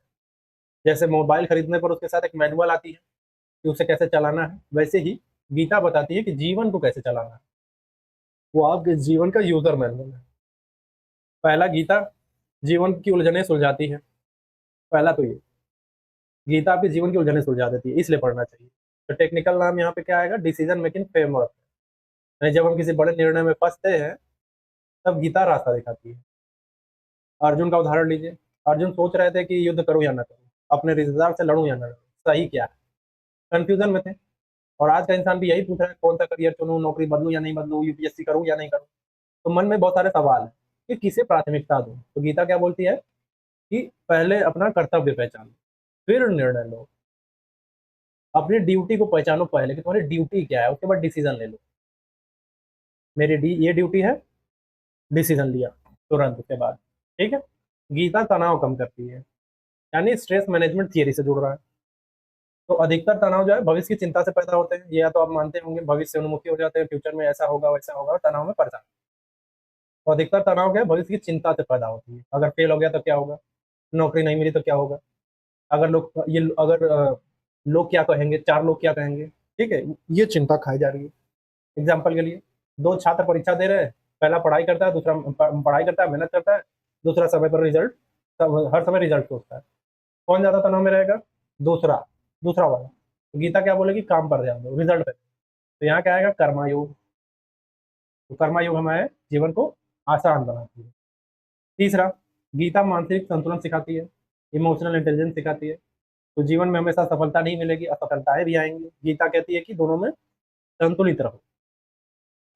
जैसे मोबाइल खरीदने पर उसके साथ एक मैनुअल आती है कि उसे कैसे चलाना है, वैसे ही गीता बताती है कि जीवन को कैसे चलाना है। वो आपके जीवन का यूजर मैनुअल है। पहला, गीता जीवन की उलझने सुलझाती है। पहला तो ये, गीता आपके जीवन की उलझने सुलझा देती है, इसलिए पढ़ना चाहिए। तो टेक्निकल नाम यहाँ पे क्या आएगा? Decision making framework. यानी जब हम किसी बड़े निर्णय में फंसते हैं तब गीता रास्ता दिखाती है। अर्जुन का उदाहरण लीजिए। अर्जुन सोच रहे थे कि युद्ध करूं या ना करूं, अपने रिश्तेदार से लड़ूं या ना लड़ूं, सही क्या है, कंफ्यूजन में थे। और आज का इंसान भी यही पूछ रहा है, कौन सा करियर चुनूं, नौकरी बदलूं या नहीं बदलूं, यूपीएससी करूं या नहीं करूं। तो मन में बहुत सारे सवाल है कि किसे प्राथमिकता दूं। तो गीता क्या बोलती है कि पहले अपना कर्तव्य पहचानो, फिर निर्णय लो। अपनी ड्यूटी को पहचानो पहले कि तुम्हारी ड्यूटी क्या है, उसके बाद डिसीजन ले लो। मेरी ये ड्यूटी है, डिसीजन लिया तुरंत उसके बाद। ठीक है। गीता तनाव कम करती है, यानी स्ट्रेस मैनेजमेंट थियरी से जुड़ रहा है। तो अधिकतर तनाव जो है भविष्य की चिंता से पैदा होते हैं, ये या तो आप मानते होंगे, भविष्य उन्मुखी हो जाते हैं, फ्यूचर में ऐसा होगा वैसा होगा, और तनाव में परेशान। तो अधिकतर तनाव क्या है? भविष्य की चिंता से पैदा होती है। अगर फेल हो गया तो क्या होगा, नौकरी नहीं मिली तो क्या होगा, अगर लोग क्या कहेंगे, चार लोग क्या कहेंगे। ठीक है, ये चिंता खाई जा रही है। एग्जाम्पल के लिए, दो छात्र परीक्षा दे रहे हैं, पहला पढ़ाई करता है, दूसरा पढ़ाई करता है, मेहनत करता है, दूसरा समय पर रिजल्ट, हर समय रिजल्ट सोचता है। कौन ज्यादा तनाव में रहेगा? दूसरा, दूसरा वाला। तो गीता क्या बोलेगी? काम पर ध्यान दो, रिजल्ट पे। तो यहाँ क्या आएगा? कर्मा योग। तो कर्मा योग हमारे जीवन को आसान बनाती है। तीसरा, गीता मानसिक संतुलन सिखाती है, इमोशनल इंटेलिजेंस सिखाती है। तो जीवन में हमेशा सफलता नहीं मिलेगी, असफलताएं भी आएंगी। गीता कहती है कि दोनों में संतुलित रहो,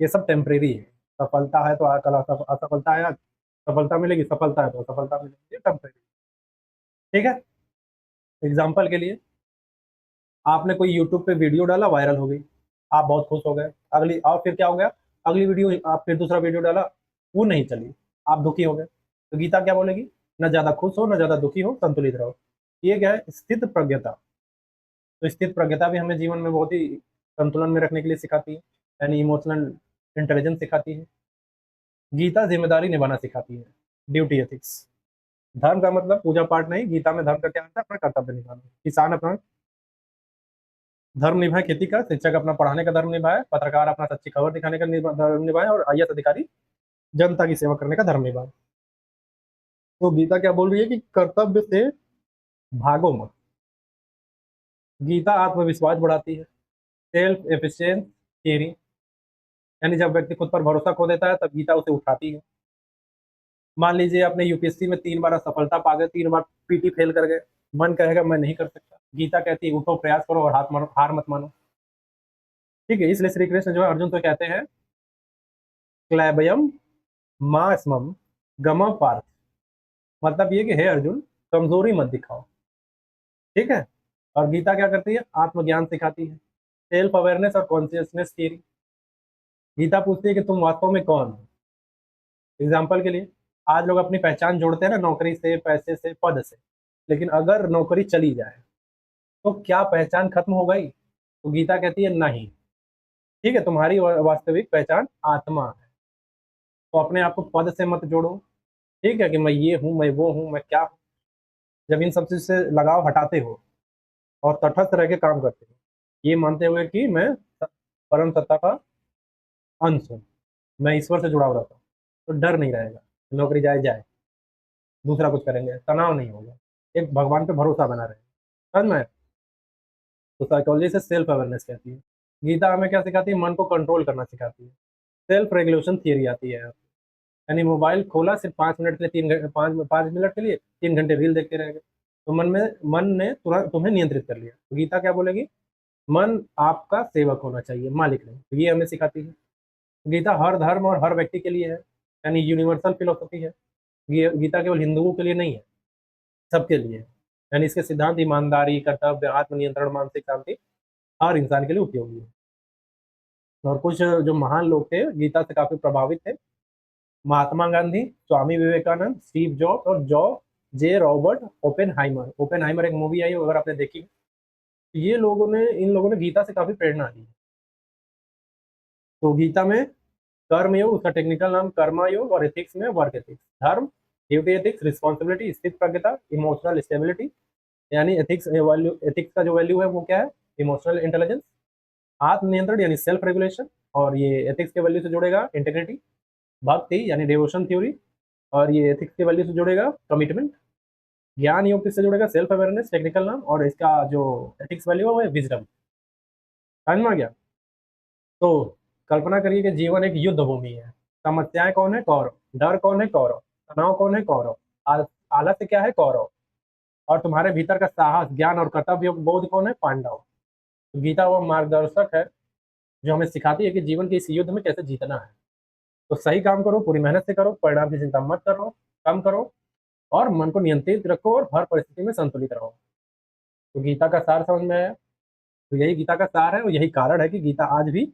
ये सब टेम्परेरी है। सफलता है तो कल असफलता है, आज सफलता मिलेगी, सफलता है तो असफलता मिलेगी, ये टेम्परेरी। ठीक है। एग्जाम्पल के लिए, आपने कोई यूट्यूब पे वीडियो डाला, वायरल हो गई, आप बहुत खुश हो गए। अगली, और फिर क्या हो गया? अगली वीडियो आप फिर दूसरा वीडियो डाला, वो नहीं चली, आप दुखी हो गए। तो गीता क्या बोलेगी? न ज्यादा खुश हो न ज्यादा दुखी हो, संतुलित रहो। ये क्या है? स्थित प्रज्ञता। तो स्थित प्रज्ञता भी हमें जीवन में बहुत ही संतुलन में रखने के लिए सिखाती है, यानी इमोशनल इंटेलिजेंस सिखाती है। गीता जिम्मेदारी निभाना सिखाती है, ड्यूटी एथिक्स। धर्म का मतलब पूजा पाठ नहीं, गीता में धर्म का क्या होता है? अपना कर्तव्य निभाना। किसान अपना धर्म निभाए खेती का, शिक्षक अपना पढ़ाने का धर्म निभाए, पत्रकार अपना सच्ची खबर दिखाने का धर्म निभाए, और आईएएस अधिकारी जनता की सेवा करने का धर्म निभाए। तो गीता क्या बोल रही है कि कर्तव्य से भागो मत। गीता आत्मविश्वास बढ़ाती है, सेल्फ एफिशिएंस थियरी, यानी जब व्यक्ति खुद पर भरोसा खो देता है तब गीता उसे उठाती है। मान लीजिए आपने यूपीएससी में 3 बार असफलता पा गए, 3 बार पीटी फेल कर गए, मन कहेगा मैं नहीं कर सकता। गीता कहती है उठो, प्रयास करो, और हार मत मानो। ठीक है। इसलिए श्री कृष्ण जो है अर्जुन तो कहते हैं, क्लैबयम माँ स्मम गम पार्थ। मतलब ये कि हे अर्जुन, कमजोरी मत दिखाओ। ठीक है। और गीता क्या करती है? आत्मज्ञान सिखाती है, सेल्फ अवेयरनेस और कॉन्शियसनेस थियरी। गीता पूछती है कि तुम वास्तव में कौन हो। एग्जाम्पल के लिए, आज लोग अपनी पहचान जोड़ते हैं ना, नौकरी से, पैसे से, पद से। लेकिन अगर नौकरी चली जाए तो क्या पहचान खत्म हो गई? तो गीता कहती है नहीं। ठीक है, तुम्हारी वास्तविक पहचान आत्मा है। तो अपने आप को पद से मत जोड़ो। ठीक है, कि मैं ये हूँ, मैं वो हूँ, मैं क्या हूँ। जब इन सब चीज से लगाव हटाते हो और तटस्थ रह के काम करते हैं, ये मानते हुए कि मैं परम सत्ता का अंश हूँ, मैं ईश्वर से जुड़ा हुआ रहता हूँ, तो डर नहीं रहेगा, नौकरी जाए जाए, दूसरा कुछ करेंगे, तनाव नहीं होगा, एक भगवान पे भरोसा बना रहे। समझ में आया? तो साइकोलॉजी से सेल्फ अवेयरनेस कहती है। गीता हमें क्या सिखाती है? मन को कंट्रोल करना सिखाती है। सेल्फ रेगुलेशन थियरी आती है यहाँ पे। यानी मोबाइल खोला सिर्फ 5 मिनट के लिए, 3 घंटे, 5 मिनट के लिए 3 घंटे रील देखते रह गए, तो मन ने तुरंत तुम्हें नियंत्रित कर लिया। तो गीता क्या बोलेगी? मन आपका सेवक होना चाहिए, मालिक नहीं। तो ये हमें सिखाती है। गीता हर धर्म और हर व्यक्ति के लिए है, यानी यूनिवर्सल फिलोसफी है। गीता केवल हिंदुओं के लिए नहीं है, सबके लिए है। यानी इसके सिद्धांत ईमानदारी, कर्तव्य, आत्मनियंत्रण, मानसिक शांति हर इंसान के लिए उपयोगी है। और कुछ जो महान लोग थे गीता से काफी प्रभावित थे, महात्मा गांधी, स्वामी विवेकानंद, स्टीव जॉब और जे रॉबर्ट ओपेनहाइमर। ओपेनहाइमर एक मूवी आई, अगर आपने देखी, तो इन लोगों ने गीता से काफी प्रेरणा ली। तो गीता में कर्म योग, उसका टेक्निकल नाम कर्मा योग, और एथिक्स में वर्क एथिक्स, धर्म, ड्यूटी एथिक्स, रिस्पॉन्सिबिलिटी, स्थित प्रज्ञता, इमोशनल स्टेबिलिटी। यानी एथिक्स का जो वैल्यू है वो क्या है? इमोशनल इंटेलिजेंस, आत्मनियंत्रण यानी सेल्फ रेगुलेशन, और ये एथिक्स के वैल्यू से जुड़ेगा इंटीग्रिटी, भक्ति यानी डिवोशन थ्योरी, और ये एथिक्स के वैल्यू से जुड़ेगा कमिटमेंट, ज्ञान योग किससे जुड़ेगा? सेल्फ अवेयरनेस, टेक्निकल नाम, और इसका जो एथिक्स वैल्यू है वो है विजडम। समझ में आ गया? तो कल्पना करिए कि जीवन एक युद्ध भूमि है। समस्याएं कौन है? कौरव। डर कौन है? कौरव। तनाव कौन है? कौरव। आलस्य क्या है? कौरव। और तुम्हारे भीतर का साहस, ज्ञान और कर्तव्य बोध कौन है? पांडव। तो गीता वो मार्गदर्शक है जो हमें सिखाती है कि जीवन के इस युद्ध में कैसे जीतना है। तो सही काम करो, पूरी मेहनत से करो, परिणाम की चिंता मत करो, कम करो, और मन को नियंत्रित रखो, और हर परिस्थिति में संतुलित रहो। तो गीता का सार समझ में आया? तो यही गीता का सार है, और यही कारण है कि गीता आज भी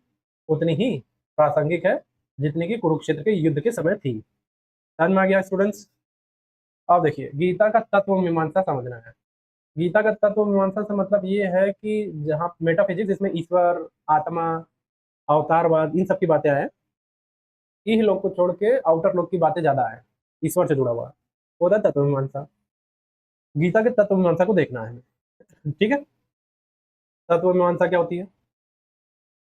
उतनी ही प्रासंगिक है जितनी कि कुरुक्षेत्र के युद्ध के समय थी। समझ में आ गया स्टूडेंट्स? अब देखिए, गीता का तत्व मीमांसा समझना है। गीता का तत्व मीमांसा से मतलब ये है कि जहाँ मेटाफिजिक्स, इसमें ईश्वर, आत्मा, अवतारवाद, इन सब की बातें आए, इह लोग को छोड़ के आउटर लोग की बातें ज्यादा है, ईश्वर से जुड़ा हुआ होता है तत्व मीमांसा। गीता के तत्व मीमांसा को देखना है, ठीक है? तत्व मीमांसा क्या होती है?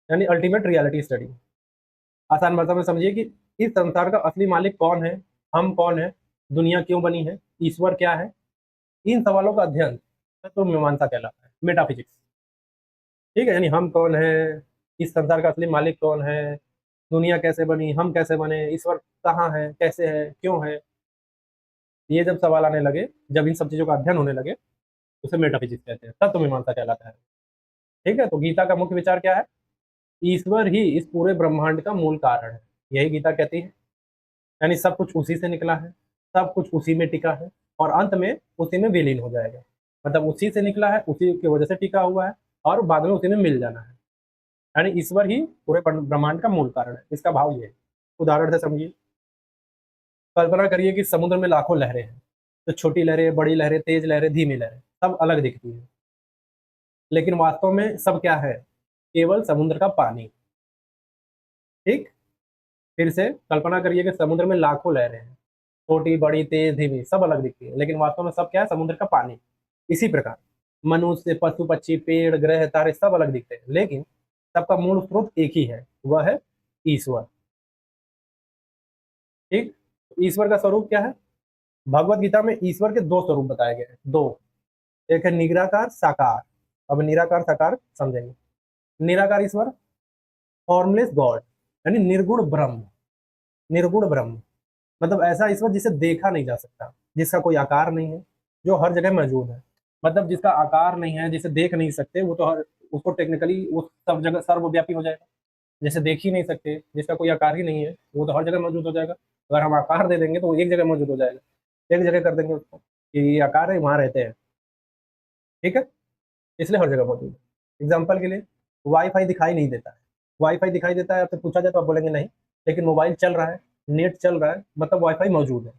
यानी अल्टीमेट रियलिटी स्टडी। आसान भाषा में समझिए कि इस संसार का असली मालिक कौन है, हम कौन है, दुनिया क्यों बनी है, ईश्वर क्या है, इन सवालों का अध्ययन तत्व मीमांसा कहलाता है, मेटाफिजिक्स। ठीक है? यानी हम कौन है, इस संसार का असली मालिक कौन है, दुनिया कैसे बनी, हम कैसे बने, ईश्वर कहाँ है, कैसे है, क्यों है, ये जब सवाल आने लगे, जब इन सब चीजों का अध्ययन होने लगे, उसे मेटाफिजिक्स कहते हैं, तत्व मीमांसा कहलाता है। ठीक है? तो गीता का मुख्य विचार क्या है? ईश्वर ही इस पूरे ब्रह्मांड का मूल कारण है, यही गीता कहती है। यानी सब कुछ उसी से निकला है, सब कुछ उसी में टिका है, और अंत में उसी में विलीन हो जाएगा। मतलब उसी से निकला है, उसी की वजह से टिका हुआ है, और बाद में उसी में मिल जाना है। यानी ईश्वर ही पूरे ब्रह्मांड का मूल कारण है। इसका भाव ये है, उदाहरण से समझिए। कल्पना करिए कि समुद्र में लाखों लहरें हैं, तो छोटी लहरें, बड़ी लहरें, तेज लहरें, धीमी लहरें, सब अलग दिखती है, लेकिन वास्तव में सब क्या है? केवल समुद्र का पानी। ठीक? फिर से कल्पना करिए कि समुद्र में लाखों लहरें हैं, छोटी, बड़ी, तेज, धीमी, सब अलग दिखती है, लेकिन वास्तव में सब क्या है? समुद्र का पानी। इसी प्रकार मनुष्य, पशु पक्षी, पेड़, ग्रह, तारे सब अलग दिखते हैं, लेकिन सबका मूल स्रोत एक ही है, वह है ईश्वर। ठीक? ईश्वर का स्वरूप क्या है? भगवत गीता में ईश्वर के दो स्वरूप बताए गए हैं, दो। एक है निराकार, साकार। अब निराकार साकार समझेंगे। निराकार ईश्वर, फॉर्मलेस गॉड, यानी निर्गुण ब्रह्म। निर्गुण ब्रह्म मतलब ऐसा ईश्वर जिसे देखा नहीं जा सकता, जिसका कोई आकार नहीं है, जो हर जगह मौजूद है। मतलब जिसका आकार नहीं है, जिसे देख नहीं सकते, वो तो हर, उसको टेक्निकली वो सब जगह सर्वव्यापी हो जाएगा। जैसे देख ही नहीं सकते, जिसका कोई आकार ही नहीं है, वो तो हर जगह मौजूद हो जाएगा। अगर हम आकार दे देंगे तो वो एक जगह मौजूद हो जाएगा, एक जगह कर देंगे उसको कि ये आकार है, वहां रहते हैं। ठीक है? इसलिए हर जगह मौजूद है। एग्जाम्पल के लिए, वाईफाई दिखाई नहीं देता है। वाईफाई दिखाई देता है, आपसे पूछा जाए तो आप बोलेंगे नहीं, लेकिन मोबाइल चल रहा है, नेट चल रहा है, मतलब वाईफाई मौजूद है।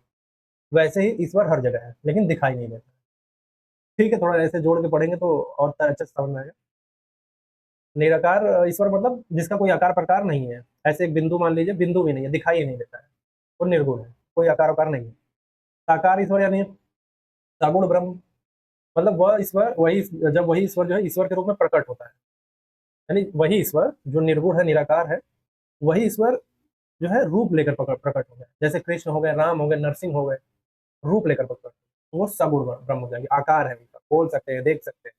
वैसे ही ईश्वर हर जगह है, लेकिन दिखाई नहीं देता। ठीक है? थोड़ा ऐसे जोड़ के पढ़ेंगे तो और अच्छे से समझ में आएगा। निराकार ईश्वर मतलब जिसका कोई आकार प्रकार नहीं है। ऐसे एक बिंदु मान लीजिए, बिंदु भी नहीं है, दिखाई ही नहीं देता है, वो निर्गुण है, कोई आकार नहीं है। साकार ईश्वर यानी सगुण ब्रह्म, मतलब वह ईश्वर वही, जब वही ईश्वर जो है ईश्वर के रूप में प्रकट होता है, यानी वही ईश्वर जो निर्गुण है, निराकार है, वही ईश्वर जो है रूप लेकर प्रकट हो गया। जैसे कृष्ण हो गए, राम हो गए, नरसिंह हो गए, रूप लेकर प्रकट, तो वो सगुण ब्रह्म हो जाएगी, आकार है उनका, बोल सकते हैं, देख सकते हैं।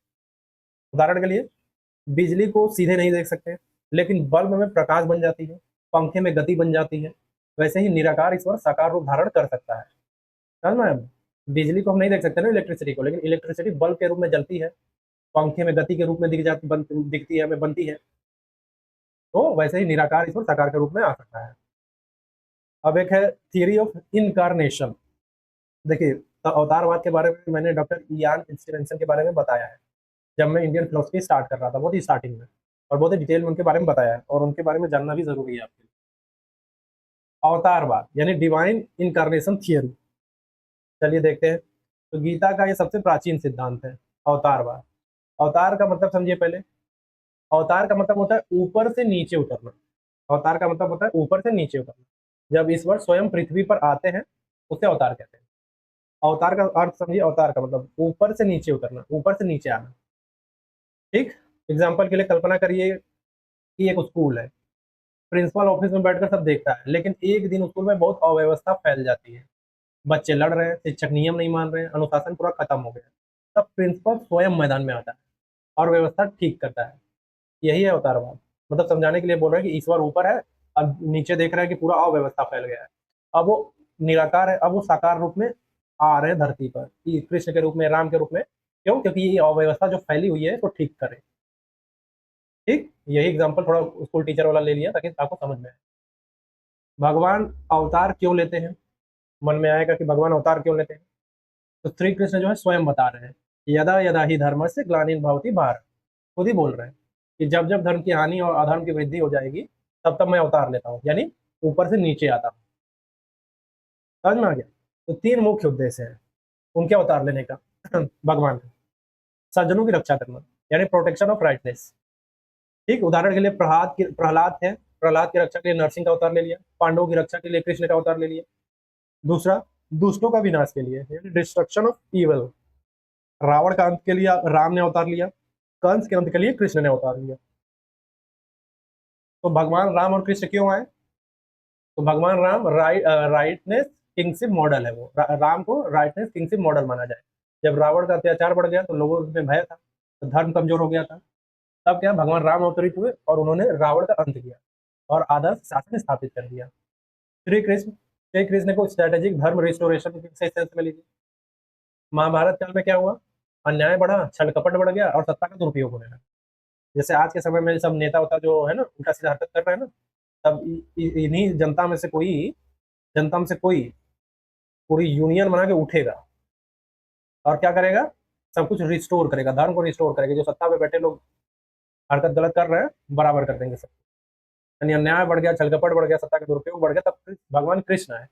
उदाहरण के लिए बिजली को सीधे नहीं देख सकते, लेकिन बल्ब में प्रकाश बन जाती है, पंखे में गति बन जाती है। वैसे ही निराकार ईश्वर साकार रूप धारण कर सकता है। समझ में? बिजली को हम नहीं देख सकते ना, इलेक्ट्रिसिटी को, लेकिन इलेक्ट्रिसिटी बल्ब के रूप में जलती है, पंखे में गति के रूप में दिखती है, हमें बनती है। तो वैसे ही निराकार ईश्वर साकार के रूप में आ सकता है। अब एक है थियरी ऑफ इनकारनेशन। देखिए, तो अवतारवाद के बारे में मैंने डॉक्टर इयान स्टीवेंसन के बारे में बताया है, जब मैं इंडियन फिलोसफी स्टार्ट कर रहा था, बहुत ही स्टार्टिंग में, और बहुत ही डिटेल में उनके बारे में बताया है, और उनके बारे में जानना भी जरूरी है आपके लिए। अवतारवाद यानी डिवाइन इनकारनेशन थियरी, चलिए देखते हैं। तो गीता का ये सबसे प्राचीन सिद्धांत है, अवतारवाद। अवतार का मतलब समझिए पहले। अवतार का मतलब होता है ऊपर से नीचे उतरना। अवतार का मतलब होता है ऊपर से नीचे उतरना। जब ईश्वर स्वयं पृथ्वी पर आते हैं, उसे अवतार कहते हैं। अवतार का अर्थ समझिए, अवतार का मतलब ऊपर से नीचे उतरना, ऊपर से नीचे आना। ठीक। एग्जाम्पल के लिए कल्पना करिए कि एक स्कूल है, प्रिंसिपल ऑफिस में बैठकर सब देखता है, लेकिन एक दिन स्कूल में बहुत अव्यवस्था फैल जाती है, बच्चे लड़ रहे हैं, शिक्षक नियम नहीं मान रहे हैं, अनुशासन पूरा खत्म हो गया। तब प्रिंसिपल स्वयं मैदान में आता है और व्यवस्था ठीक करता है। यही है अवतारवाद। मतलब समझाने के लिए बोल रहे हैं कि ईश्वर ऊपर है, अब नीचे देख रहे हैं कि पूरा अव्यवस्था फैल गया है। अब वो निराकार है, अब वो साकार रूप में आ रहे हैं धरती पर, कि कृष्ण के रूप में, राम के रूप में। क्यों? क्योंकि ये अव्यवस्था जो फैली हुई है तो ठीक करे। ठीक, यही एग्जाम्पल थोड़ा स्कूल टीचर वाला ले लिया ताकि आपको समझ में आए। भगवान अवतार क्यों लेते हैं? मन में आएगा कि भगवान अवतार क्यों लेते हैं। तो श्री कृष्ण जो है स्वयं बता रहे हैं, यदा यदा ही धर्म से ग्लानिर्भवति भारत। खुद ही बोल रहे हैं कि जब जब धर्म की हानि और अधर्म की वृद्धि हो जाएगी, तब तब मैं अवतार लेता हूँ, यानी ऊपर से नीचे आता हूँ। समझ में आ गया? तो तीन मुख्य उद्देश्य हैं उनके अवतार लेने का भगवान का। सज्जनों की रक्षा करना, यानी प्रोटेक्शन ऑफ राइटनेस। ठीक, उदाहरण के लिए प्रहलाद है, प्रहलाद की रक्षा के लिए नरसिंह का अवतार ले लिया, पांडवों की रक्षा के लिए कृष्ण का अवतार ले लिया। दूसरा, दुष्टों का विनाश के लिए, यानी डिस्ट्रक्शन ऑफ इवल, रावण का अंत के लिए राम ने अवतार लिया, कंस के अंत के लिए कृष्ण ने अवतार लिया। तो भगवान राम और कृष्ण क्यों आए? तो भगवान राम राइटनेस किंगशिप मॉडल है, वो राम को राइटनेस किंगशिप मॉडल माना जाए। जब रावण का अत्याचार बढ़ गया तो लोगों में भय था, तो धर्म कमजोर हो गया था। तब क्या, भगवान राम अवतरित हुए और उन्होंने रावण का अंत किया और आदर्श शासन स्थापित कर दिया। श्री कृष्ण को स्ट्रेटेजिक धर्म रिस्टोरेशन से सेंस में लीजिए। महाभारत काल में क्या हुआ? अन्याय बढ़ा, छल कपट बढ़ गया और सत्ता का दुरुपयोग होने लगा। जैसे आज के समय में सब नेता होता जो है ना, उल्टा सीधा हरकत कर रहे हैं ना, तब इन्हीं जनता में से कोई पूरी यूनियन बना के उठेगा और क्या करेगा? सब कुछ रिस्टोर करेगा, धर्म को रिस्टोर करेगा। जो सत्ता पे बैठे लोग हरकत गलत कर रहे हैं, बराबर कर देंगे सब। यानी अन्याय बढ़ गया, छलकपट बढ़ गया, सत्ता का दुरुपयोग बढ़ गया, तब भगवान कृष्ण आए,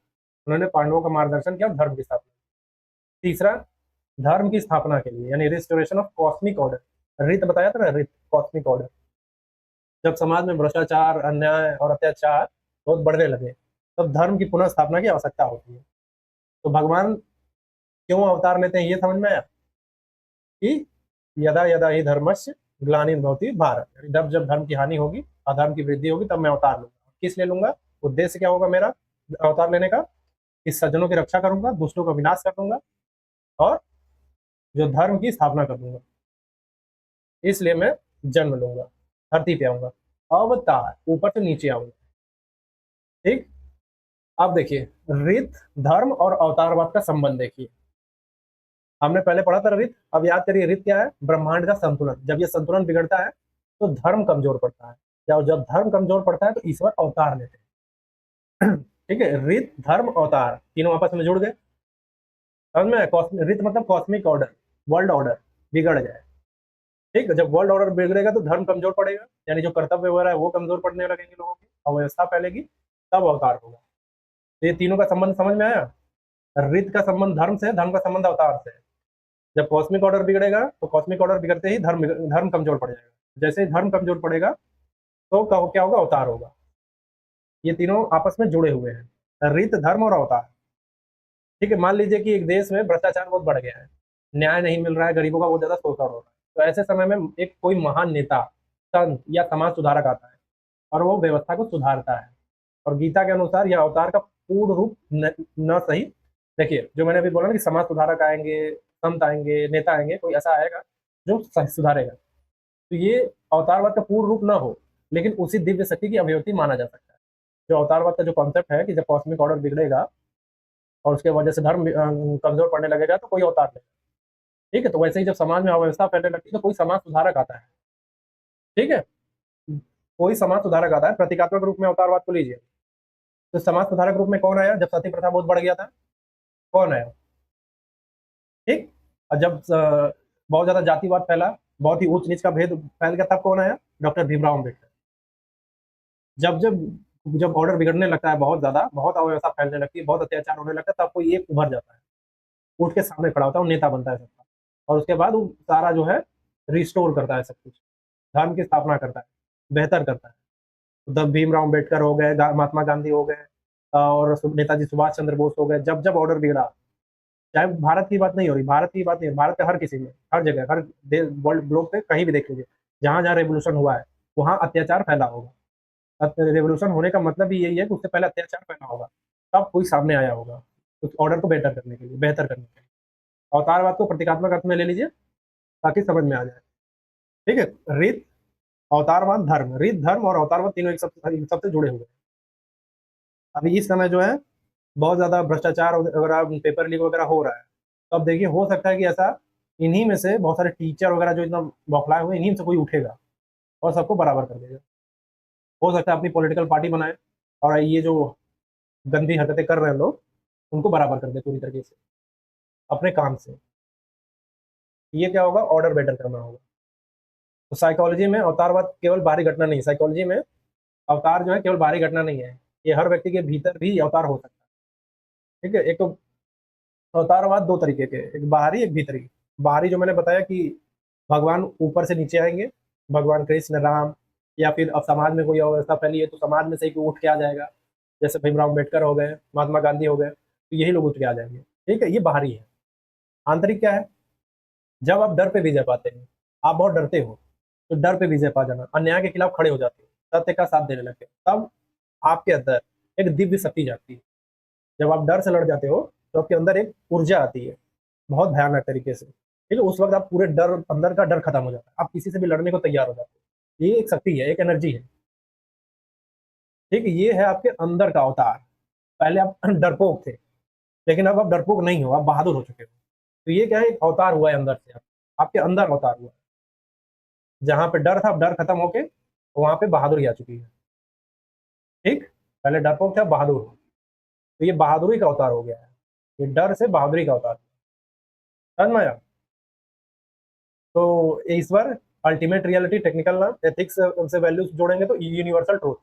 उन्होंने पांडवों का मार्गदर्शन किया, धर्म की स्थापना। तीसरा, धर्म की स्थापना के लिए, यानी रिस्टोरेशन ऑफ कॉस्मिक ऑर्डर। रित बताया था ना, रित, कॉस्मिक ऑर्डर। जब समाज में भ्रष्टाचार, अन्याय और अत्याचार बहुत बढ़ने लगे, तब धर्म की पुनः स्थापना की आवश्यकता होती है। तो भगवान क्यों अवतार लेते हैं, ये समझ में आया कि यदा यदा ही धर्मस्य ग्लानिर्भवति भारत, यानी जब जब धर्म की हानि होगी, अधर्म की वृद्धि होगी, तब मैं अवतार लूंगा। किस लिए लूंगा? उद्देश्य क्या होगा मेरा अवतार लेने का? कि सज्जनों की रक्षा करूंगा, दुष्टों का विनाश कर दूंगा और जो धर्म की स्थापना कर दूंगा। इसलिए मैं जन्म लूंगा, धरती पे आऊंगा, अवतार, ऊपर से नीचे आऊंगा। ठीक। अब देखिए, रित, धर्म और अवतारवाद का संबंध देखिए। हमने पहले पढ़ा था रित, अब याद करिए रित क्या है? ब्रह्मांड का संतुलन। जब ये संतुलन बिगड़ता है तो धर्म कमजोर पड़ता है, जब जब धर्म कमजोर पड़ता है तो ईश्वर अवतार लेते हैं। ठीक है, रित, धर्म, अवतार, तीनों आपस में जुड़ गए। समझ में? रित मतलब कॉस्मिक ऑर्डर, वर्ल्ड ऑर्डर बिगड़ जाए। ठीक है, जब वर्ल्ड ऑर्डर बिगड़ेगा तो धर्म कमजोर पड़ेगा, यानी जो कर्तव्य वगैरह है वो कमजोर पड़ने लगेंगे लोगों की, अव्यवस्था फैलेगी, तब अवतार होगा। तो ये तीनों का संबंध समझ में आया? रित का संबंध धर्म से, धर्म का संबंध अवतार से। जब कॉस्मिक ऑर्डर बिगड़ेगा तो कॉस्मिक ऑर्डर बिगड़ते ही धर्म धर्म कमजोर पड़ जाएगा। जैसे ही धर्म कमजोर पड़ेगा तो क्या होगा? अवतार होगा। ये तीनों आपस में जुड़े हुए हैं, रित, धर्म और अवतार। ठीक है, मान लीजिए कि एक देश में भ्रष्टाचार बहुत बढ़ गया है, न्याय नहीं मिल रहा है, गरीबों का बहुत ज्यादा शोषण हो रहा है, तो ऐसे समय में एक कोई महान नेता, संत या समाज सुधारक आता है और वो व्यवस्था को सुधारता है। और गीता के अनुसार यह अवतार का पूर्ण रूप न सही, देखिए जो मैंने अभी बोला ना कि समाज सुधारक आएंगे, संत आएंगे, नेता आएंगे, कोई ऐसा आएगा जो सुधारेगा, तो ये अवतारवाद का पूर्ण रूप ना हो, लेकिन उसी दिव्य शक्ति की अभिव्यक्ति माना जा सकता है। जो अवतारवाद का जो कॉन्सेप्ट है कि जब कॉस्मिक ऑर्डर बिगड़ेगा और उसके वजह से धर्म कमजोर पड़ने लगेगा तो कोई अवतार नहीं। ठीक है, तो वैसे ही जब समाज में अव्यवस्था फैलने लगती है तो कोई समाज सुधारक आता है। ठीक है, कोई समाज सुधारक आता है। प्रतीकात्मक रूप में अवतारवाद को लीजिए, तो समाज सुधारक रूप में कौन आया जब सती प्रथा बहुत बढ़ गया था? कौन आया? ठीक। और जब बहुत ज्यादा जातिवाद फैला, बहुत ही ऊंच नीच का भेद फैल गया, तब कौन आया? डॉक्टर भीमराव अम्बेडकर। जब जब जब ऑर्डर बिगड़ने लगता है, बहुत ज्यादा, बहुत अव्यवस्था फैलने लगती है, बहुत अत्याचार होने लगता है, तब कोई एक उभर जाता है, उठ के सामने खड़ा होता है, वो नेता बनता है सबका, और उसके बाद वो सारा जो है रिस्टोर करता है, सब कुछ धर्म की स्थापना करता है, बेहतर करता है। तो भीमराव अम्बेडकर हो गए, महात्मा गांधी हो गए, और नेताजी सुभाष चंद्र बोस हो गए। जब जब ऑर्डर बिगड़ा, चाहे भारत की बात नहीं हो रही, भारत की बात नहीं, भारत के हर किसी में, हर जगह, हर वर्ल्ड ग्लोब पे कहीं भी देख लीजिए, जहां जहां रेवोल्यूशन हुआ है वहां अत्याचार फैला होगा। रेवोल्यूशन होने का मतलब भी यही है कि उससे पहले अत्याचार फैला होगा, तब कोई सामने आया होगा उस ऑर्डर को बेटर करने के लिए, बेहतर करने के लिए। अवतारवाद को प्रतीकात्मक अर्थ में ले लीजिए ताकि समझ में आ जाए। ठीक है, रीत, अवतारवाद, धर्म, रीत, धर्म और अवतारवाद तीनों एक सबसे जुड़े हुए हैं। अभी इस समय जो है बहुत ज्यादा भ्रष्टाचार वगैरह, पेपर लीक वगैरह हो रहा है, तो अब देखिए हो सकता है कि ऐसा इन्हीं में से बहुत सारे टीचर वगैरह जो इतना बौखलाए हुए, इन्हीं में से कोई उठेगा और सबको बराबर कर देगा। हो सकता है अपनी पॉलिटिकल पार्टी बनाए और ये जो गंदी हरकतें कर रहे हैं लोग, उनको बराबर कर दे पूरी तरीके से अपने काम से। ये क्या होगा? ऑर्डर बेटर करना होगा। तो साइकोलॉजी में अवतारवाद केवल बाहरी घटना नहीं, साइकोलॉजी में अवतार जो है केवल बाहरी घटना नहीं है, ये हर व्यक्ति के भीतर भी अवतार हो सकता है। ठीक है, एक तो अवतारवाद दो तरीके के, एक बाहरी एक भीतरी। बाहरी जो मैंने बताया कि भगवान ऊपर से नीचे आएंगे, भगवान कृष्ण, राम, या फिर अब समाज में कोई अवस्था फैली है तो समाज में से ही कोई उठ के आ जाएगा, जैसे भीमराव अम्बेडकर हो गए, महात्मा गांधी हो गए, तो यही लोग उठ के आ जाएंगे। ठीक है, ये बाहरी है। आंतरिक क्या है? जब आप डर पे विजय पाते हैं, आप बहुत डरते हो, तो डर पे विजय पा जाना, अन्याय के खिलाफ खड़े हो जाते हो, सत्य का साथ देने लगते हो, तब आपके अंदर एक दिव्य शक्ति जागती है। जब आप डर से लड़ जाते हो तो आपके अंदर एक ऊर्जा आती है, बहुत भयानक तरीके से। ठीक है, उस वक्त आप पूरे डर, अंदर का डर खत्म हो जाता है, आप किसी से भी लड़ने को तैयार हो जाते हो। ये एक शक्ति है, एक एनर्जी है। ठीक है, ये है आपके अंदर का अवतार। पहले आप डरपोक थे, लेकिन अब आप डरपोक नहीं हो, आप बहादुर हो चुके हो। तो ये क्या है? एक अवतार हुआ है अंदर से, आपके अंदर अवतार हुआ है। जहां पे डर था, अब डर खत्म होके वहां पे बहादुरी आ चुकी है। ठीक, पहले डरपोक था, बहादुर हो, तो ये बहादुरी का अवतार हो गया है। ये डर से बहादुरी का अवतार, समझ में आया? तो ईश्वर, अल्टीमेट रियलिटी, टेक्निकल नाम, एथिक्स से वैल्यूज जोड़ेंगे तो यूनिवर्सल ट्रूथ,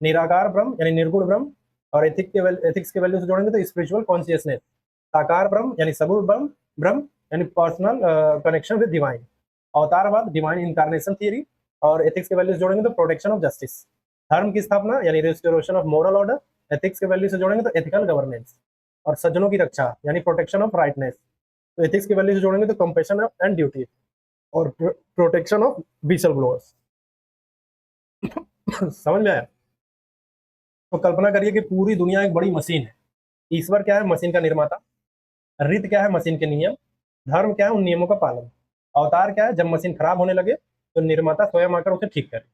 निराकार ब्रह्म यानी निर्गुण ब्रह्म, और एथिक्स के वैल्यू से जोड़ेंगे तो स्पिरिचुअल कॉन्शियसनेस, साकार ब्रह्म यानी सगुण ब्रह्म, ब्रह्म यानी पर्सनल कनेक्शन विद डिवाइन, अवतारवाद, डिवाइन इनकारनेशन थियरी, और एथिक्स के वैल्यूज जोड़ेंगे तो प्रोटेक्शन ऑफ जस्टिस, धर्म की स्थापना यानी restoration of moral order, ethics के वैल्यू से जोड़ेंगे तो एथिकल गवर्नेंस, और सज्जनों की रक्षा यानी प्रोटेक्शन ऑफ राइटनेस, तो एथिक्स के वैल्यू से जोड़ेंगे तो कंपेशन ऑफ एंड ड्यूटी, और प्रोटेक्शन ऑफ विसल ब्लोअर्स। समझ में आया? तो कल्पना करिए कि पूरी दुनिया एक बड़ी मशीन है। ईश्वर क्या है? मशीन का निर्माता। रीत क्या है? मशीन के नियम। धर्म क्या है? उन नियमों का पालन। अवतार क्या है? जब मशीन खराब होने लगे तो निर्माता स्वयं आकर उसे ठीक करे।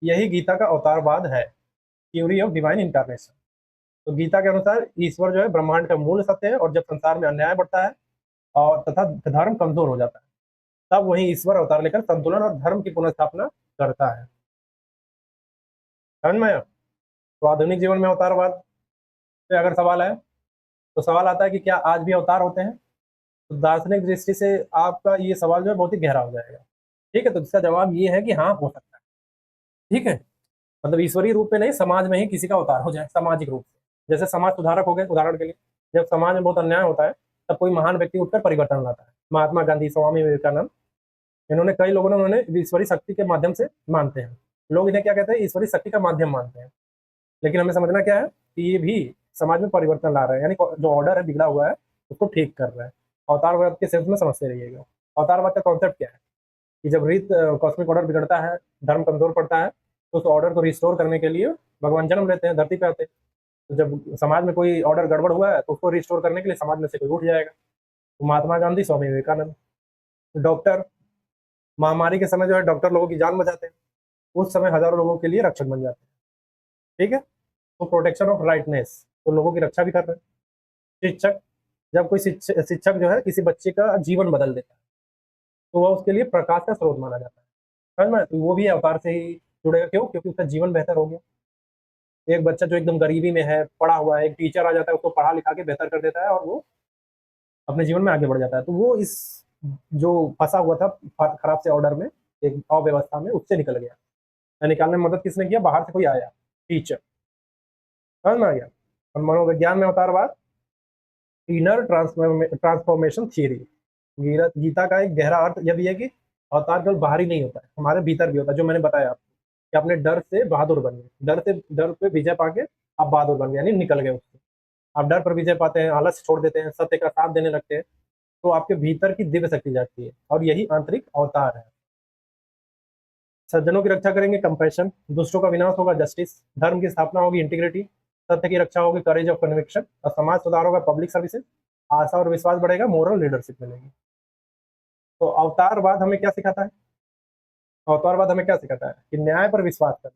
यही गीता का अवतारवाद है, थ्योरी ऑफ डिवाइन इनकारनेशन। तो गीता के अनुसार ईश्वर जो है ब्रह्मांड का मूल सत्य है, और जब संसार में अन्याय बढ़ता है और तथा धर्म कमजोर हो जाता है, तब वही ईश्वर अवतार लेकर संतुलन और धर्म की पुनर्स्थापना करता है। समझ में आया? तो आधुनिक जीवन में अवतारवाद पे अगर सवाल है, तो सवाल आता है कि क्या आज भी अवतार होते हैं? तो दार्शनिक दृष्टि से आपका ये सवाल जो है बहुत ही गहरा हो जाएगा। ठीक है, तो इसका जवाब ये है कि हाँ, हो सकता है। ठीक है, मतलब ईश्वरीय रूप में नहीं, समाज में ही किसी का अवतार हो जाए, सामाजिक रूप से। जैसे समाज सुधारक हो गए, उदाहरण के लिए, जब समाज में बहुत अन्याय होता है तब कोई महान व्यक्ति उठकर परिवर्तन लाता है। महात्मा गांधी, स्वामी विवेकानंद, इन्होंने, कई लोगों ने उन्होंने ईश्वरीय शक्ति के माध्यम से मानते हैं। लोग इन्हें क्या कहते हैं? ईश्वरीय शक्ति का माध्यम मानते हैं। लेकिन हमें समझना क्या है कि ये भी समाज में परिवर्तन ला रहे हैं, यानी जो ऑर्डर है बिगड़ा हुआ है उसको ठीक कर रहा है। अवतारवाद के सेंस में समझते रहिएगा। अवतारवाद का कॉन्सेप्ट क्या है कि जब रीत कॉस्मिक ऑर्डर बिगड़ता है, धर्म कमजोर पड़ता है, तो उस ऑर्डर को रिस्टोर करने के लिए भगवान जन्म लेते हैं, धरती पे आते हैं। तो जब समाज में कोई ऑर्डर गड़बड़ हुआ है तो उसको रिस्टोर करने के लिए समाज में से कोई उठ जाएगा। तो महात्मा गांधी, स्वामी विवेकानंद, डॉक्टर, महामारी के समय जो है डॉक्टर लोगों की जान बचाते हैं, उस समय हजारों लोगों के लिए रक्षक बन जाते हैं। ठीक है, तो प्रोटेक्शन ऑफ राइटनेस, तो लोगों की रक्षा भी कर रहे हैं। शिक्षक, जब कोई शिक्षक जो है किसी बच्चे का जीवन बदल देता है तो वह उसके लिए प्रकाश का स्रोत माना जाता है। समझ में? तो वो भी अवतार से ही जुड़ेगा। क्यों? क्योंकि उसका जीवन बेहतर हो गया। एक बच्चा जो एकदम गरीबी में है, पढ़ा हुआ है, एक टीचर आ जाता है, उसको पढ़ा लिखा के बेहतर कर देता है और वो अपने जीवन में आगे बढ़ जाता है। तो वो इस जो फंसा हुआ था खराब से ऑर्डर में, एक अव्यवस्था में, उससे निकल गया। निकालने में मदद किसने किया? बाहर से कोई आया, टीचर। समझ में आ गया? और मनोविज्ञान में अवतारवाद, इनर ट्रांसफॉर्मेशन थियरी। गीता का एक गहरा अर्थ यह भी है कि अवतार केवल बाहर ही नहीं होता है, हमारे भीतर भी होता है। जो मैंने बताया आपको कि अपने डर से बहादुर बन गए, डर पे विजय पाके आप बहादुर बन गए, यानी निकल गए उससे। आप डर पर विजय पाते हैं, आलस छोड़ देते हैं, सत्य का साथ देने लगते हैं, तो आपके भीतर की दिव्य शक्ति जागती है और यही आंतरिक अवतार है। सज्जनों की रक्षा करेंगे, कंपैशन। दुष्टों का विनाश होगा, जस्टिस। धर्म की स्थापना होगी, इंटीग्रिटी। सत्य की रक्षा होगी, करेज ऑफ कन्विक्शन। और समाज सुधार होगा, पब्लिक सर्विसेज। आशा और विश्वास बढ़ेगा, मोरल लीडरशिप मिलेगी। तो अवतारवाद हमें क्या सिखाता है? अवतारवाद हमें क्या सिखाता है? कि न्याय पर विश्वास करें,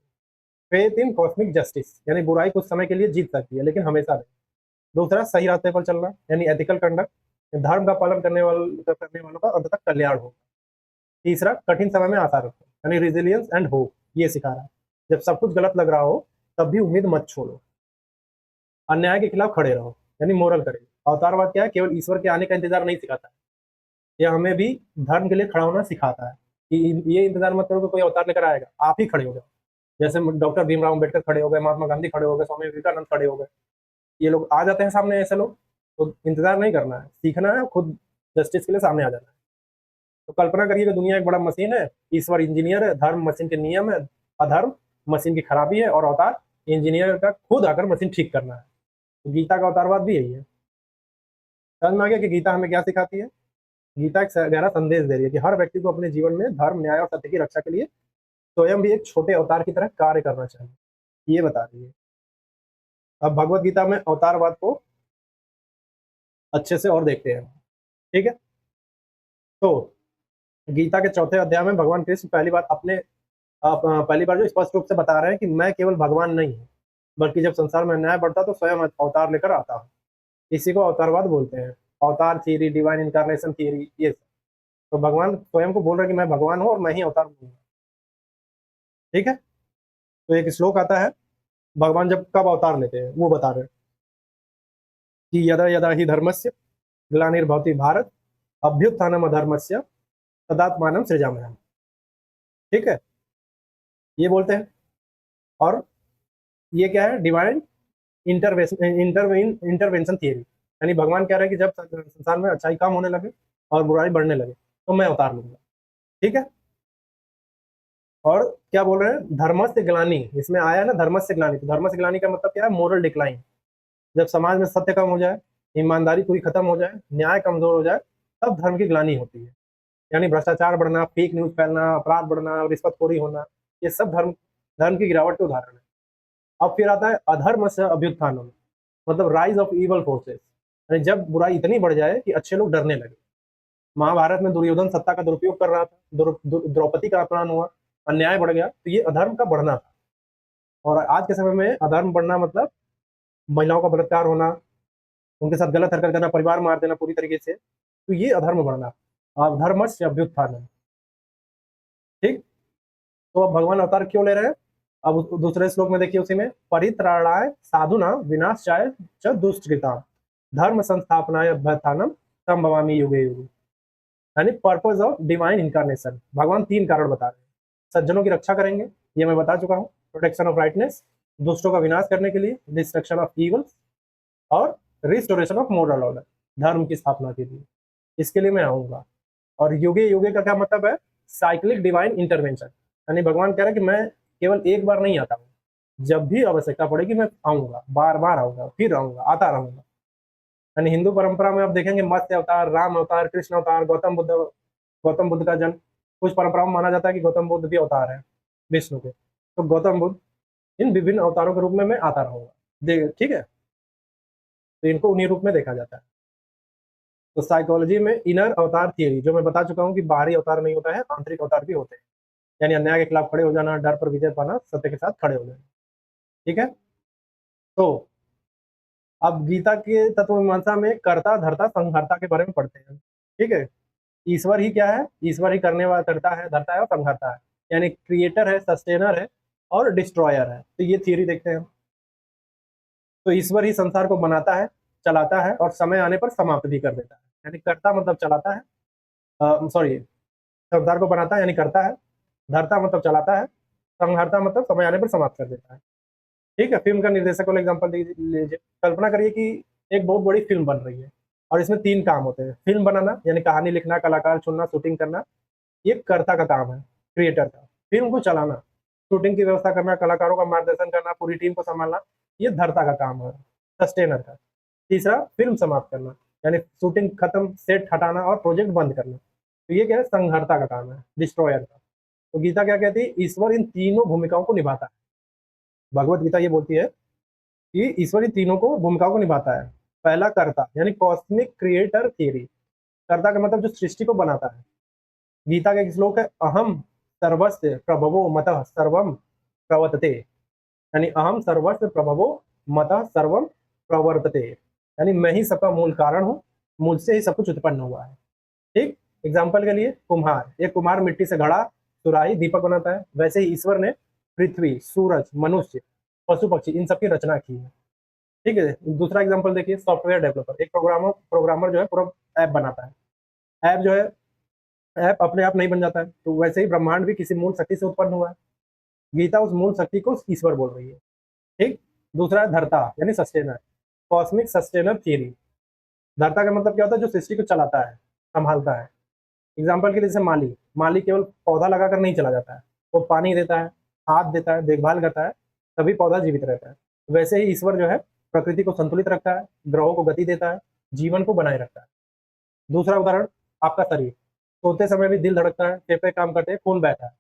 फेथ इन कॉस्मिक जस्टिस, यानी बुराई कुछ समय के लिए जीत सकती है लेकिन हमेशा नहीं। दूसरा, सही रास्ते पर चलना, यानी एथिकल कंडक्ट। धर्म का पालन करने वालों का अंत तक कल्याण हो। तीसरा, कठिन समय में आशा रखो, यानी रिजिलियंस एंड होप, ये सिखा रहा है। जब सब कुछ गलत लग रहा हो तब भी उम्मीद मत छोड़ो। अन्याय के खिलाफ खड़े रहो, यानी मोरल करें। अवतारवाद क्या है? केवल ईश्वर के आने का इंतजार नहीं सिखाता है, यह हमें भी धर्म के लिए खड़ा होना सिखाता है। कि ये इंतजार मत करो कि कोई अवतार लेकर आएगा, आप ही खड़े हो जाओ। जैसे डॉक्टर भीमराव अम्बेडकर खड़े हो गए, महात्मा गांधी खड़े हो गए, स्वामी विवेकानंद खड़े हो गए। ये लोग आ जाते हैं सामने, ऐसे लोग। तो इंतजार नहीं करना है, सीखना है, खुद जस्टिस के लिए सामने आ जाना है। तो कल्पना करिए कि दुनिया एक बड़ा मशीन है, ईश्वर इंजीनियर है, धर्म मशीन के नियम है, अधर्म मशीन की खराबी है, और अवतार इंजीनियर का खुद आकर मशीन ठीक करना है। तो गीता का अवतारवाद भी यही है। समझ में आ गया कि गीता हमें क्या सिखाती है? गीता एक गहरा संदेश दे रही है कि हर व्यक्ति को अपने जीवन में धर्म, न्याय और सत्य की रक्षा के लिए स्वयं भी एक छोटे अवतार की तरह कार्य करना चाहिए, ये बता रही है। अब भगवत गीता में अवतारवाद को अच्छे से और देखते हैं। ठीक है, तो गीता के चौथे अध्याय में भगवान कृष्ण पहली बार जो स्पष्ट रूप से बता रहे हैं कि मैं केवल भगवान नहीं हूँ, बल्कि जब संसार में न्याय बढ़ता तो स्वयं अवतार लेकर आता हूँ। इसी को अवतारवाद बोलते हैं। अवतार थियरी, डिवाइन इनकारनेशन थियरी, ये सब। तो भगवान स्वयं को बोल रहे हैं कि मैं भगवान हूँ और मैं ही अवतार हूँ। ठीक है, तो एक श्लोक आता है, भगवान जब कब अवतार लेते हैं वो बता रहे हैं कि यदा यदा ही धर्मस्य ग्लानिर्भवति भारत अभ्युत्थानम अधर्मस्य तदात्मानं सृजाम्यहम्। ठीक है, ये बोलते हैं। और ये क्या है? डिवाइन इंटरवेंशन थियरी, यानी भगवान कह रहे हैं कि जब संसार में अच्छाई कम होने लगे और बुराई बढ़ने लगे तो मैं अवतार लूंगा। ठीक है, और क्या बोल रहे हैं? धर्मस्य ग्लानि, इसमें आया ना धर्मस्य ग्लानि। तो धर्मस्य ग्लानि का मतलब क्या है? Moral decline. जब समाज में सत्य कम हो जाए, ईमानदारी पूरी खत्म हो जाए, न्याय कमजोर हो जाए, तब धर्म की ग्लानि होती है। यानी भ्रष्टाचार बढ़ना, फेक न्यूज फैलना, अपराध बढ़ना, रिश्वतखोरी होना, ये सब धर्म धर्म की गिरावट के उदाहरण है। अब फिर आता है अधर्म से अभ्युत्थानम, मतलब राइज ऑफ इवल फोर्सेस, यानी जब बुराई इतनी बढ़ जाए कि अच्छे लोग डरने लगे। महाभारत में दुर्योधन सत्ता का दुरुपयोग कर रहा था, द्रौपदी का अपमान हुआ, अन्याय बढ़ गया, तो ये अधर्म का बढ़ना था। और आज के समय में अधर्म बढ़ना मतलब महिलाओं का बलात्कार होना, उनके साथ गलत हरकत करना, परिवार मार देना पूरी तरीके से, तो ये अधर्म बढ़ना। अधर्म से अभ्युत्थान है। ठीक, तो अब भगवान अवतार क्यों ले रहे हैं? अब दूसरे श्लोक में देखिए, उसी में परित्राणाय साधुना विनाशाय च दुष्कृता धर्म संस्थापनाय अभ्युत्थानम संभवामि युगे युगे। यानी पर्पज ऑफ डिवाइन इनकारनेशन। भगवान तीन कारण बता रहे हैं। सज्जनों की रक्षा करेंगे, ये मैं बता चुका हूँ, प्रोटेक्शन ऑफ राइटनेस। दुष्टों का विनाश करने के लिए, डिस्ट्रक्शन ऑफ इवल्स। और रिस्टोरेशन ऑफ मोरल ऑर्डर, धर्म की स्थापना के लिए। इसके लिए मैं आऊंगा। और युगे युगे का क्या मतलब है? साइक्लिक डिवाइन इंटरवेंशन, यानी भगवान कह रहे हैं कि मैं केवल एक बार नहीं आता हूँ, जब भी आवश्यकता पड़ेगी मैं आऊंगा, बार बार आऊंगा, फिर आऊंगा, आता रहूंगा। यानी हिंदू परंपरा में आप देखेंगे मत्स्य अवतार, राम अवतार, कृष्ण अवतार, गौतम बुद्ध का जन्म। कुछ परंपराओं में माना जाता है कि गौतम बुद्ध भी अवतार है विष्णु के। तो गौतम बुद्ध इन विभिन्न अवतारों के रूप में मैं आता रहूंगा, ठीक है। तो इनको उन्हीं रूप में देखा जाता है। तो साइकोलॉजी में इनर अवतार थियरी, जो मैं बता चुका हूँ कि बाहरी अवतार नहीं होता है, आंतरिक अवतार भी होते हैं। यानी अन्याय के खिलाफ खड़े हो जाना, डर पर विजय पाना, सत्य के साथ खड़े हो जाना। ठीक है। तो अब गीता के तत्व मीमांसा में कर्ता धर्ता संहर्ता के बारे में पढ़ते हैं। ठीक है। ईश्वर ही क्या है? ईश्वर ही करने वाला करता है, धरता है और संहरता है। यानी क्रिएटर है, सस्टेनर है और डिस्ट्रॉयर है। तो ये थियरी देखते हैं। तो ईश्वर ही संसार को बनाता है, चलाता है और समय आने पर समाप्त भी कर देता है। यानी कर्ता मतलब चलाता है, सॉरी, संसार को बनाता है यानी करता है, धरता मतलब चलाता है, संहरता मतलब समय आने पर समाप्त कर देता है। ठीक है। फिल्म का निर्देशक वाला एग्जाम्पल लीजिए। कल्पना करिए कि एक बहुत बड़ी फिल्म बन रही है और इसमें 3 काम होते हैं। फिल्म बनाना यानी कहानी लिखना, कलाकार चुनना, शूटिंग करना, ये कर्ता का काम है, क्रिएटर का। फिल्म को चलाना, शूटिंग की व्यवस्था करना, कलाकारों का मार्गदर्शन करना, पूरी टीम को संभालना, ये धर्ता का काम है, सस्टेनर का। तीसरा, फिल्म समाप्त करना, यानी शूटिंग खत्म, सेट हटाना और प्रोजेक्ट बंद करना। तो ये क्या है? संहर्ता का काम है, डिस्ट्रॉयर का। तो गीता क्या कहती है? ईश्वर इन तीनों भूमिकाओं को निभाता है। भगवत गीता ये बोलती है कि ईश्वर इन तीनों को भूमिकाओं को निभाता है। पहला, कर्ता यानी कॉस्मिक क्रिएटर थियरी। कर्ता का मतलब जो सृष्टि को बनाता है। गीता का एक श्लोक है, अहम सर्वस्य प्रभवो मतः सर्वम प्रवर्तते। यानी अहम सर्वस्य प्रभवो मतः सर्वम प्रवर्तते, यानी मैं ही सबका मूल कारण हूँ, मुझसे ही सब कुछ उत्पन्न हुआ है। ठीक। एग्जाम्पल के लिए कुम्हार, एक कुम्हार मिट्टी से घड़ा, सुराही, दीपक बनाता है। वैसे ही ईश्वर ने पृथ्वी, सूरज, मनुष्य, पशु पक्षी इन सबकी रचना की है। ठीक है। दूसरा एग्जाम्पल देखिए, सॉफ्टवेयर डेवलपर, एक प्रोग्रामर जो है पूरा ऐप बनाता है। ऐप जो है, ऐप अपने आप नहीं बन जाता है। तो वैसे ही ब्रह्मांड भी किसी मूल शक्ति से उत्पन्न हुआ है। गीता उस मूल शक्ति को ईश्वर बोल रही है। ठीक। दूसरा है धर्ता यानी सस्टेनर, कॉस्मिक सस्टेनर थियरी। धर्ता का मतलब क्या होता है? जो सृष्टि को चलाता है, संभालता है। एग्जाम्पल के लिए जैसे माली, माली केवल पौधा लगाकर नहीं चला जाता है, वो पानी देता है, खाद देता है, देखभाल करता है, तभी पौधा जीवित रहता है। वैसे ही ईश्वर जो है प्रकृति को संतुलित रखता है, ग्रहों को गति देता है, जीवन को बनाए रखता है। दूसरा उदाहरण, आपका शरीर, सोते समय भी दिल धड़कता है, फेफड़े काम करते हैं, खून बहता है।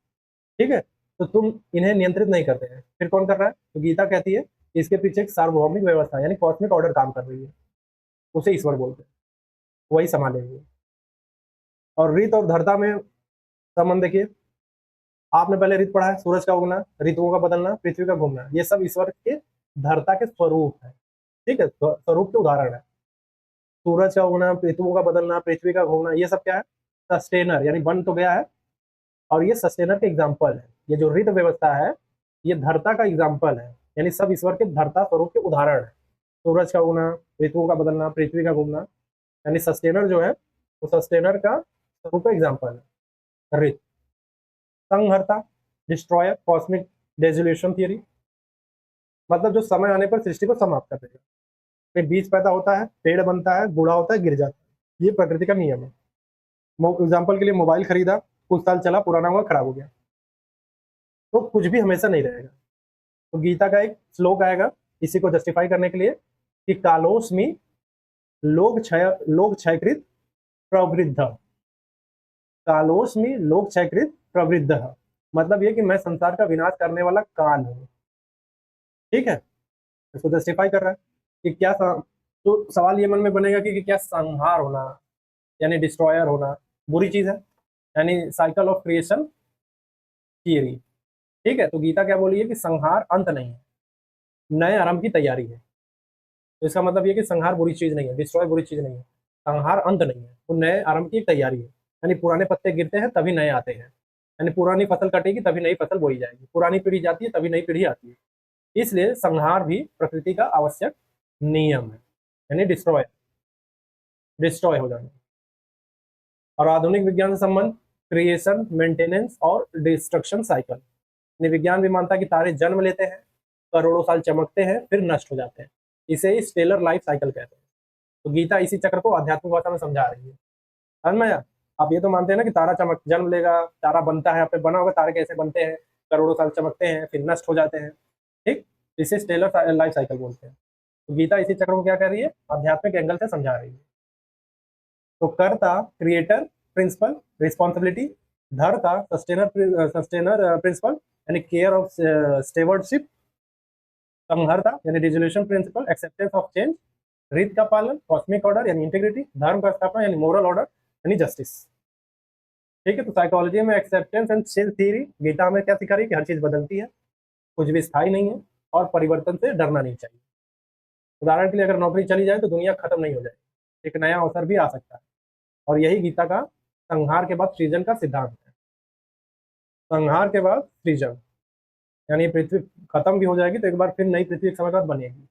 ठीक है। तो तुम इन्हें नियंत्रित नहीं करते हैं, फिर कौन कर रहा है? तो गीता कहती है इसके पीछे एक सार्वभौमिक व्यवस्था यानी कॉस्मिक ऑर्डर काम कर रही है, उसे ईश्वर बोलते हैं, वही संभालेंगे। और ऋत और धरता में संबंध देखिए। आपने पहले ऋत पढ़ा है, सूरज का उगना, ऋतुओं का बदलना, पृथ्वी का घूमना, ये सब ईश्वर के धरता के स्वरूप है। ठीक है, स्वरूप के उदाहरण है। सूरज का उगना, ऋतुओं का बदलना, पृथ्वी का घूमना, ये सब क्या है? सस्टेनर, यानी बन तो गया है और ये सस्टेनर के एग्जाम्पल है। ये जो ऋत व्यवस्था है, ये धरता का एग्जाम्पल है, यानी सब ईश्वर के धरता स्वरूप के उदाहरण है। सूरज का उगना, ऋतुओं का बदलना, पृथ्वी का घूमना, यानी सस्टेनर जो है वो सस्टेनर का स्वरूप का एग्जाम्पल है। ऋत। संहर्ता, डिस्ट्रॉयर, कॉस्मिक डेजोल्यूशन थियरी, मतलब जो समय आने पर सृष्टि को समाप्त कर देगा। फिर बीज पैदा होता है, पेड़ बनता है, बूढ़ा होता है, गिर जाता है, ये प्रकृति का नियम है। एग्जाम्पल के लिए मोबाइल खरीदा, कुछ साल चला, पुराना हुआ, खराब हो गया। तो कुछ भी हमेशा नहीं रहेगा। तो गीता का एक श्लोक आएगा इसी को जस्टिफाई करने के लिए कि कालोस्मि लोक क्षयकृत प्रवृद्ध। कालोस्मि लोक क्षयकृत प्रवृद्ध, मतलब ये कि मैं संसार का विनाश करने वाला काल हूँ। ठीक है। इसको जस्टिफाई कर रहा है कि क्या तो सवाल ये मन में बनेगा कि क्या संहार होना यानी डिस्ट्रॉयर होना बुरी चीज है? यानी साइकिल ऑफ क्रिएशन थियरी। ठीक है। तो गीता क्या बोली है कि संहार अंत नहीं है, नए आरंभ की तैयारी है। तो इसका मतलब ये कि संहार बुरी चीज नहीं है, डिस्ट्रॉय बुरी चीज नहीं है, संहार अंत नहीं है, वो नए आरंभ की एक तैयारी है। यानी पुराने पत्ते गिरते हैं तभी नए आते हैं, यानी पुरानी फसल कटेगी तभी नई फसल बोई जाएगी, पुरानी पीढ़ी जाती है तभी नई पीढ़ी आती है। इसलिए संहार भी प्रकृति का आवश्यक नियम है, यानी डिस्ट्रॉय डिस्ट्रॉय हो जाना। और आधुनिक विज्ञान से संबंध, क्रिएशन, मेंटेनेंस और डिस्ट्रक्शन साइकिल। यानी विज्ञान भी मानता है कि तारे जन्म लेते हैं, करोड़ों साल चमकते हैं, फिर नष्ट हो जाते हैं, इसे ही स्टेलर लाइफ साइकिल कहते हैं। तो गीता इसी चक्र को आध्यात्मिक भाषा में समझा रही है। समझ में आया? आप ये तो मानते हैं ना कि तारा चमक जन्म लेगा, तारा बनता है, आपने बना होगा तारे कैसे बनते हैं, करोड़ों साल चमकते हैं फिर नष्ट हो जाते हैं। ठीक। इसे स्टेलर लाइफ साइकिल बोलते हैं। तो गीता इसी चक्र को क्या कर रही है, आध्यात्मिक एंगल से समझा रही है। तो कर्ता क्रिएटर प्रिंसिपल रिस्पॉन्सिबिलिटी, धर्ता सस्टेनर प्रिंसिपल यानी केयर ऑफ स्टेवर्डशिप, संहर्ता यानी resolution principle acceptance of change, रीत का पालन कॉस्मिक ऑर्डर यानी इंटीग्रिटी, धर्म का स्थापना यानी मोरल ऑर्डर यानी जस्टिस। ठीक है, तो साइकोलॉजी में acceptance and change theory Gita में क्या सिखा रही है कि हर चीज बदलती है, कुछ भी स्थायी नहीं है और परिवर्तन से डरना नहीं चाहिए। उदाहरण के लिए अगर नौकरी चली जाए तो दुनिया खत्म नहीं हो जाएगी, एक नया अवसर भी आ सकता है। और यही गीता का संहार के बाद सृजन का सिद्धांत है। संहार के बाद सृजन यानी पृथ्वी खत्म भी हो जाएगी तो एक बार फिर नई पृथ्वी एक समय बाद बनेगी,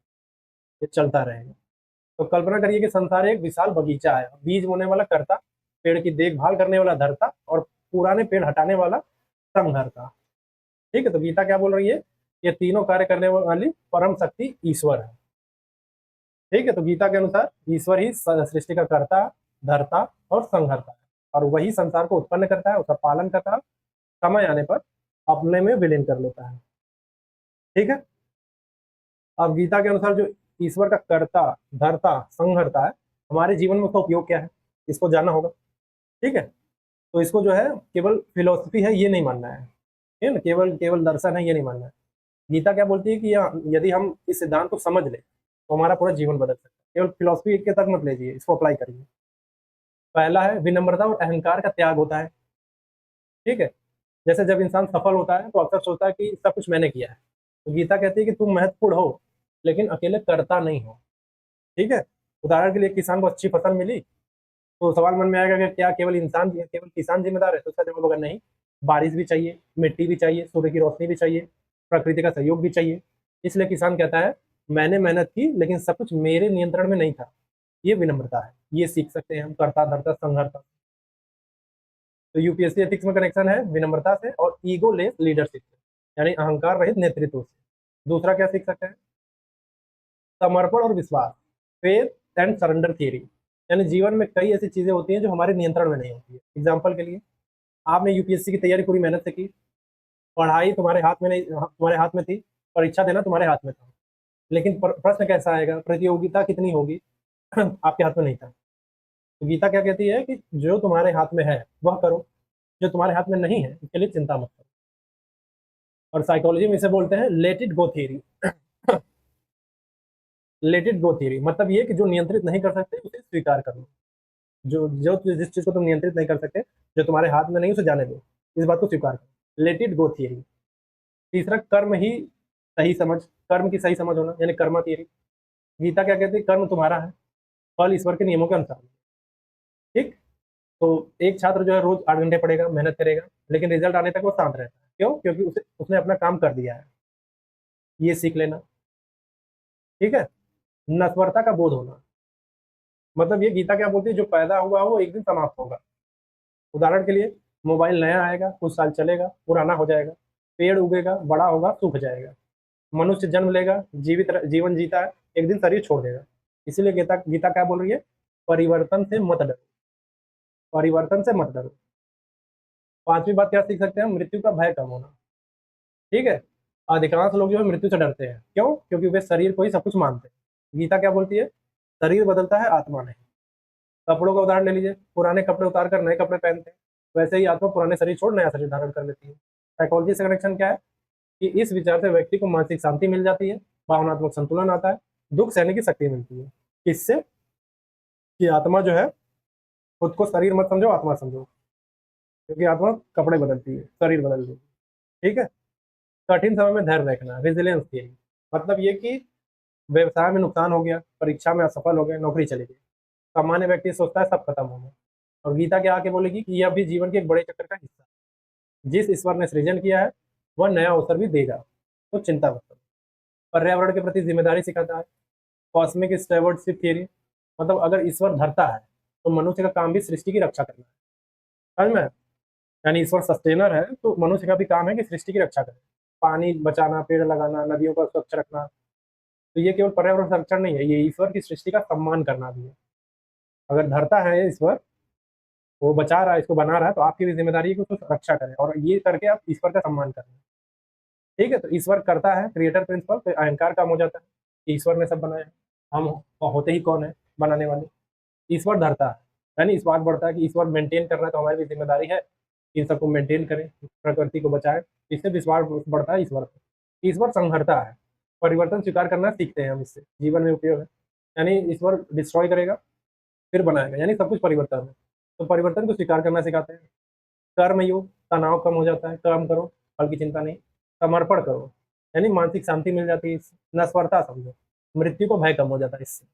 ये चलता रहेगा। तो कल्पना करिए कि संसार एक विशाल बगीचा है, बीज बोने वाला कर्ता, पेड़ की देखभाल करने वाला धरता और पुराने पेड़ हटाने वाला संहर्ता। ठीक है, तो गीता क्या बोल रही है, ये तीनों कार्य करने वाली परम शक्ति ईश्वर है। ठीक है, तो गीता के अनुसार ईश्वर ही सृष्टि का कर्ता, धरता और संहर्ता है, और वही संसार को उत्पन्न करता है, उसका पालन करता है, समय आने पर अपने में विलीन कर लेता है। ठीक है, अब गीता के अनुसार जो ईश्वर का कर्ता, धरता, संहर्ता है, हमारे जीवन में उसका उपयोग क्या है, इसको जानना होगा। ठीक है, तो इसको जो है केवल फिलोसफी है ये नहीं मानना है, ठीक है ना, केवल केवल दर्शन है ये नहीं मानना है। गीता क्या बोलती है कि यदि हम इस सिद्धांत को समझ ले तो हमारा पूरा जीवन बदल सकता है। केवल फिलोसफी के तक मत लीजिए, इसको अप्लाई करिए। पहला है विनम्रता और अहंकार का त्याग होता है। ठीक है, जैसे जब इंसान सफल होता है तो अक्सर सोचता है कि सब कुछ मैंने किया है। तो गीता कहती है कि तुम महत्वपूर्ण हो लेकिन अकेले करता नहीं हो। ठीक है, उदाहरण के लिए किसान को अच्छी फसल मिली तो सवाल मन में आएगा कि क्या केवल किसान जिम्मेदार है, तो उसका जवाब होगा नहीं, बारिश भी चाहिए, मिट्टी भी चाहिए, सूर्य की रोशनी भी चाहिए, प्रकृति का सहयोग भी चाहिए। इसलिए किसान कहता है मैंने मेहनत की लेकिन सब कुछ मेरे नियंत्रण में नहीं था। ये विनम्रता है, ये सीख सकते हैं हम कर्ता धर्ता संहर्ता। तो यूपीएससी एथिक्स में कनेक्शन है विनम्रता से और ईगो लेस लीडरशिप से, यानी अहंकार रहित नेतृत्व से। दूसरा क्या सीख सकते हैं, समर्पण और विश्वास, फेथ एंड सरेंडर थियरी, यानी जीवन में कई ऐसी चीजें होती हैं जो हमारे नियंत्रण में नहीं होती है। एग्जाम्पल के लिए आपने यूपीएससी की तैयारी पूरी मेहनत से की, पढ़ाई तुम्हारे हाथ में नहीं, तुम्हारे हाथ में थी, परीक्षा देना तुम्हारे हाथ में था, लेकिन प्रश्न कैसा आएगा, प्रतियोगिता कितनी होगी आपके हाथ में नहीं था। तो गीता क्या कहती है कि जो तुम्हारे हाथ में है वह करो, जो तुम्हारे हाथ में नहीं है उसके लिए चिंता मत करो। और साइकोलॉजी में इसे बोलते हैं let it go theory. Let it go theory मतलब ये कि जो नियंत्रित नहीं कर सकते उसे स्वीकार कर लो। जो जो जिस चीज को तुम नियंत्रित नहीं कर सकते, जो तुम्हारे हाथ में नहीं, उसे जाने दो, इस बात को स्वीकार करो, लेट इट गो थियरी। तीसरा कर्म ही सही समझ, कर्म की सही समझ होना यानी कर्मा थियरी। गीता क्या कहती है, कर्म तुम्हारा है, फल ईश्वर के नियमों के अनुसार। ठीक, तो एक छात्र जो है रोज 8 घंटे पढ़ेगा, मेहनत करेगा, लेकिन रिजल्ट आने तक वो शांत रहता है, क्यों, क्योंकि उसने अपना काम कर दिया है। ये सीख लेना। ठीक है, नश्वरता का बोध होना मतलब ये गीता क्या बोलती है, जो पैदा हुआ वो एक दिन समाप्त होगा। उदाहरण के लिए मोबाइल नया आएगा, कुछ साल चलेगा, पुराना हो जाएगा, पेड़ उगेगा, बड़ा होगा, सूख जाएगा, मनुष्य जन्म लेगा, जीवन जीता है, एक दिन शरीर छोड़ देगा। इसीलिए गीता गीता क्या बोल रही है, परिवर्तन से मत डरो, परिवर्तन से मत डरो। पांचवी बात क्या सीख सकते हैं, मृत्यु का भय कम होना। ठीक है, अधिकांश लोग जो है मृत्यु से डरते हैं, क्यों, क्योंकि वे शरीर को ही सब कुछ मानते हैं। गीता क्या बोलती है, शरीर बदलता है, आत्मा नहीं। कपड़ों का उदाहरण ले लीजिए, पुराने कपड़े उतार कर नए कपड़े पहनते हैं, वैसे ही आत्मा पुराने शरीर छोड़ नया शरीर धारण कर लेती है। साइकोलॉजी से कनेक्शन क्या है कि इस विचार से व्यक्ति को मानसिक शांति मिल जाती है, भावनात्मक संतुलन आता है, दुख सहने की शक्ति मिलती है। इससे कि आत्मा जो है, खुद को शरीर मत समझो, आत्मा समझो, क्योंकि आत्मा कपड़े बदलती है, शरीर बदलती है। ठीक है, कठिन समय में धैर्य रखना, रेजिलियंस थियरी मतलब ये कि व्यवसाय में नुकसान हो गया, परीक्षा में असफल हो गए, नौकरी चली गई, सामान्य व्यक्ति सोचता है सब खत्म हो गया, और गीता क्या आके बोलेगी कि यह भी जीवन के एक बड़े चक्कर का हिस्सा है। जिस ईश्वर ने सृजन किया है वह नया अवसर भी देगा, तो चिंता मत करो। पर्यावरण के प्रति जिम्मेदारी सिखाता है, कॉस्मिक स्टेवर्डशिप थियरी मतलब अगर ईश्वर धरता है तो मनुष्य का काम भी सृष्टि की रक्षा करना है। समझ में, यानी ईश्वर सस्टेनर है तो मनुष्य का भी काम है कि सृष्टि की रक्षा करे, पानी बचाना, पेड़ लगाना, नदियों का स्वच्छ रखना। तो ये केवल पर्यावरण संरक्षण नहीं है, ये ईश्वर की सृष्टि का सम्मान करना भी है। अगर धरता है ईश्वर, वो बचा रहा है, इसको बना रहा है, तो आपकी भी जिम्मेदारी है कि उसको रक्षा करें, और ये करके आप ईश्वर का सम्मान करें। ठीक है, तो ईश्वर करता है, क्रिएटर प्रिंसिपल, तो अहंकार कम हो जाता है कि ईश्वर ने सब बनाया है। हम होते ही कौन है बनाने वाले, ईश्वर धरता है, यानी विश्वास बढ़ता है कि ईश्वर मेंटेन कर रहा है, तो हमारी भी जिम्मेदारी है इन सबको मेंटेन करें, प्रकृति को बचाएं। इससे विश्वास बढ़ता है ईश्वर पर। ईश्वर संहरता है, परिवर्तन स्वीकार करना सीखते हैं हम, इससे जीवन में उपयोग है। यानी ईश्वर डिस्ट्रॉय करेगा फिर बनाएगा, यानी सब कुछ परिवर्तन है, तो परिवर्तन को स्वीकार करना सिखाते हैं। कर्म योग, तनाव कम हो जाता है, काम करो, फल की चिंता नहीं, समर्पण करो, यानी मानसिक शांति मिल जाती है इससे, नस्वरता समझो, मृत्यु को भय कम हो जाता है इससे।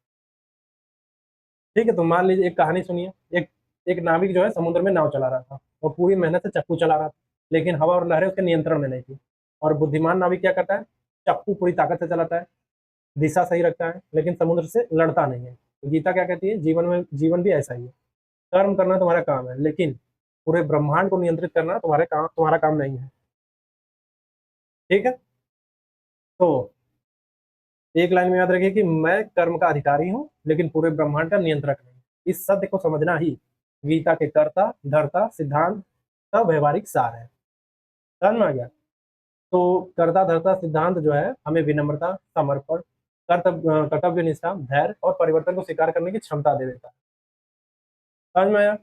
ठीक है, तो मान लीजिए एक कहानी सुनिए। एक एक नाविक जो है समुद्र में नाव चला रहा था, वो पूरी मेहनत से चप्पू चला रहा था, लेकिन हवा और लहरें उसके नियंत्रण में नहीं थी। और बुद्धिमान नाविक क्या करता है, चप्पू पूरी ताकत से चलाता है, दिशा सही रखता है, लेकिन समुद्र से लड़ता नहीं है। तो गीता क्या कहती है, जीवन भी ऐसा ही है। कर्म करना तुम्हारा काम है, लेकिन पूरे ब्रह्मांड को नियंत्रित करना तुम्हारा काम नहीं है। ठीक है, तो एक लाइन में याद रखिए कि मैं कर्म का अधिकारी हूं, लेकिन पूरे ब्रह्मांड का नियंत्रक नहीं। इस सत्य को समझना ही गीता के कर्ता धर्ता सिद्धांत का व्यवहारिक सार है। समझ में आ गया? तो कर्ता धर्ता सिद्धांत जो है हमें विनम्रता, समर्पण, कर्तव्य निष्ठा, धैर्य और परिवर्तन को स्वीकार करने की क्षमता दे देता है। समझ में आया?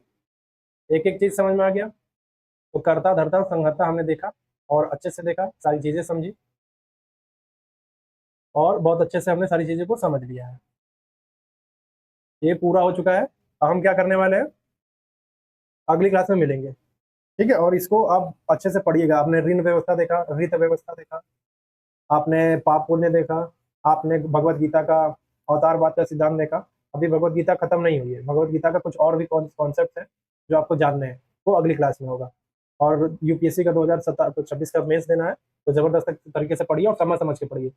एक एक चीज समझ में आ गया? तो कर्ता धर्ता और संहर्ता हमने देखा, और अच्छे से देखा, सारी चीजें समझी, और बहुत अच्छे से हमने सारी चीजों को समझ लिया है। ये पूरा हो चुका है। अब हम क्या करने वाले हैं, अगली क्लास में मिलेंगे। ठीक है, और इसको आप अच्छे से पढ़िएगा। आपने ऋण व्यवस्था देखा, ऋत व्यवस्था देखा, आपने पाप पुण्य देखा, आपने भगवत गीता का अवतारवाद का सिद्धांत देखा। अभी भगवत गीता खत्म नहीं हुई है, भगवत गीता का कुछ और भी कॉन्सेप्ट है जो आपको जानने हैं, वो अगली क्लास में होगा। और यूपीएससी का 2026 का मेंस देना है, तो जबरदस्त तरीके से पढ़िए और समझ समझ के पढ़िए।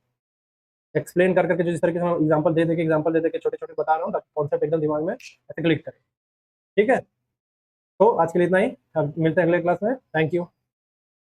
एक्सप्लेन कर करके जो जिस तरीके से एग्जाम्पल दे के छोटे छोटे बता रहा हूँ, ताकि कॉन्सेप्ट एकदम दिमाग में ऐसे क्लिक करे। ठीक है, तो आज के लिए इतना ही। अब मिलते हैं अगले क्लास में। Thank you.